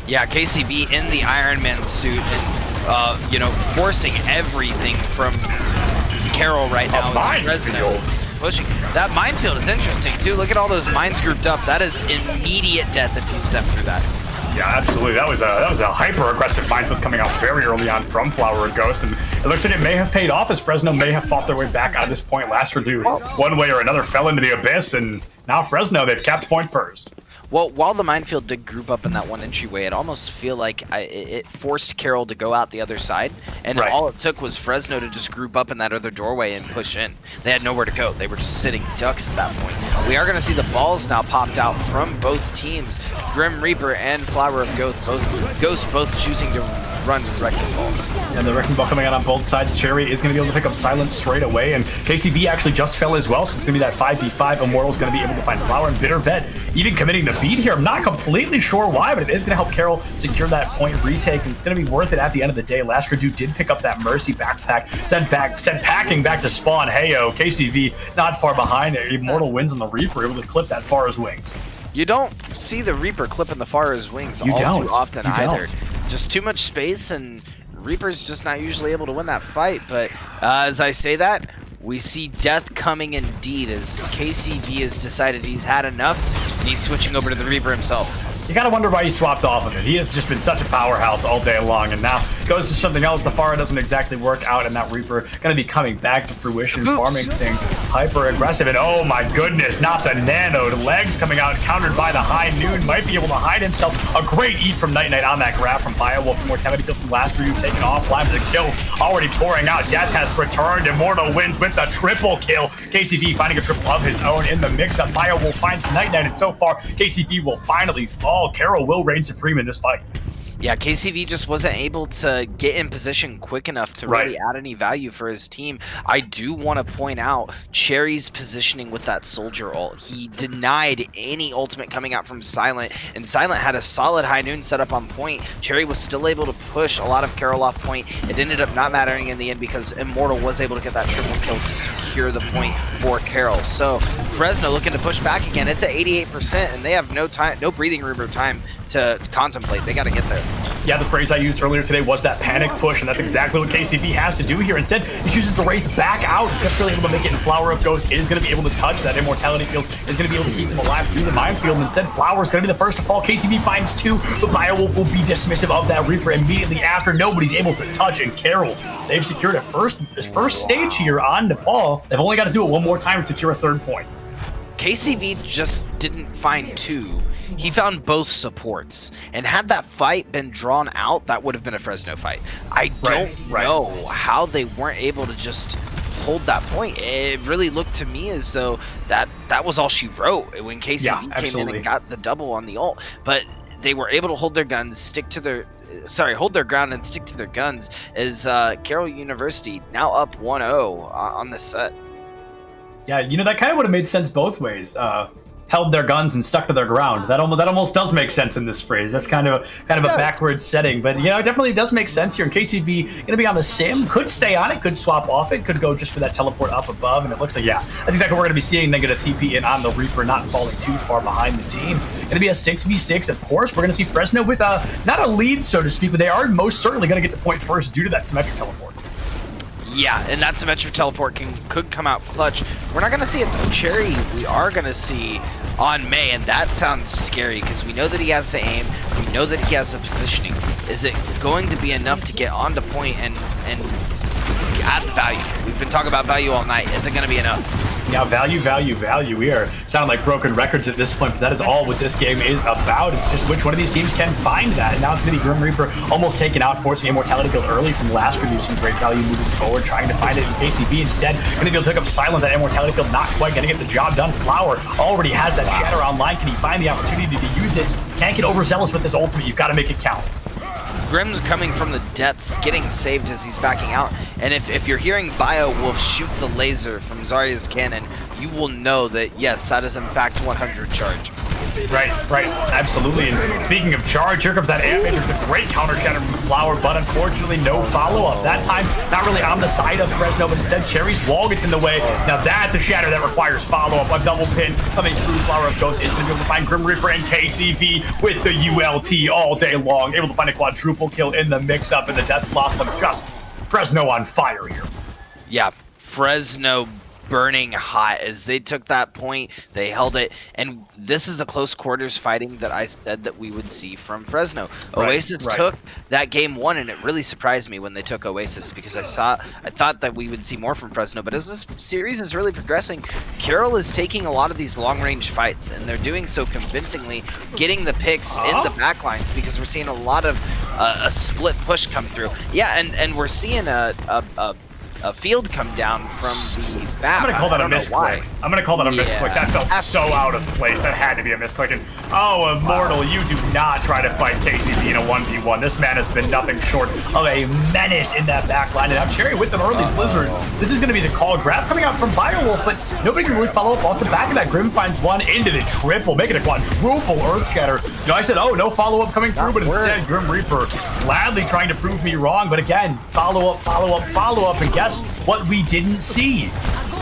Yeah, KCV in the Iron Man suit, and you know, forcing everything from Carroll right now. Fresno pushing. That minefield is interesting too. Look at all those mines grouped up. That is immediate death if you step through that. Yeah, absolutely. That was a hyper-aggressive minefield coming out very early on from Flower and Ghost, and it looks like it may have paid off as Fresno may have fought their way back out of this point. Laskardu, one way or another, fell into the abyss, and now Fresno, they've capped point first. Well, while the minefield did group up in that one entryway, it almost feel like it forced Carroll to go out the other side, and all it took was Fresno to just group up in that other doorway and push in. They had nowhere to go. They were just sitting ducks at that point. We are going to see the balls now popped out from both teams. Grim Reaper and Flower of Ghost both choosing to run Wrecking Ball. And the Wrecking Ball coming out on both sides. Cherry is going to be able to pick up Silence straight away, and KCV actually just fell as well, so it's going to be that 5v5. Immortal's going to be able to find Flower, and Bittervet even committing the beat here. I'm not completely sure why, but it is going to help Carroll secure that point retake, and it's going to be worth it at the end of the day. Laskardu did pick up that Mercy backpack, sent packing back to spawn. Heyo, KCV not far behind. Immortal Wins on the Reaper, able to clip that Pharah's wings. You don't see the Reaper clipping the Pharah's wings too often either. Just too much space, and Reaper's just not usually able to win that fight. But as I say that, we see death coming indeed, as KCV has decided he's had enough, and he's switching over to the Reaper himself. You gotta wonder why he swapped off of it. He has just been such a powerhouse all day long, and now goes to something else. The Pharah doesn't exactly work out, and that Reaper gonna be coming back to fruition, farming things hyper aggressive. And oh my goodness, not the nanoed legs coming out, countered by the High Noon. Might be able to hide himself. A great eat from Night Knight on that grab from Firewolf. Mortality kill from Laskardu taken offline, but the kills already pouring out. Death has returned. Immortal Wins with the triple kill. KCV finding a triple of his own in the mix-up. Firewolf finds Night Knight, and so far KCV will finally fall. Carroll will reign supreme in this fight. Yeah, KCV just wasn't able to get in position quick enough to really add any value for his team. I do want to point out Cherry's positioning with that Soldier ult. He denied any ultimate coming out from Silent, and Silent had a solid High Noon set up on point. Cherry was still able to push a lot of Carroll off point. It ended up not mattering in the end because Immortal was able to get that triple kill to secure the point for Carroll. So Fresno looking to push back again. It's at 88%, and they have no time, no breathing room or time to contemplate. They got to get there. Yeah, the phrase I used earlier today was that panic push, and that's exactly what KCV has to do here. Instead, he chooses to Wraith back out, just really able to make it, and Flower of Ghost is going to be able to touch that immortality field, is going to be able to keep them alive through the minefield, and instead Flower is going to be the first to fall. KCV finds two, but Firewolf will be dismissive of that Reaper immediately after. Nobody's able to touch, and Carroll, they've secured his first stage here on Nepal. They've only got to do it one more time to secure a third point. KCV just didn't find two. he found both supports. And had that fight been drawn out, that would have been a Fresno fight. I don't know how they weren't able to just hold that point. It really looked to me as though that was all she wrote when KCV came in and got the double on the ult. But they were able to hold their guns, hold their ground and stick to their guns as Carroll University now up 1-0 on this set. Yeah, you know, that kind of would have made sense both ways. Held their guns and stuck to their ground. That almost does make sense in this phrase. That's kind of a backwards setting, but you know, it definitely does make sense here. And KCV gonna be on the sim, could stay on it, could swap off it, could go just for that teleport up above, and it looks like that's exactly what we're gonna be seeing. Then get a TP in on the Reaper, not falling too far behind the team. Gonna be a 6v6, of course. We're gonna see Fresno with not a lead, so to speak, but they are most certainly gonna get the point first due to that symmetric teleport. Yeah, and that symmetric teleport could come out clutch. We're not going to see it though. Cherry, we are going to see on May, and that sounds scary because we know that he has the aim, we know that he has the positioning. Is it going to be enough to get onto point and add the value? We've been talking about value all night. Is it going to be enough? Yeah, value. We are sounding like broken records at this point, but that is all what this game is about. It's just which one of these teams can find that. And now it's going to be Grim Reaper almost taken out, forcing Immortality Guild early from last, producing great value moving forward, trying to find it in KCV instead. Going to be able to pick up Silent, that Immortality Guild not quite going to get the job done. Flower already has that Shatter online. Can he find the opportunity to use it? Can't get overzealous with this ultimate. You've got to make it count. Grim's coming from the depths, getting saved as he's backing out. And if you're hearing Biowolf shoot the laser from Zarya's cannon, you will know that, yes, that is in fact 100 charge. Right, absolutely. And speaking of charge, here comes that Amp. It's a great counter shatter from Flower, but unfortunately no follow-up. That time, not really on the side of Fresno, but instead Cherry's wall gets in the way. Now that's a shatter that requires follow-up. A double pin coming through. Flower of Ghost is going to be able to find Grim Reaper and KCV with the ULT all day long. Able to find a quadruple kill in the mix-up, and the Death Blossom just Fresno on fire here. Yeah, Fresno burning hot as they took that point, they held it, and this is a close quarters fighting that I said that we would see from Fresno. Oasis took that game one, and it really surprised me when they took Oasis because I thought that we would see more from Fresno. But as this series is really progressing, Carroll is taking a lot of these long range fights, and they're doing so convincingly, getting the picks in the backlines because we're seeing a lot of a split push come through. Yeah, and we're seeing a field come down from the back. I'm gonna call that a misclick. I'm gonna call that a misclick. That felt so out of place. That had to be a misclick. And oh, Immortal, you do not try to fight KCV in a 1v1. This man has been nothing short of a menace in that back line. And now Cherry with an early Blizzard. This is gonna be the call grab coming out from Biowolf, but nobody can really follow up off the back of that. Grim finds one into the triple, making a quadruple Earth Shatter. You know, I said, oh, no follow-up coming through, but instead Grim Reaper gladly trying to prove me wrong. But again, follow-up, and guess what we didn't see?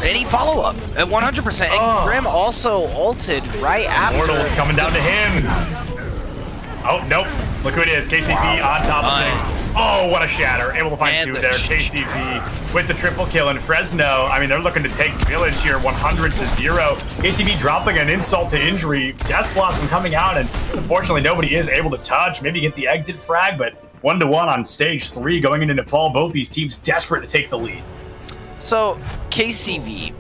Any follow-up at 100%. And Grim also ulted right after. Immortal is coming down to him. Oh, nope. Look who it is. KCV on top of things. Oh, what a shatter. Able to find two there. KCV with the triple kill. And Fresno, I mean, they're looking to take Village here 100-0. KCV dropping an insult to injury. Death Blossom coming out, and unfortunately nobody is able to touch. Maybe get the exit frag, but 1-1 on stage 3 going into Nepal. Both these teams desperate to take the lead. So, KCV,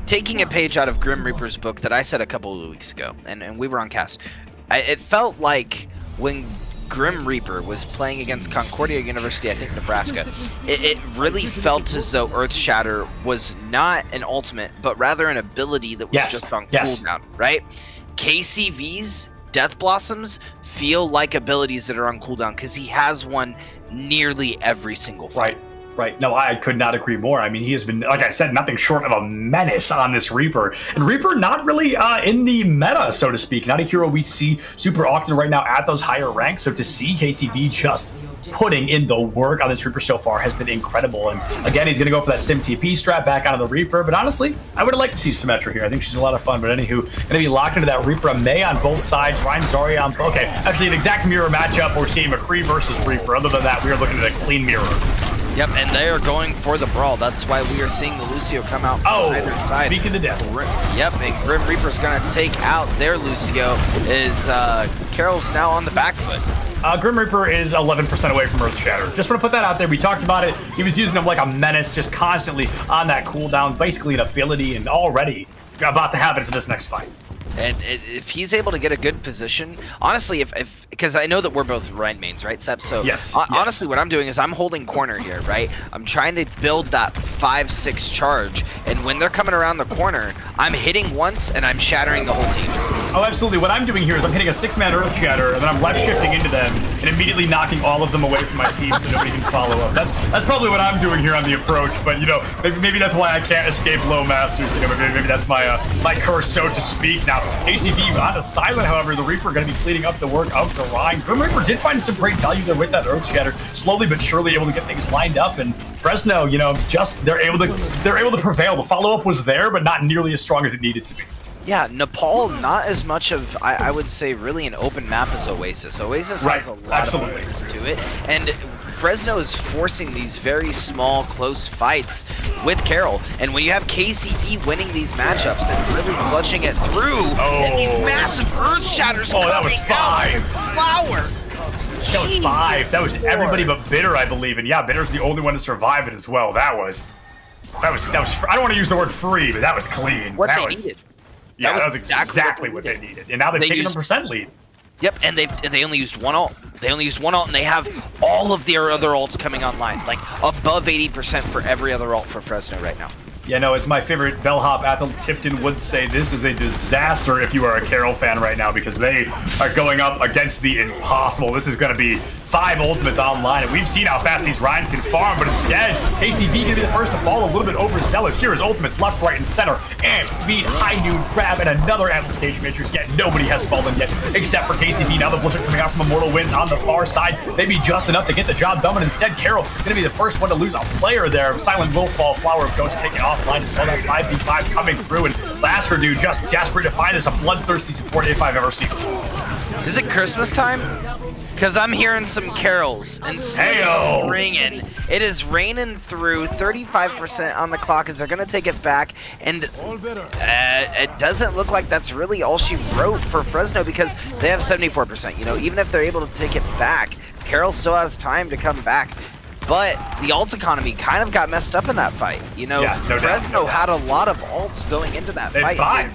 taking a page out of Grim Reaper's book that I said a couple of weeks ago, and we were on cast, it felt like when Grim Reaper was playing against Concordia University, I think Nebraska, it really felt as though Earth Shatter was not an ultimate, but rather an ability that was just on cooldown, right? KCV's Death Blossoms feel like abilities that are on cooldown because he has one nearly every single fight. Right. No, I could not agree more. I mean, he has been, like I said, nothing short of a menace on this Reaper. And Reaper not really in the meta, so to speak. Not a hero we see super often right now at those higher ranks. So to see KCV just putting in the work on this Reaper so far has been incredible. And again, he's going to go for that Sim TP strat back onto the Reaper. But honestly, I would have liked to see Symmetra here. I think she's a lot of fun. But anywho, going to be locked into that Reaper. May on both sides. Ryan Zarya on... Okay, actually an exact mirror matchup. We're seeing McCree versus Reaper. Other than that, we are looking at a clean mirror. Yep, and they are going for the brawl. That's why we are seeing the Lucio come out from either side. Speaking of death. Yep, and Grim Reaper's going to take out their Lucio as Carroll's now on the back foot. Grim Reaper is 11% away from Earth Shatter. Just want to put that out there. We talked about it. He was using him like a menace, just constantly on that cooldown, basically an ability, and already about to have it for this next fight. And if he's able to get a good position, honestly, if because I know that we're both right mains, right, Sep? So yes, honestly, what I'm doing is I'm holding corner here, right? I'm trying to build that 5-6 charge, and when they're coming around the corner, I'm hitting once and I'm shattering the whole team. Oh, absolutely. What I'm doing here is I'm hitting a 6-man Earth Shatter, and then I'm left shifting into them and immediately knocking all of them away from my team so nobody can follow up. That's probably what I'm doing here on the approach, but you know, maybe that's why I can't escape low masters. You know, maybe that's my my curse, so to speak. Now, ACV on a silent, however, the Reaper going to be cleaning up the work of the Rhine. Grim Reaper did find some great value there with that Earth Shatter, slowly but surely able to get things lined up, and Fresno, you know, just they're able to prevail. The follow-up was there, but not nearly as strong as it needed to be. Yeah, Nepal, not as much of, I would say, really an open map as Oasis. Oasis has a lot of layers to it, and Fresno is forcing these very small, close fights with Carroll. And when you have KCP winning these matchups and really clutching it through, and these massive Earth Shatters coming that was 5. Flower. That was 5. That was everybody but Bitter, I believe. And yeah, Bitter's the only one to survive it as well. That was I don't want to use the word free, but that was clean. What they needed. Yeah, that was exactly what they needed. And now they've taken a percent lead. Yep, and they only used one ult. They only used one ult, and they have all of their other ults coming online, like above 80% for every other ult for Fresno right now. Yeah, no, as my favorite bellhop athlete Tipton would say, this is a disaster if you are a Carroll fan right now, because they are going up against the impossible. This is going to be 5 ultimates online, and we've seen how fast these Rhines can farm, but instead, KCV going to be the first to fall a little bit overzealous. Here is ultimates left, right, and center, and beat High Noon, Grab, and another application matrix, yet nobody has fallen yet, except for KCV. Now the Blizzard coming out from Immortal Winds on the far side, maybe just enough to get the job done, but instead, Carroll going to be the first one to lose a player there. Silent will fall, Flower of Ghost taken offline, just saw that 5v5 coming through, and Lasker dude just desperate to find this a bloodthirsty support if I've ever seen. Is it Christmas time? Because I'm hearing some carols and ringing. It is raining through 35% on the clock as they're going to take it back. And it doesn't look like that's really all she wrote for Fresno, because they have 74%. You know, even if they're able to take it back, Carroll still has time to come back. But the ult economy kind of got messed up in that fight. You know, Fresno had a lot of ults going into that fight.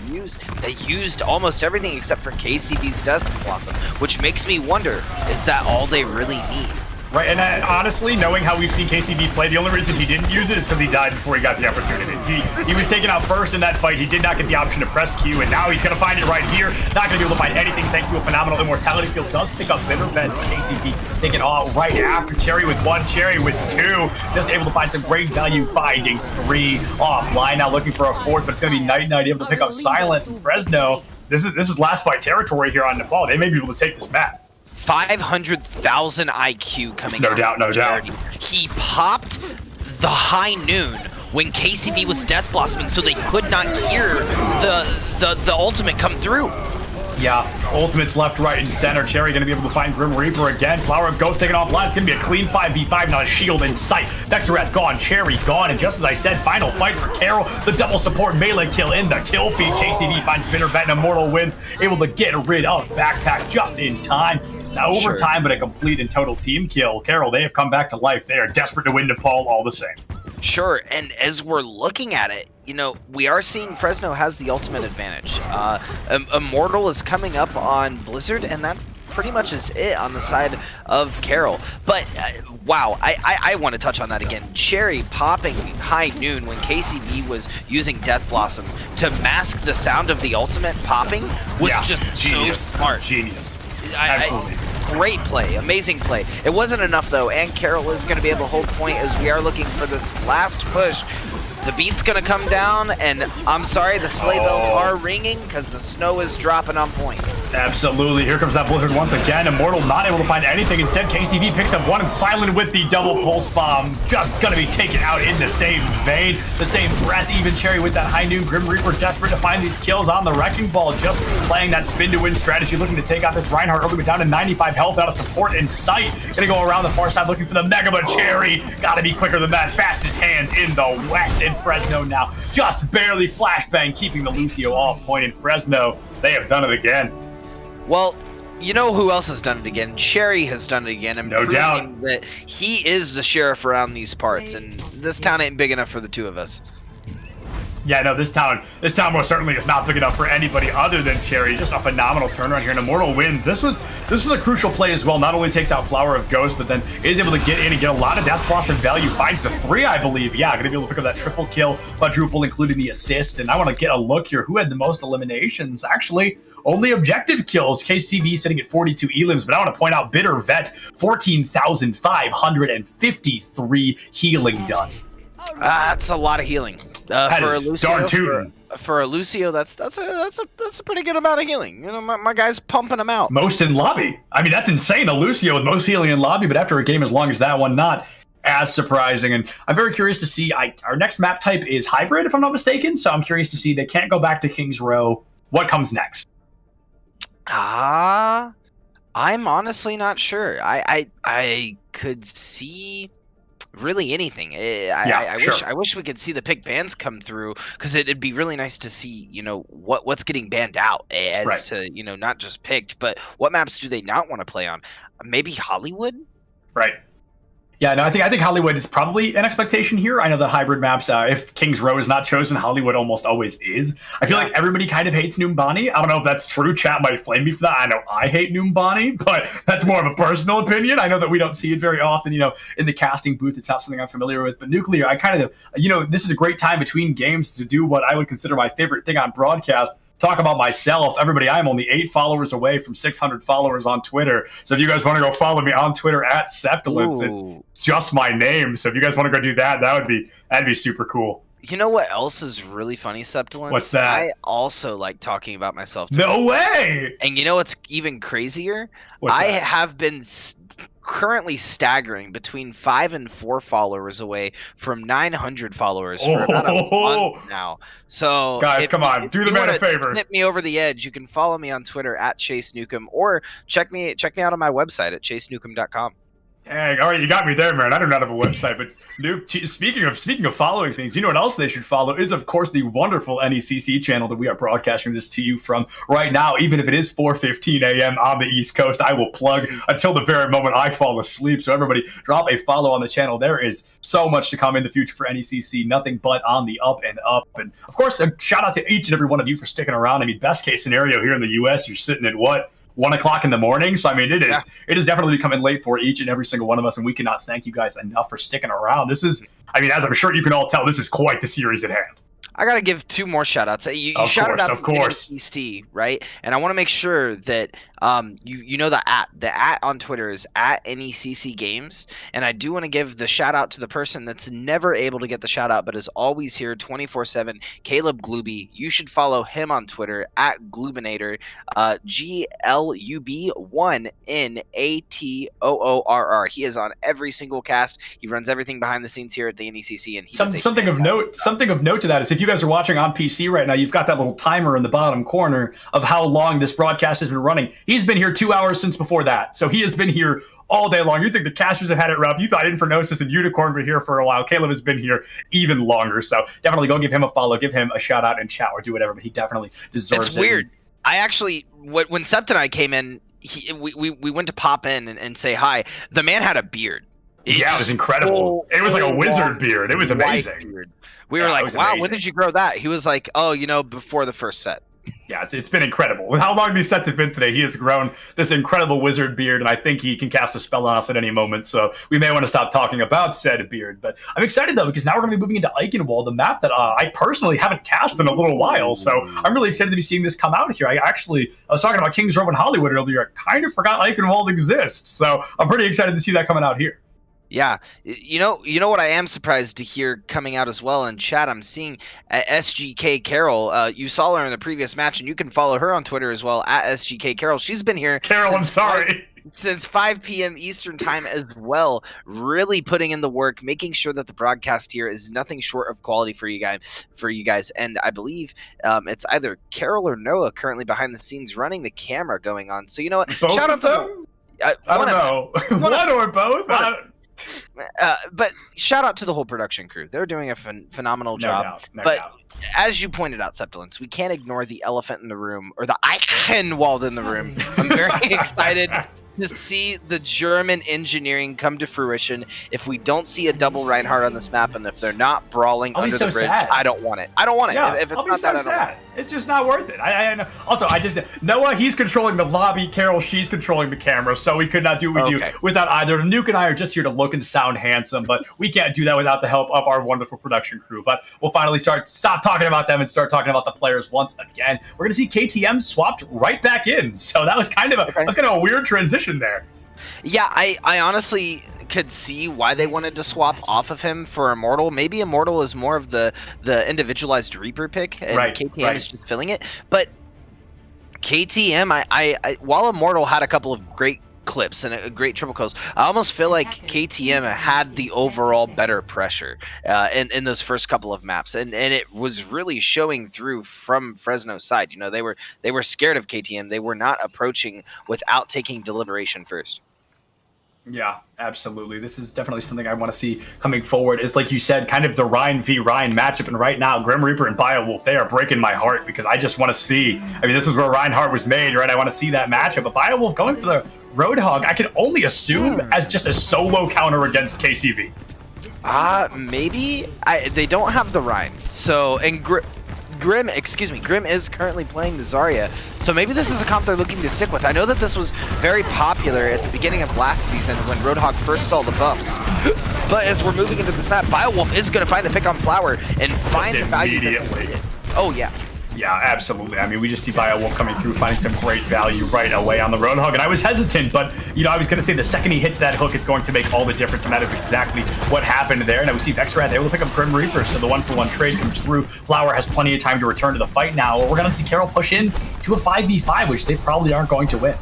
They used almost everything except for KCB's Death Blossom, which makes me wonder, is that all they really need? Right, and honestly, knowing how we've seen KCB play, the only reason he didn't use it is because he died before he got the opportunity. He was taken out first in that fight. He did not get the option to press Q, and now he's going to find it right here. Not going to be able to find anything thanks to a phenomenal immortality field. Does pick up Bitter Bed. KCB taking all right after Cherry with 1, Cherry with 2. Just able to find some great value, finding 3 offline. Now looking for a 4th, but it's going to be Night able to pick up Silent and Fresno. This is last fight territory here on Nepal. They may be able to take this map. 500,000 IQ coming out. No doubt. He popped the High Noon when KCB was Death Blossoming, so they could not hear the ultimate come through. Yeah, ultimates left, right, and center. Cherry going to be able to find Grim Reaper again. Flower of Ghost taken offline. It's going to be a clean 5v5, not a shield in sight. Vexarath gone, Cherry gone, and just as I said, final fight for Carroll. The double support melee kill in the kill feed. KCB finds Bitter Bet and Immortal Winds, able to get rid of Backpack just in time. Now overtime, but a complete and total team kill. Carroll, they have come back to life. They are desperate to win Nepal all the same. Sure, and as we're looking at it, you know, we are seeing Fresno has the ultimate advantage. Immortal is coming up on Blizzard, and that pretty much is it on the side of Carroll. But, wow, I want to touch on that again. Cherry popping High Noon when KCB was using Death Blossom to mask the sound of the ultimate popping was just genius. So smart. Genius. Absolutely. Great play, amazing play. It wasn't enough though, and Carroll is going to be able to hold point as we are looking for this last push. The beat's going to come down, and I'm sorry, the sleigh bells are ringing because the snow is dropping on point. Absolutely. Here comes that Blizzard once again. Immortal not able to find anything. Instead, KCV picks up 1 and Silent with the double pulse bomb. Just going to be taken out in the same vein, the same breath. Even Cherry with that High Noon. Grim Reaper desperate to find these kills on the Wrecking Ball. Just playing that spin to win strategy, looking to take out this Reinhardt early, but down to 95 health, out of support in sight. Going to go around the far side looking for the Mega, but Cherry got to be quicker than that. Fastest hands in the West, in Fresno now. Just barely flashbang, keeping the Lucio off point in Fresno. They have done it again. Well, you know who else has done it again? Cherry has done it again, and no doubt that he is the sheriff around these parts, and this town ain't big enough for the two of us. Yeah, no, this town most certainly is not big enough for anybody other than Cherry. Just a phenomenal turnaround here, and Immortal wins. This was a crucial play as well. Not only takes out Flower of Ghost, but then is able to get in and get a lot of death plus and value. Finds the 3, I believe. Yeah, gonna be able to pick up that triple kill, quadruple, including the assist. And I want to get a look here. Who had the most eliminations? Actually, only objective kills. KCV sitting at 42 elims, but I want to point out Bitter Vet, 14,553 healing done. That's a lot of healing. For a Lucio, that's a pretty good amount of healing. You know, my guy's pumping them out. Most in lobby. I mean, that's insane. A Lucio with most healing in lobby, but after a game as long as that one, not as surprising. And I'm very curious to see. Our next map type is hybrid, if I'm not mistaken. So I'm curious to see. They can't go back to King's Row. What comes next? I'm honestly not sure. I could see really anything. I wish we could see the pick bans come through, because it'd be really nice to see, you know, what's getting banned out as to, you know, not just picked, but what maps do they not want to play on? Maybe Hollywood? Right. Yeah, no, I think Hollywood is probably an expectation here. I know that hybrid maps, if King's Row is not chosen, Hollywood almost always is. I feel like everybody kind of hates Noombani. I don't know if that's true. Chat might flame me for that. I know I hate Noombani, but that's more of a personal opinion. I know that we don't see it very often, you know, in the casting booth. It's not something I'm familiar with. But Nuclear, I kind of, you know, this is a great time between games to do what I would consider my favorite thing on broadcast. Talk about myself. Everybody, I'm only 8 followers away from 600 followers on Twitter. So if you guys want to go follow me on Twitter at Septilence, it's just my name. So if you guys want to go do that, that'd be super cool. You know what else is really funny, Septilence? What's that? I also like talking about myself. No way! And you know what's even crazier? What's that? Have been currently staggering between 5 and 4 followers away from 900 followers for about a month now. So guys, come on, do the man a favor. Snip me over the edge. You can follow me on Twitter at Chase Newcomb, or check me out on my website at chasenewcomb.com. Dang, all right, you got me there, man. I do not have a website, but Nuke, speaking of following things, you know what else they should follow is, of course, the wonderful NECC channel that we are broadcasting this to you from right now. Even if it is 4:15 a.m. on the East Coast, I will plug until the very moment I fall asleep. So everybody, drop a follow on the channel. There is so much to come in the future for NECC, nothing but on the up and up. And of course, a shout out to each and every one of you for sticking around. I mean, best case scenario here in the U.S., you're sitting at what? 1 o'clock in the morning. So I mean, it is definitely becoming late for each and every single one of us, and we cannot thank you guys enough for sticking around. This is, I mean, as I'm sure you can all tell, this is quite the series at hand. I gotta give 2 more shout outs. You shouted out NECC, right? And I want to make sure that you know the at on Twitter is at NECC Games, and I do want to give the shout out to the person that's never able to get the shout out but is always here 24/7, Caleb Glooby. You should follow him on Twitter at Gloobinator, GLUB1NATOORR. He is on every single cast. He runs everything behind the scenes here at the NECC, and something of note to that is, if you guys are watching on PC right now, you've got that little timer in the bottom corner of how long this broadcast has been running. He's been here 2 hours since before that, so he has been here all day long. You think the casters have had it rough? You thought Infernosis and Unicorn were here for a while. Caleb has been here even longer, so definitely go give him a follow, give him a shout out in chat, or do whatever. But he definitely deserves it. It's weird. I actually, when Sept and I came in, we went to pop in and say hi. The man had a beard. It was incredible. It was like a wizard beard. It was amazing. Beard. We were like, wow, when did you grow that? He was like, oh, you know, before the first set. Yeah, it's been incredible. With how long these sets have been today, he has grown this incredible wizard beard, and I think he can cast a spell on us at any moment, so we may want to stop talking about said beard. But I'm excited, though, because now we're going to be moving into Eichenwald, the map that I personally haven't cast in a little while, so I'm really excited to be seeing this come out here. I was talking about King's Row and Hollywood earlier. I kind of forgot Eichenwald exists, so I'm pretty excited to see that coming out here. Yeah, you know what I am surprised to hear coming out as well in chat. I'm seeing SGK Carroll. You saw her in the previous match, and you can follow her on Twitter as well at SGK Carroll. She's been here. Carroll, I'm sorry. Since 5 p.m. Eastern time as well, really putting in the work, making sure that the broadcast here is nothing short of quality for you guys. And I believe it's either Carroll or Noah currently behind the scenes running the camera going on. So you know what? Both shout out to them. I don't know. One or both. But shout out to the whole production crew. They're doing a phenomenal job. No doubt. As you pointed out, Septilence, we can't ignore the elephant in the room, or the Eichenwald in the room. I'm very excited to see the German engineering come to fruition. If we don't see a double Reinhardt on this map, and if they're not brawling I'll be under so the bridge, sad. I don't want it. I don't want it. Yeah, If it's I'll be not so that, I don't want sad. It's just not worth it. I know. Also, Noah, he's controlling the lobby. Carroll, she's controlling the camera, so we could not do what we do without either. Nuke and I are just here to look and sound handsome, but we can't do that without the help of our wonderful production crew. But we'll finally stop talking about them and start talking about the players once again. We're going to see KTM swapped right back in, so that was kind of a weird transition there. Yeah, I honestly could see why they wanted to swap off of him for Immortal. Maybe Immortal is more of the individualized Reaper pick, and KTM is just filling it. But KTM, I while Immortal had a couple of great clips and a great triple kills, I almost feel like KTM had the overall better pressure in those first couple of maps, and it was really showing through from Fresno's side. You know, they were scared of KTM. They were not approaching without taking deliberation first. Yeah, absolutely. This is definitely something I want to see coming forward. Is, like you said, kind of the Ryan v. Ryan matchup. And right now, Grim Reaper and Beowulf, they are breaking my heart because I just want to see. I mean, this is where Reinhardt was made, right? I want to see that matchup. But Beowulf going for the Roadhog, I can only assume as just a solo counter against KCV. Maybe. They don't have the Ryan. So, and Grim is currently playing the Zarya, so maybe this is a comp they're looking to stick with. I know that this was very popular at the beginning of last season when Roadhog first saw the buffs, but as we're moving into this map, Beowulf is going to find the pick on Flower and find the value that they needed. Oh, yeah. Yeah, absolutely. I mean, we just see Beowulf coming through, finding some great value right away on the Roadhog. And I was hesitant, but, you know, I was going to say the second he hits that hook, it's going to make all the difference. And that is exactly what happened there. And we see Vexrat able to pick up Grim Reaper. So the 1-for-1 trade comes through. Flower has plenty of time to return to the fight now. We're going to see Carroll push in to a 5v5, which they probably aren't going to win.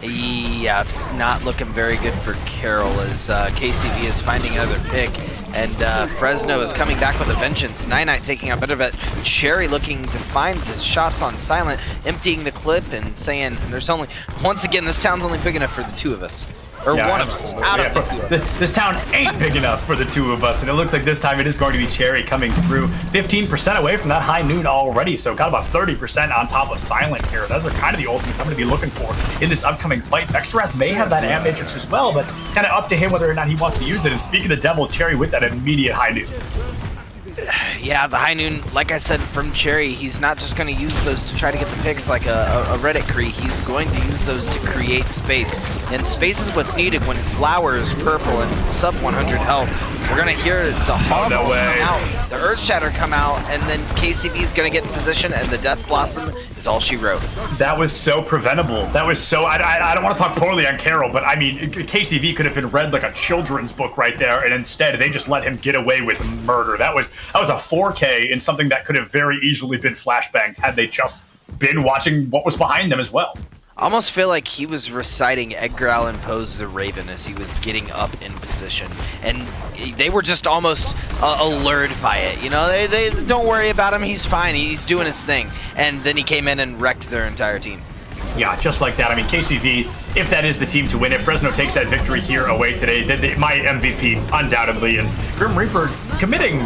Yeah, it's not looking very good for Carroll as KCV is finding another pick. And Fresno is coming back with a vengeance. Nine taking a bit of it. Cherry looking to find the shots on Silent, emptying the clip and saying, there's only, once again, this town's only big enough for the two of us. Or one of us. Out of the two of us. This town ain't big enough for the two of us, and it looks like this time it is going to be Cherry coming through. 15% away from that high noon already, so got about 30% on top of Silent here. Those are kind of the ultimates I'm going to be looking for in this upcoming fight. Vexarath may have that Amp Matrix as well, but it's kind of up to him whether or not he wants to use it. And speaking of the devil, Cherry with that immediate high noon. Yeah, the high noon, like I said, from Cherry, he's not just going to use those to try to get the picks like a Reddit Cree. He's going to use those to create space. And space is what's needed when Flower is purple and sub 100 health. We're going to hear the Hog come out, the Earth Shatter come out, and then KCV is going to get in position, and the Death Blossom is all she wrote. That was so preventable. That was so... I don't want to talk poorly on Carroll, but I mean, KCV could have been read like a children's book right there, and instead they just let him get away with murder. That was a 4K in something that could have very easily been flashbanged had they just been watching what was behind them as well. I almost feel like he was reciting Edgar Allan Poe's The Raven as he was getting up in position, and they were just almost allured by it. You know, they don't worry about him, he's fine, he's doing his thing. And then he came in and wrecked their entire team. Yeah, just like that. I mean, KCV, if that is the team to win, if Fresno takes that victory here away today, then my MVP, undoubtedly. And Grim Reaper committing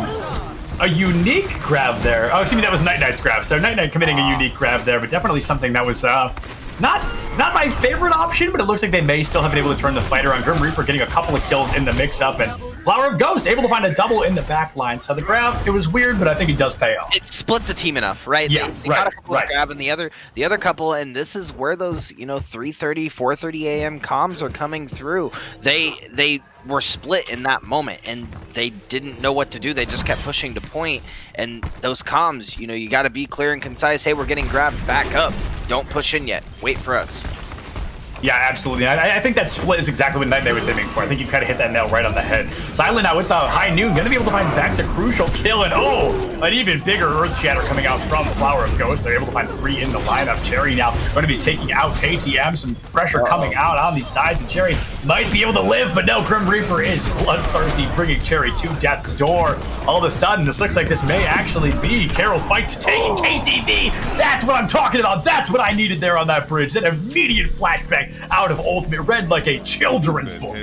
a unique grab there. Oh, excuse me, that was Night Knight's grab. So Night Knight committing a unique grab there, but definitely something that was not my favorite option, but it looks like they may still have been able to turn the fight around. Grim Reaper getting a couple of kills in the mix-up, and Flower of Ghost able to find a double in the back line. So the grab, it was weird, but I think it does pay off. It split the team enough, right? Yeah, they got a couple of grab and the other couple, and this is where those, you know, 3:30, 4:30 a.m. comms are coming through. They were split in that moment, and they didn't know what to do. They just kept pushing to point, and those comms, you know, you got to be clear and concise. Hey, we're getting grabbed, back up. Don't push in yet. Wait for us. Yeah, absolutely. I think that split is exactly what Night Knight was aiming for. I think you kind of hit that nail right on the head. Silent now with the high noon, going to be able to find Vex, a crucial kill, and an even bigger Earth Shatter coming out from Flower of Ghost. They're able to find 3 in the lineup. Cherry now going to be taking out KTM. Some pressure coming out on these sides, and Cherry might be able to live, but no, Grim Reaper is bloodthirsty, bringing Cherry to death's door. All of a sudden, this looks like this may actually be Carroll's fight to take KCV. That's what I'm talking about. That's what I needed there on that bridge. That immediate flashbang out of Ultimate, read like a children's book.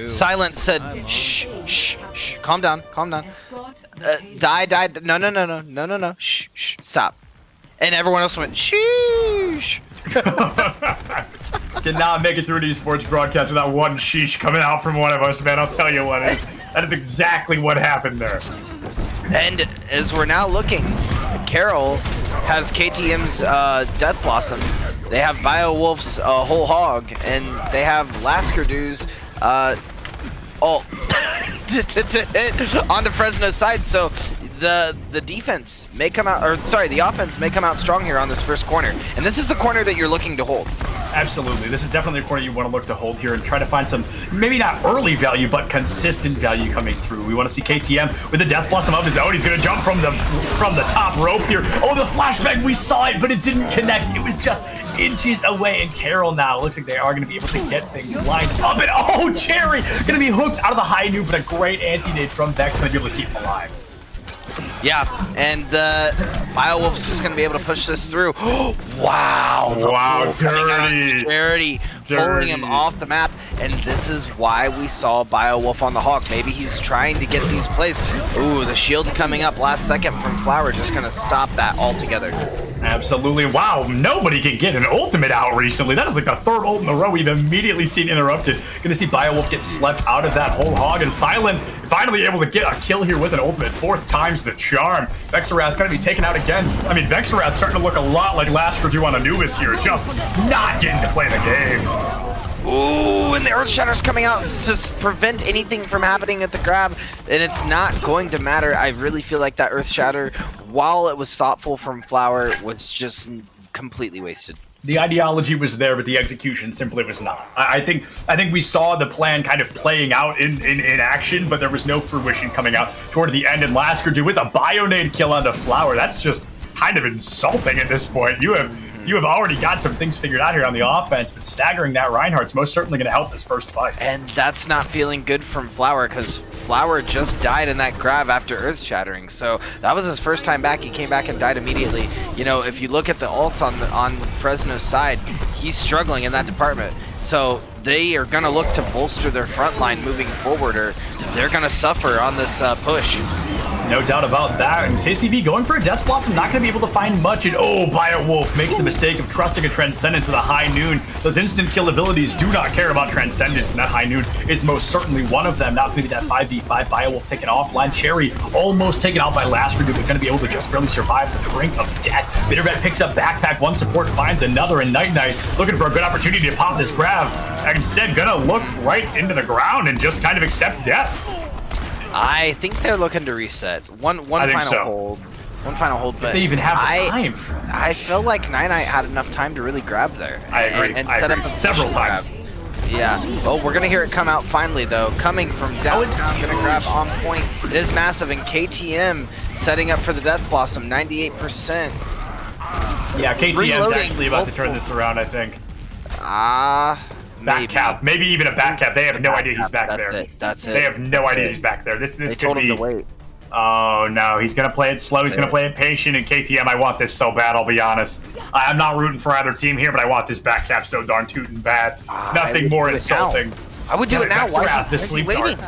Silent said, shh, shh, shh, calm down, calm down. Die, no, shh, shh, stop. And everyone else went, sheesh. Cannot make it through an esports broadcast without one sheesh coming out from one of us, man. I'll tell you what, that is exactly what happened there. And as we're now looking, Carroll has KTM's Death Blossom. They have BioWolf's Whole Hog, and they have Laskerdu's ult to hit onto Fresno's side. So the defense may come out, or sorry, the offense may come out strong here on this first corner. And this is a corner that you're looking to hold. Absolutely. This is definitely a corner you want to look to hold here and try to find some, maybe not early value, but consistent value coming through. We want to see KTM with the Death Blossom of his own. He's going to jump from the top rope here. Oh, the flashbang, we saw it, but it didn't connect. It was just inches away. And Carroll now looks like they are going to be able to get things lined up. And oh, Cherry going to be hooked out of the high noon, but a great anti-nade from Vex going to be able to keep him alive. Yeah, and BioWolf's just going to be able to push this through. Wow. Wow, dirty. Charity pulling him off the map. And this is why we saw BioWolf on the Hawk. Maybe he's trying to get these plays. Ooh, the shield coming up last second from Flower, just going to stop that altogether. Absolutely. Wow, nobody can get an ultimate out recently. That is like the third ult in a row we've immediately seen interrupted. Gonna see BioWolf get slept out of that whole hog, and Silent finally able to get a kill here with an ultimate. 4th time's the charm. Vexarath gonna be taken out again. I mean, Vexarath starting to look a lot like Laskerdu on Anubis here, just not getting to play the game. Ooh, and the Earthshatter's coming out to prevent anything from happening at the grab, and it's not going to matter. I really feel like that Earthshatter, while it was thoughtful from Flower, was just completely wasted. The ideology was there, but the execution simply was not. I think we saw the plan kind of playing out in action, but there was no fruition coming out toward the end. And Laskerdu with a Bionade kill onto Flower. That's just kind of insulting at this point. You have already got some things figured out here on the offense, but staggering that Reinhardt's most certainly going to help this first fight. And that's not feeling good from Flower, because Flower just died in that grab after Earth Shattering. So that was his first time back. He came back and died immediately. You know, if you look at the ults on Fresno's side, he's struggling in that department. So they are going to look to bolster their front line moving forward, or they're going to suffer on this push. No doubt about that. And KCB going for a Death Blossom, not going to be able to find much. And oh, BioWolf makes the mistake of trusting a Transcendence with a High Noon. Those instant kill abilities do not care about Transcendence, and that High Noon is most certainly one of them. Now it's going to be that 5v5. BioWolf taken offline. Cherry almost taken out by Laskerdu, but going to be able to just barely survive the brink of death. Bitterbat picks up Backpack. One support finds another, and Night Knight looking for a good opportunity to pop this grab. Instead, going to look right into the ground and just kind of accept death. I think they're looking to reset. One final hold. One final hold, but if they even have the time. I feel like Night Knight had enough time to really grab there. I agree. And I set agree. up a Several times. Grab. Yeah. Well, we're gonna hear it come out finally, though. Coming from downtown, gonna grab on point. It is massive, and KTM setting up for the Death Blossom, 98%. Yeah, KTM's actually about to turn this around, I think. Back cap, maybe even a back cap. They have no idea he's back there. That's it. They have no idea he's back there. This they could told be. him to wait. Oh no, he's gonna play it slow. He's gonna play it patient. And KTM, I want this so bad. I'll be honest. I'm not rooting for either team here, but I want this back cap so darn tootin' bad. Nothing more insulting. I would do it now. Why is he waiting?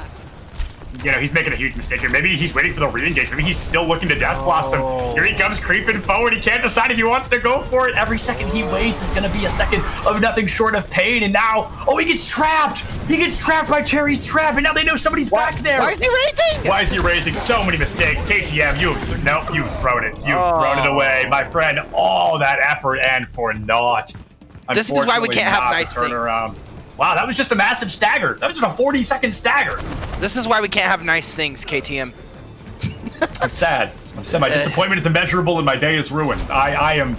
You know, he's making a huge mistake here. Maybe he's waiting for the re-engage. Maybe he's still looking to Death Blossom. Here he comes creeping forward. He can't decide if he wants to go for it. Every second he waits is going to be a second of nothing short of pain. And now, oh, he gets trapped. He gets trapped by Cherry's trap. And now they know somebody's back there. Why is he raising? Why is he raising? So many mistakes. KTM, you've thrown it. You've thrown it away. My friend, all that effort and for naught. This is why we can't have nice things. Wow, that was just a massive stagger. That was just a 40-second stagger. This is why we can't have nice things, KTM. I'm sad. My disappointment is immeasurable and my day is ruined. I am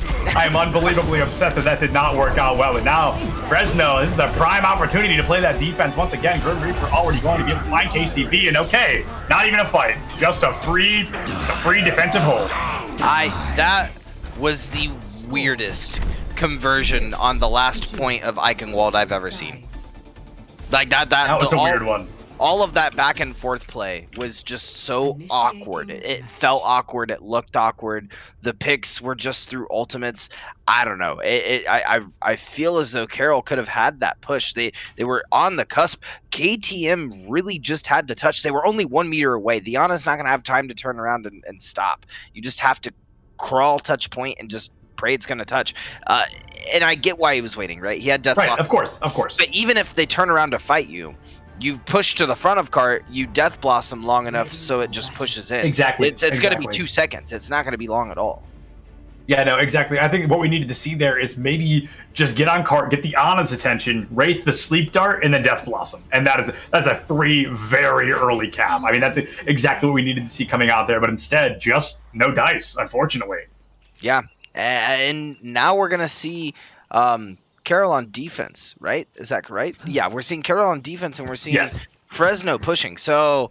unbelievably upset that did not work out well. And now, Fresno, this is the prime opportunity to play that defense once again. Grim Reaper already going to be able to find KCB, and okay, not even a fight, just a free defensive hold. That was the weirdest conversion on the last point of Eichenwald I've ever seen. Like that was a weird one. All of that back and forth play was just so awkward. It felt awkward. It looked awkward. The picks were just through ultimates. I don't know. I feel as though Carroll could have had that push. They were on the cusp. KTM really just had to touch. They were only 1 meter away. Diana's not going to have time to turn around and stop. You just have to crawl touch point and just Prade's going to touch. And I get why he was waiting, right? He had death Right, blossom. of course. But even if they turn around to fight you, you push to the front of cart, you death blossom long enough so it just pushes in. Exactly. It's going to be 2 seconds. It's not going to be long at all. Yeah, no, exactly. I think what we needed to see there is maybe just get on cart, get the Ana's attention, Wraith the Sleep Dart, and then Death Blossom. And that's a 3 very early cap. I mean, that's exactly what we needed to see coming out there. But instead, just no dice, unfortunately. Yeah. And now we're going to see Carroll on defense, right? Is that right? Yeah, we're seeing Carroll on defense, and we're seeing Fresno pushing. So...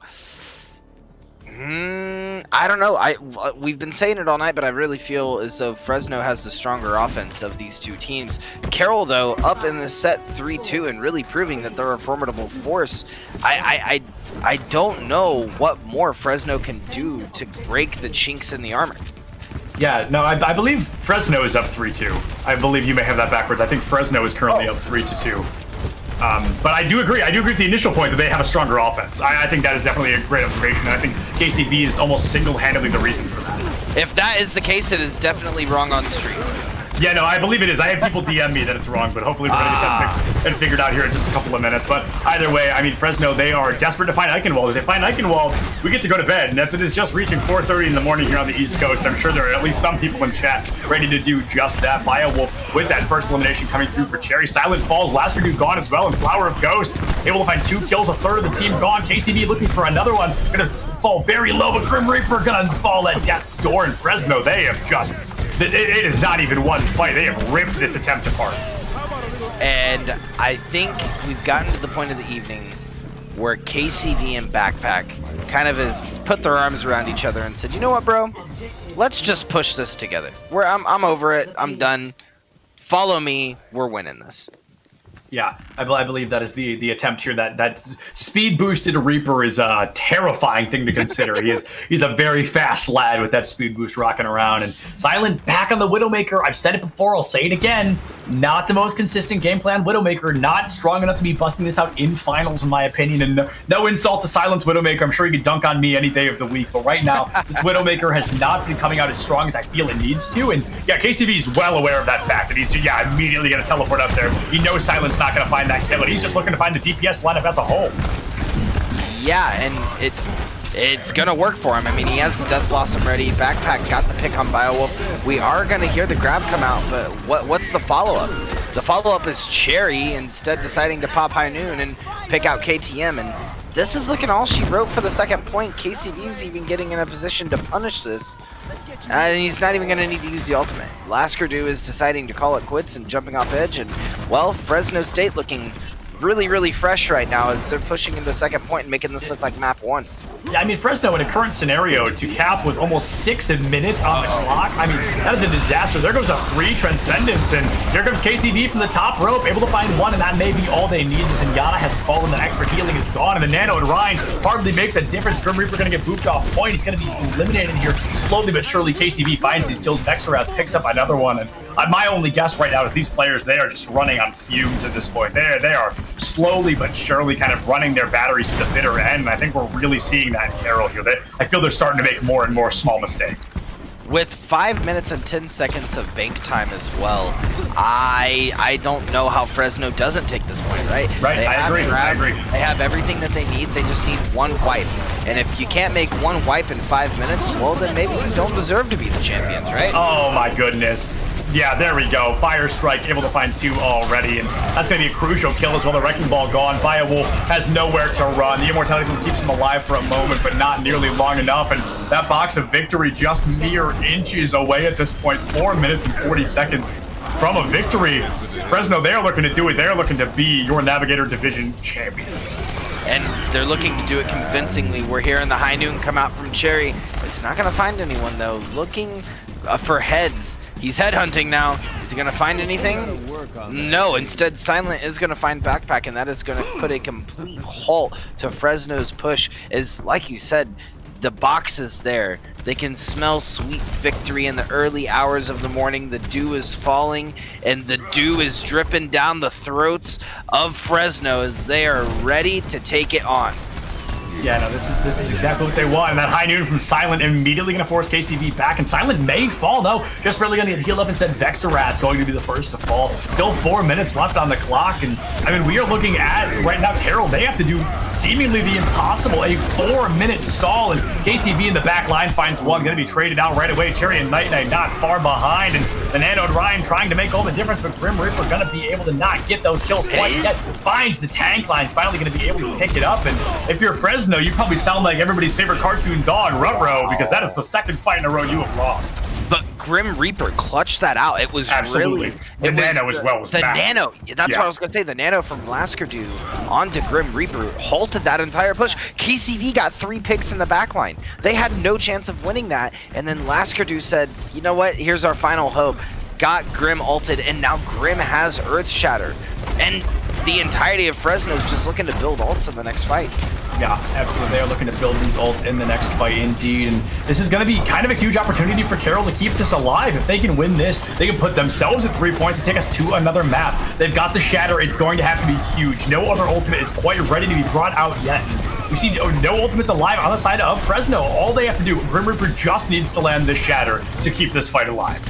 I don't know. We've been saying it all night, but I really feel as though Fresno has the stronger offense of these two teams. Carroll, though, up in the set 3-2 and really proving that they're a formidable force. I don't know what more Fresno can do to break the chinks in the armor. Yeah, no, I believe Fresno is up 3-2. I believe you may have that backwards. I think Fresno is currently up 3-2. But I do agree with the initial point that they have a stronger offense. I think that is definitely a great observation. I think KCV is almost single-handedly the reason for that. If that is the case, it is definitely wrong on the street. Yeah, no, I believe it is. I have people DM me that it's wrong, but hopefully we're going to get that fixed and figured out here in just a couple of minutes. But either way, I mean, Fresno, they are desperate to find Eichenwald. If they find Eichenwald, we get to go to bed. And it is just reaching 4:30 in the morning here on the East Coast. I'm sure there are at least some people in chat ready to do just that. Biowolf with that first elimination coming through for Cherry. Silent Falls, last dude gone as well, and Flower of Ghost able to find 2 kills, a third of the team gone. KCB looking for another one. Going to fall very low, but Grim Reaper going to fall at death's door. And Fresno, they have just... It is not even one fight. They have ripped this attempt apart. And I think we've gotten to the point of the evening where KCD and Backpack kind of have put their arms around each other and said, you know what, bro? Let's just push this together. I'm over it. I'm done. Follow me. We're winning this. Yeah, I believe that is the attempt here. That speed boosted Reaper is a terrifying thing to consider. He's a very fast lad with that speed boost rocking around. And Silent back on the Widowmaker. I've said it before. I'll say it again. Not the most consistent game plan. Widowmaker not strong enough to be busting this out in finals, in my opinion. And no insult to Silent's Widowmaker. I'm sure he could dunk on me any day of the week. But right now, this Widowmaker has not been coming out as strong as I feel it needs to. And yeah, KCV is well aware of that fact that he's immediately going to teleport up there. He knows Silent's not going to find that kill, and he's just looking to find the DPS lineup as a whole. Yeah, and it's gonna work for him. I mean, he has the Death Blossom ready. Backpack got the pick on Biowolf. We are gonna hear the grab come out, but what's the follow-up? The follow-up is Cherry instead deciding to pop High Noon and pick out KTM, and this is looking all she wrote for the second point. KCV's even getting in a position to punish this. And he's not even going to need to use the ultimate. Laskerdu is deciding to call it quits and jumping off edge. And, well, Fresno State looking really, really fresh right now as they're pushing into second point and making this look like map 1. Yeah, I mean, Fresno in a current scenario to cap with almost 6 minutes on the clock. I mean, that is a disaster. There goes a free Transcendence, and here comes KCV from the top rope, able to find one, and that may be all they need. The Zenyatta has fallen, the extra healing is gone, and the Nano and Ryan hardly makes a difference. Grim Reaper going to get booped off point. He's going to be eliminated here slowly but surely. KCV finds these kills. Vexarath picks up another one, and my only guess right now is these players, they are just running on fumes at this point. They are slowly but surely kind of running their batteries to the bitter end, and I think we're really seeing that in Carroll here. I feel they're starting to make more and more small mistakes. With 5 minutes and 10 seconds of bank time as well, I don't know how Fresno doesn't take this point, right? Right, I agree. They have everything that they need. They just need one wipe. And if you can't make one wipe in 5 minutes, well, then maybe you don't deserve to be the champions, right? Oh, my goodness. Yeah, there we go. Fire Strike able to find 2 already, and that's going to be a crucial kill as well. The Wrecking Ball gone. Biowolf has nowhere to run. The Immortality keeps him alive for a moment, but not nearly long enough, and that box of victory just mere inches away at this point. 4 minutes and 40 seconds from a victory. Fresno, they are looking to do it. They are looking to be your Navigator Division champions. And they're looking to do it convincingly. We're hearing the High Noon come out from Cherry. It's not going to find anyone, though. Looking for heads. He's headhunting now. Is he going to find anything? No, instead Silent is going to find Backpack, and that is going to put a complete halt to Fresno's push. As, like you said, the box is there. They can smell sweet victory in the early hours of the morning. The dew is falling, and the dew is dripping down the throats of Fresno as they are ready to take it on. Yeah, no, this is exactly what they want. And that high noon from Silent immediately going to force KCV back. And Silent may fall, though. Just barely going to get healed up. Instead, Vexarath going to be the first to fall. Still 4 minutes left on the clock. And, I mean, we are looking at, right now, Carroll, they have to do seemingly the impossible. A 4-minute stall. And KCV in the back line finds one. Going to be traded out right away. Cherry and Night Knight not far behind. And the Nano and Ryan trying to make all the difference. But Grim Reaper going to be able to not get those kills quite yet. Finds the tank line. Finally going to be able to pick it up. And if you're Fresno, you probably sound like everybody's favorite cartoon dog, Ruh-Roh, because that is the second fight in a row you have lost. But Grim Reaper clutched that out. It was absolutely really... The Nano as well was the massive. Nano. That's what I was going to say. The Nano from Laskerdu onto Grim Reaper halted that entire push. KCV got 3 picks in the backline. They had no chance of winning that. And then Laskerdu said, you know what? Here's our final hope. Got Grim ulted, and now Grim has Earth Shatter. And the entirety of Fresno is just looking to build ults in the next fight. Yeah, absolutely. They are looking to build these ults in the next fight, indeed. And this is going to be kind of a huge opportunity for Carroll to keep this alive. If they can win this, they can put themselves at 3 points and take us to another map. They've got the Shatter. It's going to have to be huge. No other ultimate is quite ready to be brought out yet. We see no ultimates alive on the side of Fresno. All they have to do, Grim Reaper just needs to land this Shatter to keep this fight alive.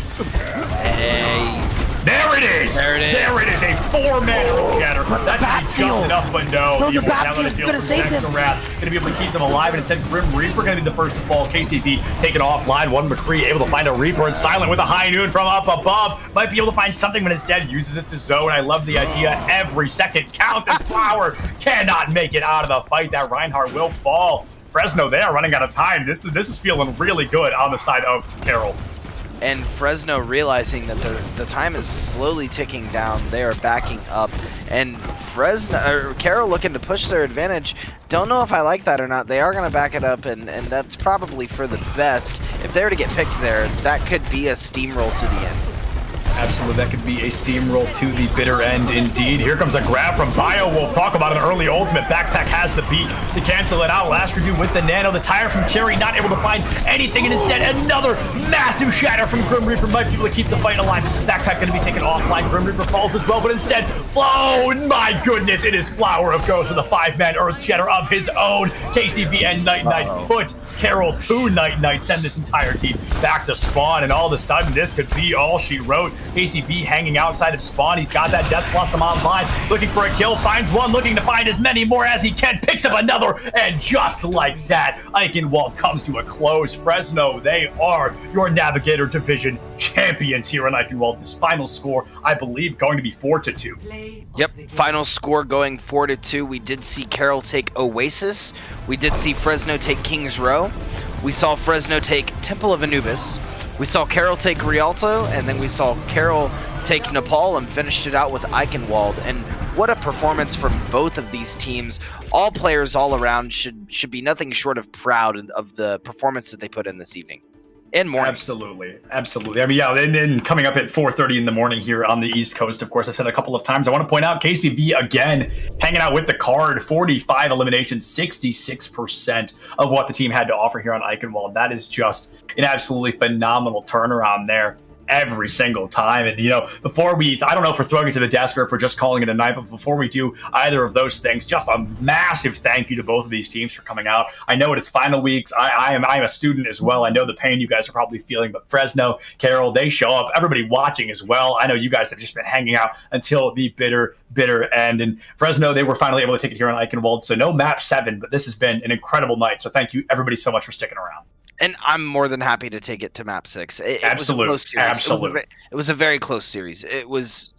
Hey. There it is! There it is! There it is! A 4-man Earth Shatter. That should be just enough, but no. The Batfield's gonna save them. Gonna be able to keep them alive, and instead Grim Reaper gonna be the first to fall. KCV taken offline. One McCree able to find a Reaper, and Silent with a high noon from up above. Might be able to find something, but instead uses it to zone. I love the idea. Every second counts, and Flower cannot make it out of the fight. That Reinhardt will fall. Fresno, they are running out of time. This is feeling really good on the side of Carroll. And Fresno realizing that the time is slowly ticking down, they are backing up. And Carroll looking to push their advantage. Don't know if I like that or not. They are going to back it up, and that's probably for the best. If they were to get picked there, that could be a steamroll to the end. Absolutely, that could be a steamroll to the bitter end, indeed. Here comes a grab from Bio. We'll talk about an early ultimate. Backpack has the beat to cancel it out. Laskerdu with the Nano. The tire from Cherry not able to find anything, and instead another massive Shatter from Grim Reaper might be able to keep the fight alive. Backpack going to be taken offline. Grim Reaper falls as well, but instead, my goodness, it is Flower of Ghost with a 5-man Earth Shatter of his own. KCV and Night Knight put Carroll to Night Knight, send this entire team back to spawn, and all of a sudden, this could be all she wrote. KCV hanging outside of spawn. He's got that Death Blossom online, looking for a kill, finds one, looking to find as many more as he can, picks up another, and just like that, Eichenwald comes to a close. Fresno, they are your Navigator Division champions here in Eichenwald. This final score, I believe, going to be 4-2. Yep, final score going 4-2. We did see Carroll take Oasis. We did see Fresno take King's Row. We saw Fresno take Temple of Anubis. We saw Carroll take Rialto, and then we saw Carroll take Nepal and finished it out with Eichenwald. And what a performance from both of these teams. All players all around should be nothing short of proud of the performance that they put in this evening. And morning. Absolutely. I mean, yeah, and then coming up at 4:30 in the morning here on the East Coast, of course, I've said a couple of times, I want to point out KCV again, hanging out with the card, 45 eliminations, 66% of what the team had to offer here on Eichenwald. That is just an absolutely phenomenal turnaround there every single time. And, before I don't know if we're throwing it to the desk or if we're just calling it a night, but before we do either of those things, just a massive thank you to both of these teams for coming out. I know it is final weeks. I'm a student as well. I know the pain you guys are probably feeling, but Fresno, Carroll, they show up. Everybody watching as well. I know you guys have just been hanging out until the bitter end. And Fresno, they were finally able to take it here on Eichenwald. So no map 7, but this has been an incredible night. So thank you everybody so much for sticking around. And I'm more than happy to take it to map 6. It Absolutely. was a close series. Absolutely. It was a very close series. It was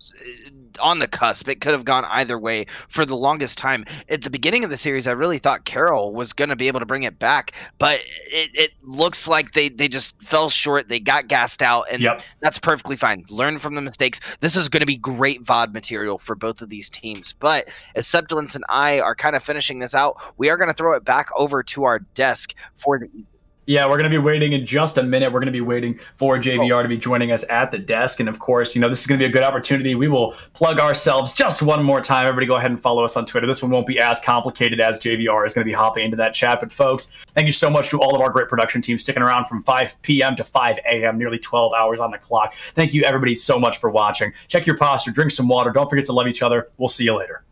on the cusp. It could have gone either way for the longest time. At the beginning of the series, I really thought Carroll was going to be able to bring it back, but it looks like they just fell short. They got gassed out, and that's perfectly fine. Learn from the mistakes. This is going to be great VOD material for both of these teams. But as Subtilance and I are kind of finishing this out, we are going to throw it back over to our desk for the evening. Yeah, we're going to be waiting in just a minute. We're going to be waiting for JVR to be joining us at the desk. And of course, this is going to be a good opportunity. We will plug ourselves just one more time. Everybody go ahead and follow us on Twitter. This one won't be as complicated as JVR is going to be hopping into that chat. But folks, thank you so much to all of our great production teams sticking around from 5 p.m. to 5 a.m., nearly 12 hours on the clock. Thank you, everybody, so much for watching. Check your posture, drink some water. Don't forget to love each other. We'll see you later.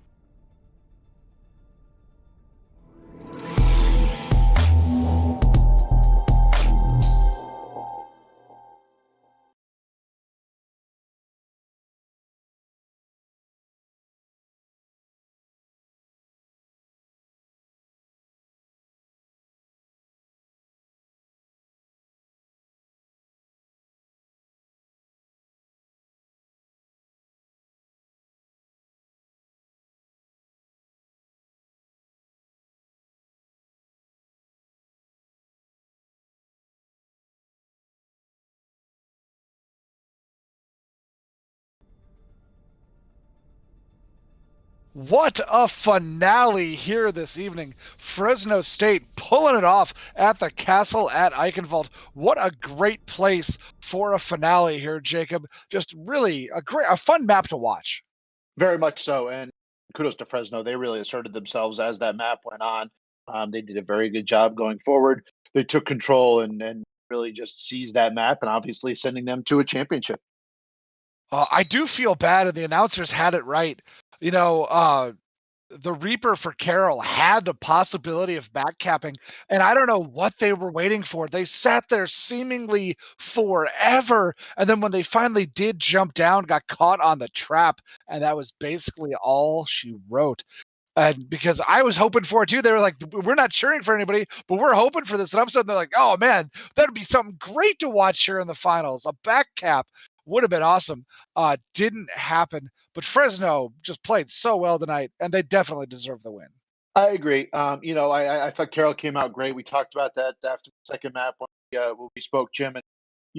What a finale here this evening. Fresno State pulling it off at the castle at Eichenwald. What a great place for a finale here, Jacob. Just really a fun map to watch. Very much so. And kudos to Fresno. They really asserted themselves as that map went on. They did a very good job going forward. They took control and really just seized that map and obviously sending them to a championship. I do feel bad, and the announcers had it right. The Reaper for Carroll had the possibility of backcapping, and I don't know what they were waiting for. They sat there seemingly forever, and then when they finally did jump down, got caught on the trap, and that was basically all she wrote. And because I was hoping for it too, they were like, "We're not cheering for anybody, but we're hoping for this." And I'm sitting there like, "Oh man, that'd be something great to watch here in the finals. A back cap would have been awesome." Didn't happen, but Fresno just played so well tonight, and they definitely deserve the win. I agree. I thought Carroll came out great. We talked about that after the second map when we spoke, Jim.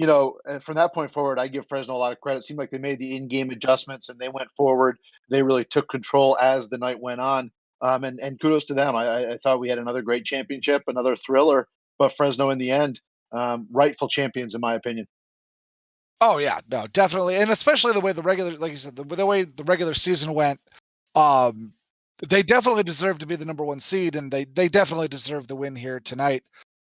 And from that point forward, I give Fresno a lot of credit. It seemed like they made the in-game adjustments and they went forward. They really took control as the night went on. And kudos to them. I thought we had another great championship, another thriller, but Fresno in the end, rightful champions in my opinion. Oh yeah, no, definitely, and especially the way the regular, like you said, the way the regular season went, they definitely deserve to be the number one seed, and they definitely deserve the win here tonight.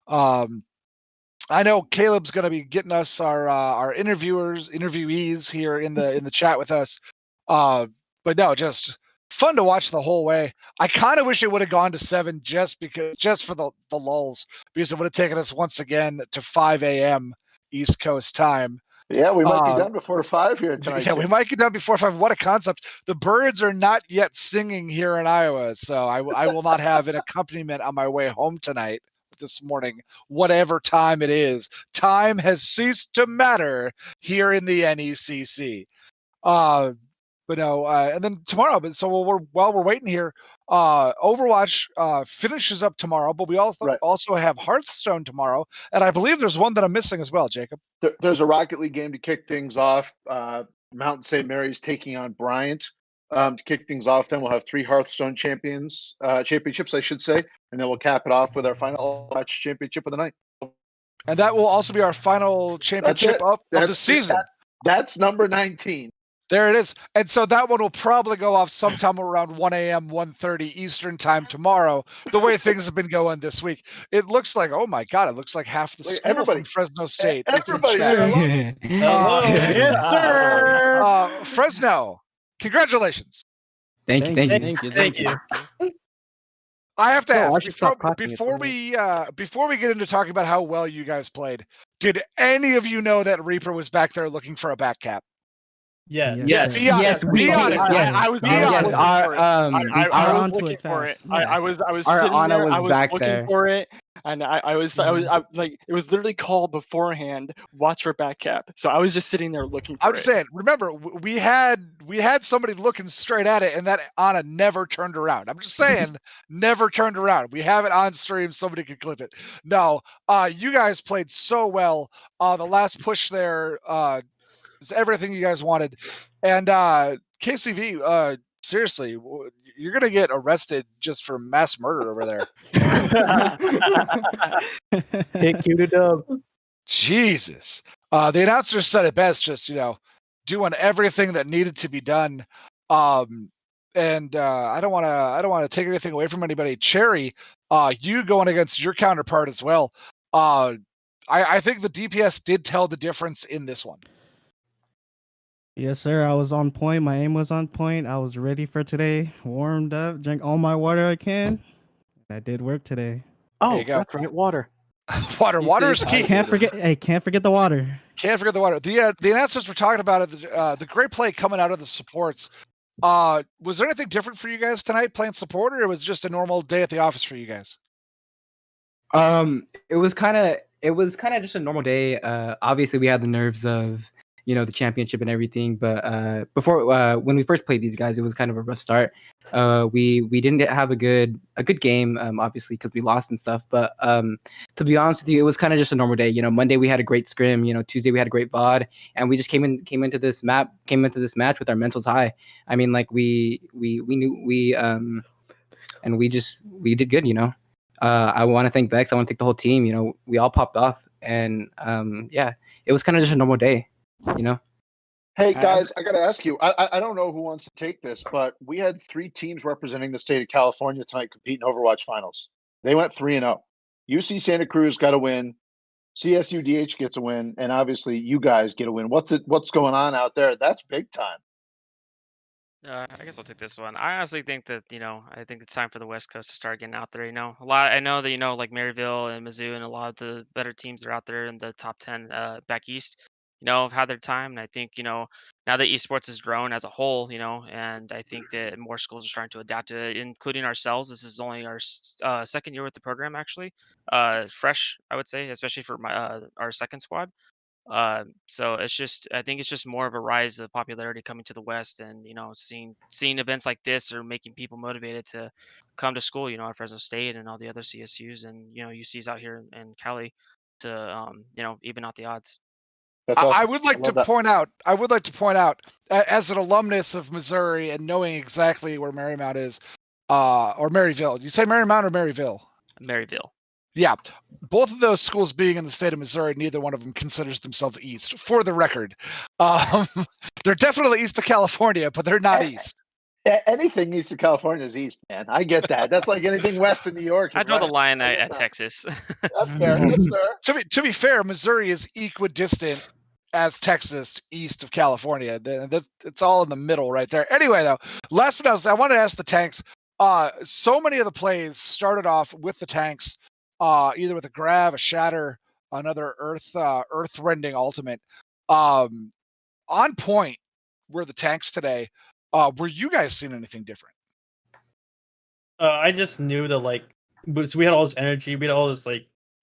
I know Caleb's going to be getting us our interviewees here in the chat with us. But no, just fun to watch the whole way. I kind of wish it would have gone to 7 just for the lulls, because it would have taken us once again to 5 a.m. East Coast time. Yeah, we might be done before 5 here tonight. Yeah, we might get done before 5. What a concept. The birds are not yet singing here in Iowa, so I will not have an accompaniment on my way home tonight this morning, whatever time it is. Time has ceased to matter here in the NECC. And then tomorrow, while we're waiting here, Overwatch finishes up tomorrow, but we also have Hearthstone tomorrow, and I believe there's one that I'm missing as well, Jacob. There's a Rocket League game to kick things off. Mountain St. Mary's taking on Bryant to kick things off. Then we'll have 3 Hearthstone championships, I should say, and then we'll cap it off with our final Overwatch championship of the night. And that will also be our final championship of the season. That's number 19. There it is. And so that one will probably go off sometime around 1 a.m., 1:30 Eastern time tomorrow, the way things have been going this week. It looks like, oh my God, it looks like half the school from Fresno State. Everybody's here. Yes, sir. Fresno, congratulations. Thank you. I have to ask, before we get into talking about how well you guys played, did any of you know that Reaper was back there looking for a back cap? Yes. Be honest. I was looking for it. I was sitting there. I was looking for it, and I was like, it was literally called beforehand. Watch for back cap. So I was just sitting there looking for it. I'm saying, remember, we had somebody looking straight at it, and that Anna never turned around. I'm just saying, never turned around. We have it on stream. Somebody could clip it. No, you guys played so well. The last push there. Everything you guys wanted, and KCV, seriously, you're gonna get arrested just for mass murder over there. Hit Q to dub. Jesus, the announcer said it best, just doing everything that needed to be done. I don't want to take anything away from anybody. Cherry, you going against your counterpart as well. I think the DPS did tell the difference in this one. Yes, sir. I was on point. My aim was on point. I was ready for today. Warmed up, drank all my water I can. That did work today. Oh, that's right, water. Water is key. Can't forget the water. Can't forget the water. The announcers were talking about it. The great play coming out of the supports. Was there anything different for you guys tonight playing support, or it was just a normal day at the office for you guys? It was kind of just a normal day. Obviously, we had the nerves of the championship and everything. But before when we first played these guys, it was kind of a rough start. We didn't have a good game, obviously, because we lost and stuff. But to be honest with you, it was kind of just a normal day. Monday we had a great scrim. Tuesday we had a great VOD, and we just came into this match with our mentals high. I mean, like we knew and we did good. I want to thank Vex. I want to thank the whole team. We all popped off, and it was kind of just a normal day. Hey guys, I got to ask you. I don't know who wants to take this, but we had 3 teams representing the state of California tonight compete in Overwatch finals. They went 3-0. UC Santa Cruz got a win. CSUDH gets a win, and obviously you guys get a win. What's going on out there? That's big time. I guess I'll take this one. I honestly think that I think it's time for the West Coast to start getting out there. A lot. I know that like Maryville and Mizzou and a lot of the better teams are out there in the top 10 back east. Have had their time, and I think now that esports has grown as a whole, and I think that more schools are starting to adapt to it, including ourselves. This is only our second year with the program, actually. Fresh, I would say, especially for our second squad. So I think it's just more of a rise of popularity coming to the West, and seeing events like this are making people motivated to come to school. At Fresno State and all the other CSUs and UCs out here in Cali to even out the odds. That's awesome. I would like to point out, as an alumnus of Missouri and knowing exactly where Marymount is, or Maryville. You say Marymount or Maryville? Maryville. Yeah, both of those schools being in the state of Missouri, neither one of them considers themselves east. For the record, they're definitely east of California, but they're not east. Anything east of California is east, man. I get that. That's like anything west of New York. I draw the line at Texas. That's fair. That's fair. To be fair, Missouri is equidistant as Texas east of California. It's all in the middle right there. Anyway, though, last but not least, I wanted to ask the tanks. So many of the plays started off with the tanks. Either with a grab, a shatter, another earth rending ultimate. On point were the tanks today. Were you guys seeing anything different? I just knew that so we had all this energy, we had all this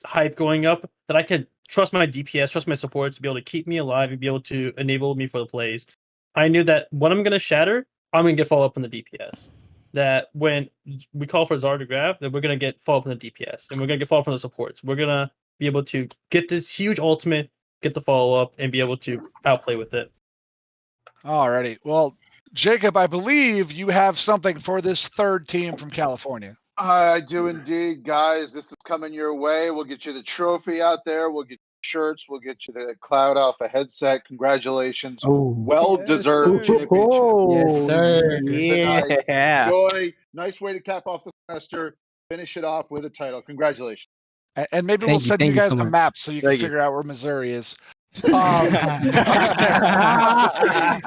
hype going up, that I could trust my DPS, trust my support to be able to keep me alive and be able to enable me for the plays. I knew that when I'm gonna shatter, I'm gonna get follow up on the DPS. That when we call for Zara to grab, that we're going to get follow-up from the DPS, and we're going to get follow-up from the supports. We're going to be able to get this huge ultimate, get the follow-up, and be able to outplay with it. Alrighty. Well, Jacob, I believe you have something for this third team from California. I do indeed, guys. This is coming your way. We'll get you the trophy out there. We'll get you shirts. We'll get you the Cloud Alpha headset. Congratulations. Well-deserved championship. Yes, sir. Yeah. Enjoy. Nice way to cap off the semester. Finish it off with a title. Congratulations. And maybe we'll send you guys a map so you can figure out where Missouri is. Hey,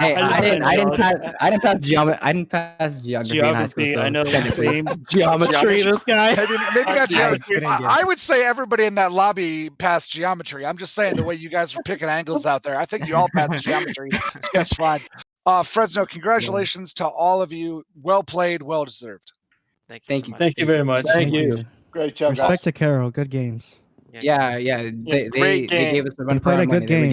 I didn't pass geography in high school. So I know geometry. This guy. Maybe not geometry. I would say everybody in that lobby passed geometry. I'm just saying the way you guys were picking angles out there. I think you all passed geometry. That's fine. Fresno, congratulations to all of you. Well played, well deserved. Thank you. Thank you very much. Thank you. Great job, guys. Respect to Carroll. Good games. Yeah. They gave us a run You for our played a money. good They were game.